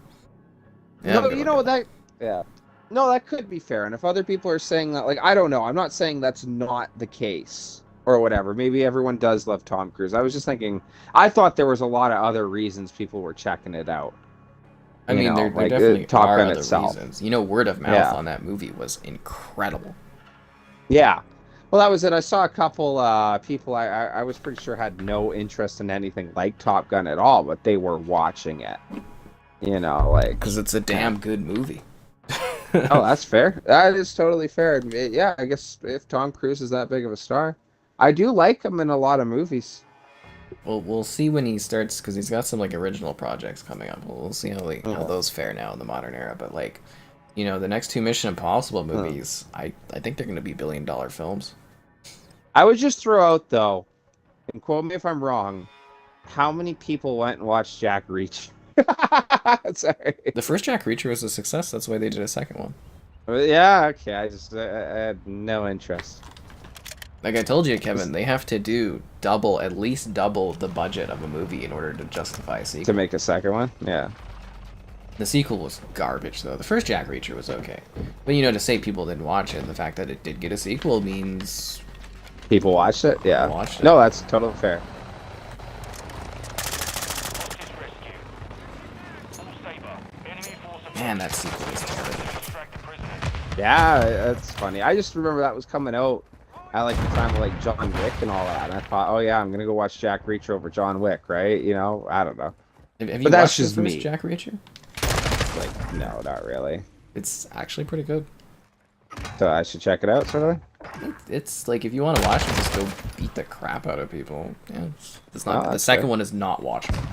Yeah,
No, you know that. Yeah. No, that could be fair. And if other people are saying that, like, I don't know. I'm not saying that's not the case. or whatever. Maybe everyone does love Tom Cruise. I was just thinking, I thought there was a lot of other reasons people were checking it out.
I mean, there
Like
definitely
Top
are
Gun
other
itself.
reasons. You know, word of mouth
Yeah.
on that movie was incredible.
Yeah. Well, that was it. I saw a couple people I was pretty sure had no interest in anything like Top Gun at all, but they were watching it. Like,
Because it's a damn good movie.
oh, that's fair. That is totally fair. Yeah, I guess if Tom Cruise is that big of a star, I do like him in a lot of movies.
Well, we'll see when he starts, because he's got some like original projects coming up. We'll see how those fare now in the modern era. But like, the next two Mission Impossible movies, I think they're going to be billion-dollar films.
I would just throw out though, and quote me if I'm wrong, how many people went and watched Jack Reach? Sorry.
The first Jack Reacher was a success. That's why they did a second one.
Yeah, okay. I had no interest.
Like I told you, Kevin, they have to do at least double the budget of a movie in order to justify a sequel.
To make a second one? Yeah.
The sequel was garbage, though. The first Jack Reacher was okay. But, to say people didn't watch it, and the fact that it did get a sequel means...
People watched it? Yeah.
Watched it.
No, that's totally fair.
Hostage rescue. All Saber. Enemy force
Man, that sequel is terrible.
extract the prisoners.
Yeah, that's funny. I just remember that was coming out at like the time of like John Wick and all that. And I thought, oh yeah, I'm gonna go watch Jack Reacher over John Wick, right? I don't know.
Have you
But that's
watched
just
the first
me.
Jack Reacher?
Like, no, not really.
It's actually pretty good.
So I should check it out, sort of.
It's like, if you want to watch it, just go beat the crap out of people. Yeah, it's not.
Oh,
the
that's
second
fair.
one is not watchable.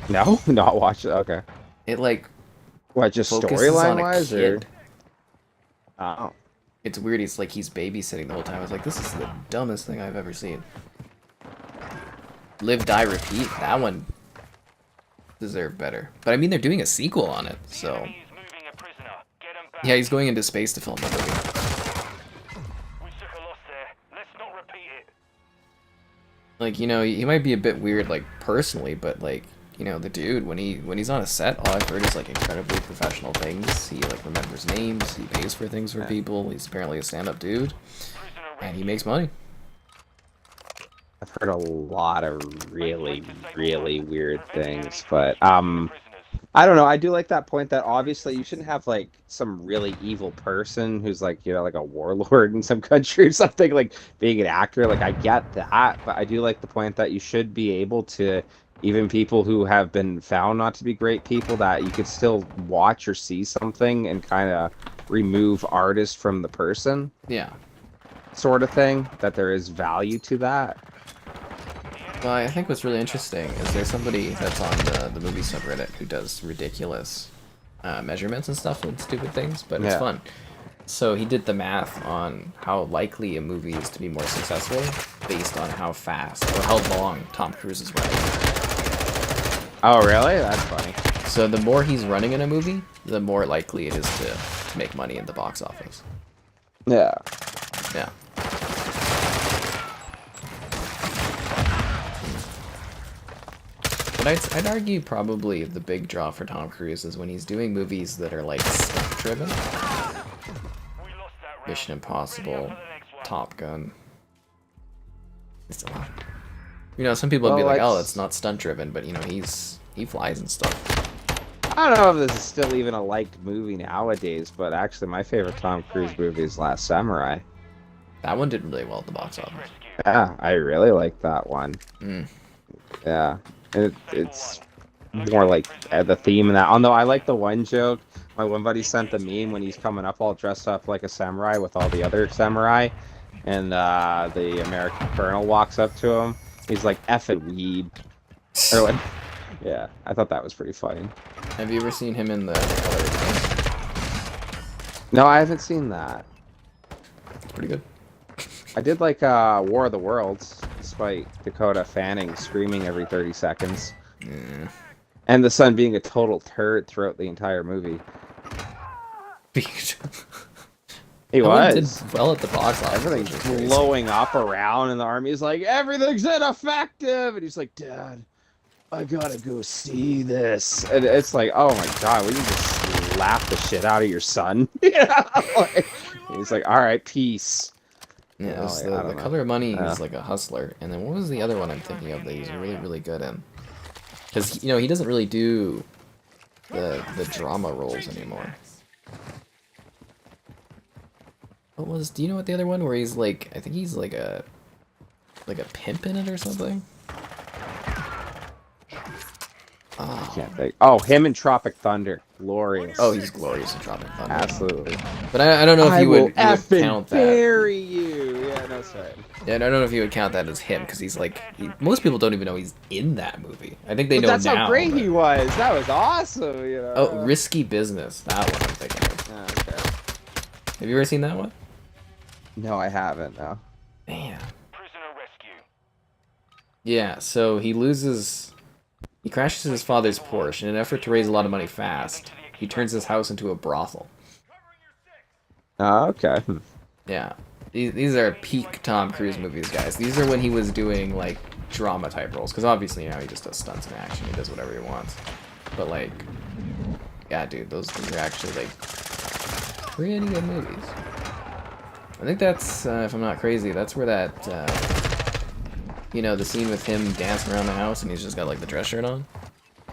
No, not watch it. Okay.
It like
What, just
focuses on
storyline
a
wise, or?
kid.
Oh.
It's weird. It's like he's babysitting the whole time. I was like, this is the dumbest thing I've ever seen. Live, Die, Repeat. That one deserved better. But I mean, they're doing a sequel on it, so
Enemy is moving a prisoner. Get him back.
yeah, he's going into space to film the movie.
We took a loss there. Let's not repeat it.
Like, he might be a bit weird, like personally, but like, the dude when he's on a set, all I've heard is like incredibly professional things. He like remembers names. He pays for things for people. He's apparently a stand-up dude,
Prisoner
and he makes money.
I've heard a lot of really, really weird things, but
prisoners.
I don't know. I do like that point that obviously you shouldn't have like some really evil person who's like, like a warlord in some country or something, like being an actor. Like, I get that, but I do like the point that you should be able to, even people who have been found not to be great people, that you could still watch or see something and kind of remove artist from the person,
Yeah.
sort of thing, that there is value to that.
Well, I think what's really interesting is there's somebody that's on the movie subreddit who does ridiculous measurements and stuff and stupid things, but it's
Yeah.
fun. So he did the math on how likely a movie is to be more successful based on how fast or how long Tom Cruise is running.
Oh, really? That's funny.
So the more he's running in a movie, the more likely it is to make money in the box office.
Yeah.
Yeah. But I'd argue probably the big draw for Tom Cruise is when he's doing movies that are like stunt-driven.
We lost that round.
Mission Impossible,
Ready up for the next one.
Top Gun. It's a lot. Some people would be
Well,
like, "Oh,
that's-
it's not stunt-driven," but he flies and stuff.
I don't know if this is still even a liked movie nowadays, but actually my favorite Tom Cruise movie is Last Samurai.
That one did really well at the box office.
Rescue.
Yeah, I really like that one.
Mm.
Yeah, it's more like the theme in that. Although I like the one joke. My one buddy sent the meme when he's coming up all dressed up like a samurai with all the other samurai, and the American colonel walks up to him. He's like, "Effing weeb," or like, yeah. I thought that was pretty funny.
Have you ever seen him in the Color Guns?
No, I haven't seen that.
It's pretty good.
I did like War of the Worlds, despite Dakota Fanning screaming every 30 seconds.
Yeah.
And the son being a total turd throughout the entire movie. He
That one
was.
did well at the box office.
Everything's
which is crazy.
blowing up around, and the army's like, everything's ineffective! And he's like, Dad, I gotta go see this. And it's like, oh my god, will you just slap the shit out of your son? Yeah, like, he's like, alright, peace.
Yeah,
Oh,
the
I don't know.
Color of Money
Yeah.
is like a hustler, and then what was the other one I'm thinking of that he's really really good in? Because you know he doesn't really do the drama roles anymore. What was? Do you know what the other one where he's like? I think he's like a pimp in it or something. Oh,
Can't think. Oh, him in Tropic Thunder. Glorious.
oh, he's glorious in Tropic Thunder.
Absolutely.
But I don't know if
I
you
will
would
effing
count that.
bury you. Yeah, no, sorry.
Yeah, I don't know if you would count that as him because he's like most people don't even know he's in that movie. I think they
But
know
that's
now.
how great
but-
he was. That was awesome. You know.
Oh, Risky Business. That one I'm thinking of.
Oh, okay.
Have you ever seen that one?
No, I haven't. No.
Man.
Prisoner rescue.
Yeah, so he crashes his father's Porsche in an effort to raise a lot of money fast. He turns his house into a brothel.
Oh, okay.
Yeah. These are peak Tom Cruise movies, guys. These are when he was doing, like, drama type roles. Because obviously now he just does stunts and action. He does whatever he wants. But, like, yeah, dude, those are actually, like, pretty good movies. I think that's, if I'm not crazy, that's where that, you know, the scene with him dancing around the house and he's just got, like, the dress shirt on.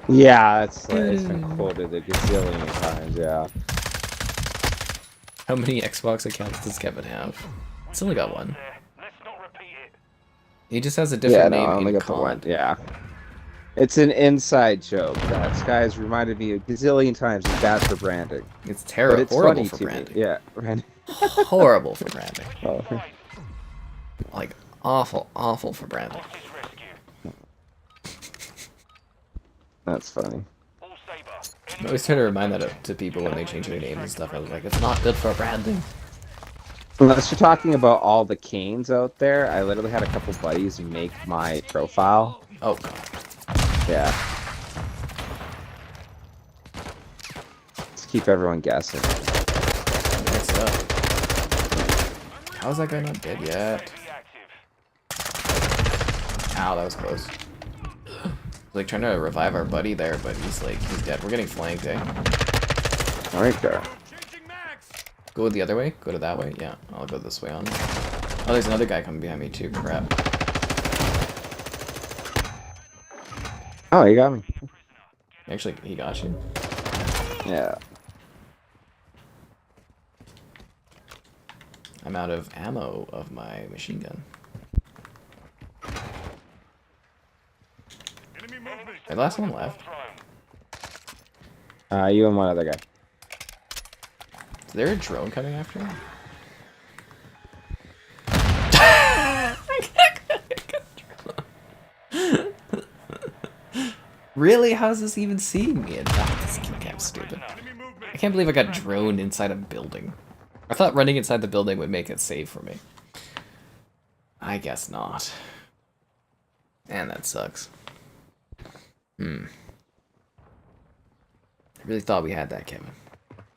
Yeah, it's been quoted a gazillion times. Yeah.
How many Xbox accounts does Kevin have? He's only got one.
There. Let's not repeat it.
He just has a
Yeah,
different
no,
name
I only
in
got the one.
COD.
Yeah. It's an inside joke. That guy's reminded me a gazillion times. He's bad for branding.
It's
But
terrible.
it's
Horrible
funny
for
to me.
branding.
Yeah. Branding.
Horrible for branding.
Oh.
Like, awful, awful for branding.
Hostage rescue.
That's funny.
All Saber.
I always try to remind that to people when they change their names and stuff. I was like, it's not good for branding.
Unless you're talking about all the canes out there, I literally had a couple buddies make my profile.
Oh, God.
Yeah. Let's keep everyone guessing.
What's up? How's that guy not dead yet?
Active.
Ow, that was close. Like, trying to revive our buddy there, but he's dead. We're getting flanked, eh?
Alright, there.
Changing mags.
Go the other way? Go to that way? Yeah, I'll go this way on. Oh, there's another guy coming behind me too. Crap.
Oh, you got me.
Actually, he got you.
Yeah.
I'm out of ammo of my machine gun.
Enemy movement.
The last one left.
You and one other guy.
Is there a drone coming after me? Really? How's this even seeing me? This game stupid.
Enemy movement.
I can't believe I got droned inside a building. I thought running inside the building would make it safe for me. I guess not. Man, that sucks. I really thought we had that, Kevin.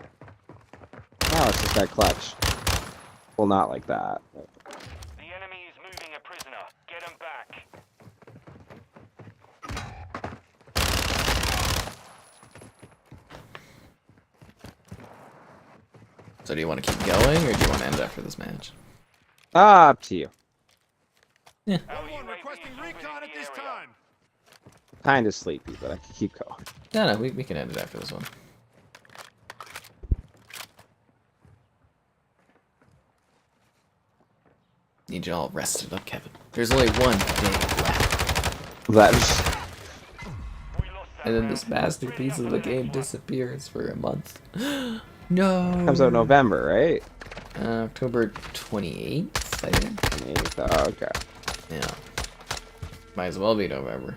Oh, it's just that clutch. Well, not like that.
The enemy is moving a prisoner. Get him back.
So do you want to keep going, or do you want to end after this match?
Up to you.
Everyone requesting recon at this time.
Kind of sleepy, but I can keep going.
No, we can end it after this one. Need you all rested up, Kevin. There's only one day left.
That
We lost that
And then
round.
this masterpiece of the game disappears for a month. No.
comes out November, right?
October 28th, I think.
Oh, okay.
Yeah. Might as well be November.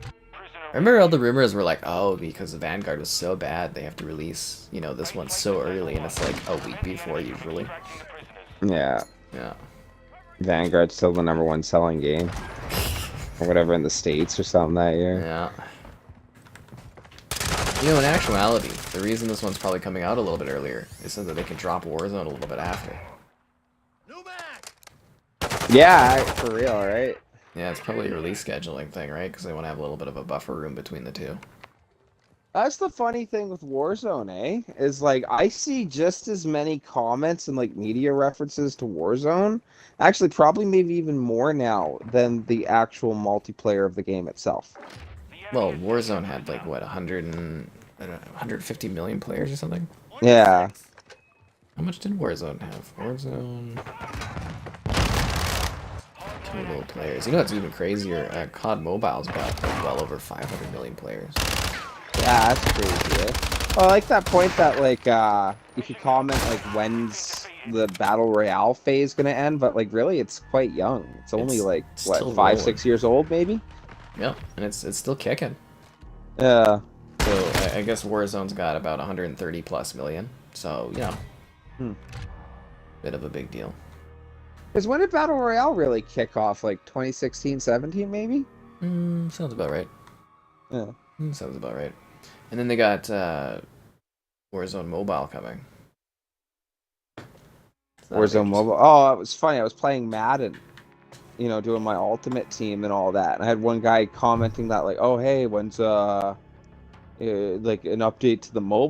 Prisoner
Remember all the rumors were like, oh, because the Vanguard was so bad, they have to release, you know, this one so early, and it's like a week before usually.
tracking the prisoners.
Yeah.
Yeah.
Vanguard's still the #1 selling game. Or whatever in the States or something that year.
Yeah. You know, in actuality, the reason this one's probably coming out a little bit earlier is so that they can drop Warzone a little bit after.
New mag.
Yeah, for real, right?
Yeah, it's probably a release scheduling thing, right? Because they want to have a little bit of a buffer room between the two.
That's the funny thing with Warzone, eh? Is like I see just as many comments and like media references to Warzone. Actually, probably maybe even more now than the actual multiplayer of the game itself.
Well, Warzone had like what 150 million players or something.
Yeah.
How much did Warzone have? Warzone total players. You know what's even crazier? COD Mobile's got like, well over 500 million players.
Yeah, that's crazy, eh? Well, I like that point that like you could comment like when's the battle royale phase gonna end, but like really it's quite young. It's only like what,
still
5,
rolling.
6 years old maybe?
Yep, and it's still kicking.
Yeah.
So I guess Warzone's got about 130 plus million. So you know, bit of a big deal.
Because when did battle royale really kick off? Like 2016, 17 maybe?
Sounds about right.
Yeah.
Sounds about right. And then they got Warzone Mobile coming.
Warzone Mobile. Oh, it was funny. I was playing Madden, you know, doing my ultimate team and all that. And I had one guy commenting that like, "Oh, hey, when's like an update to the mobile?"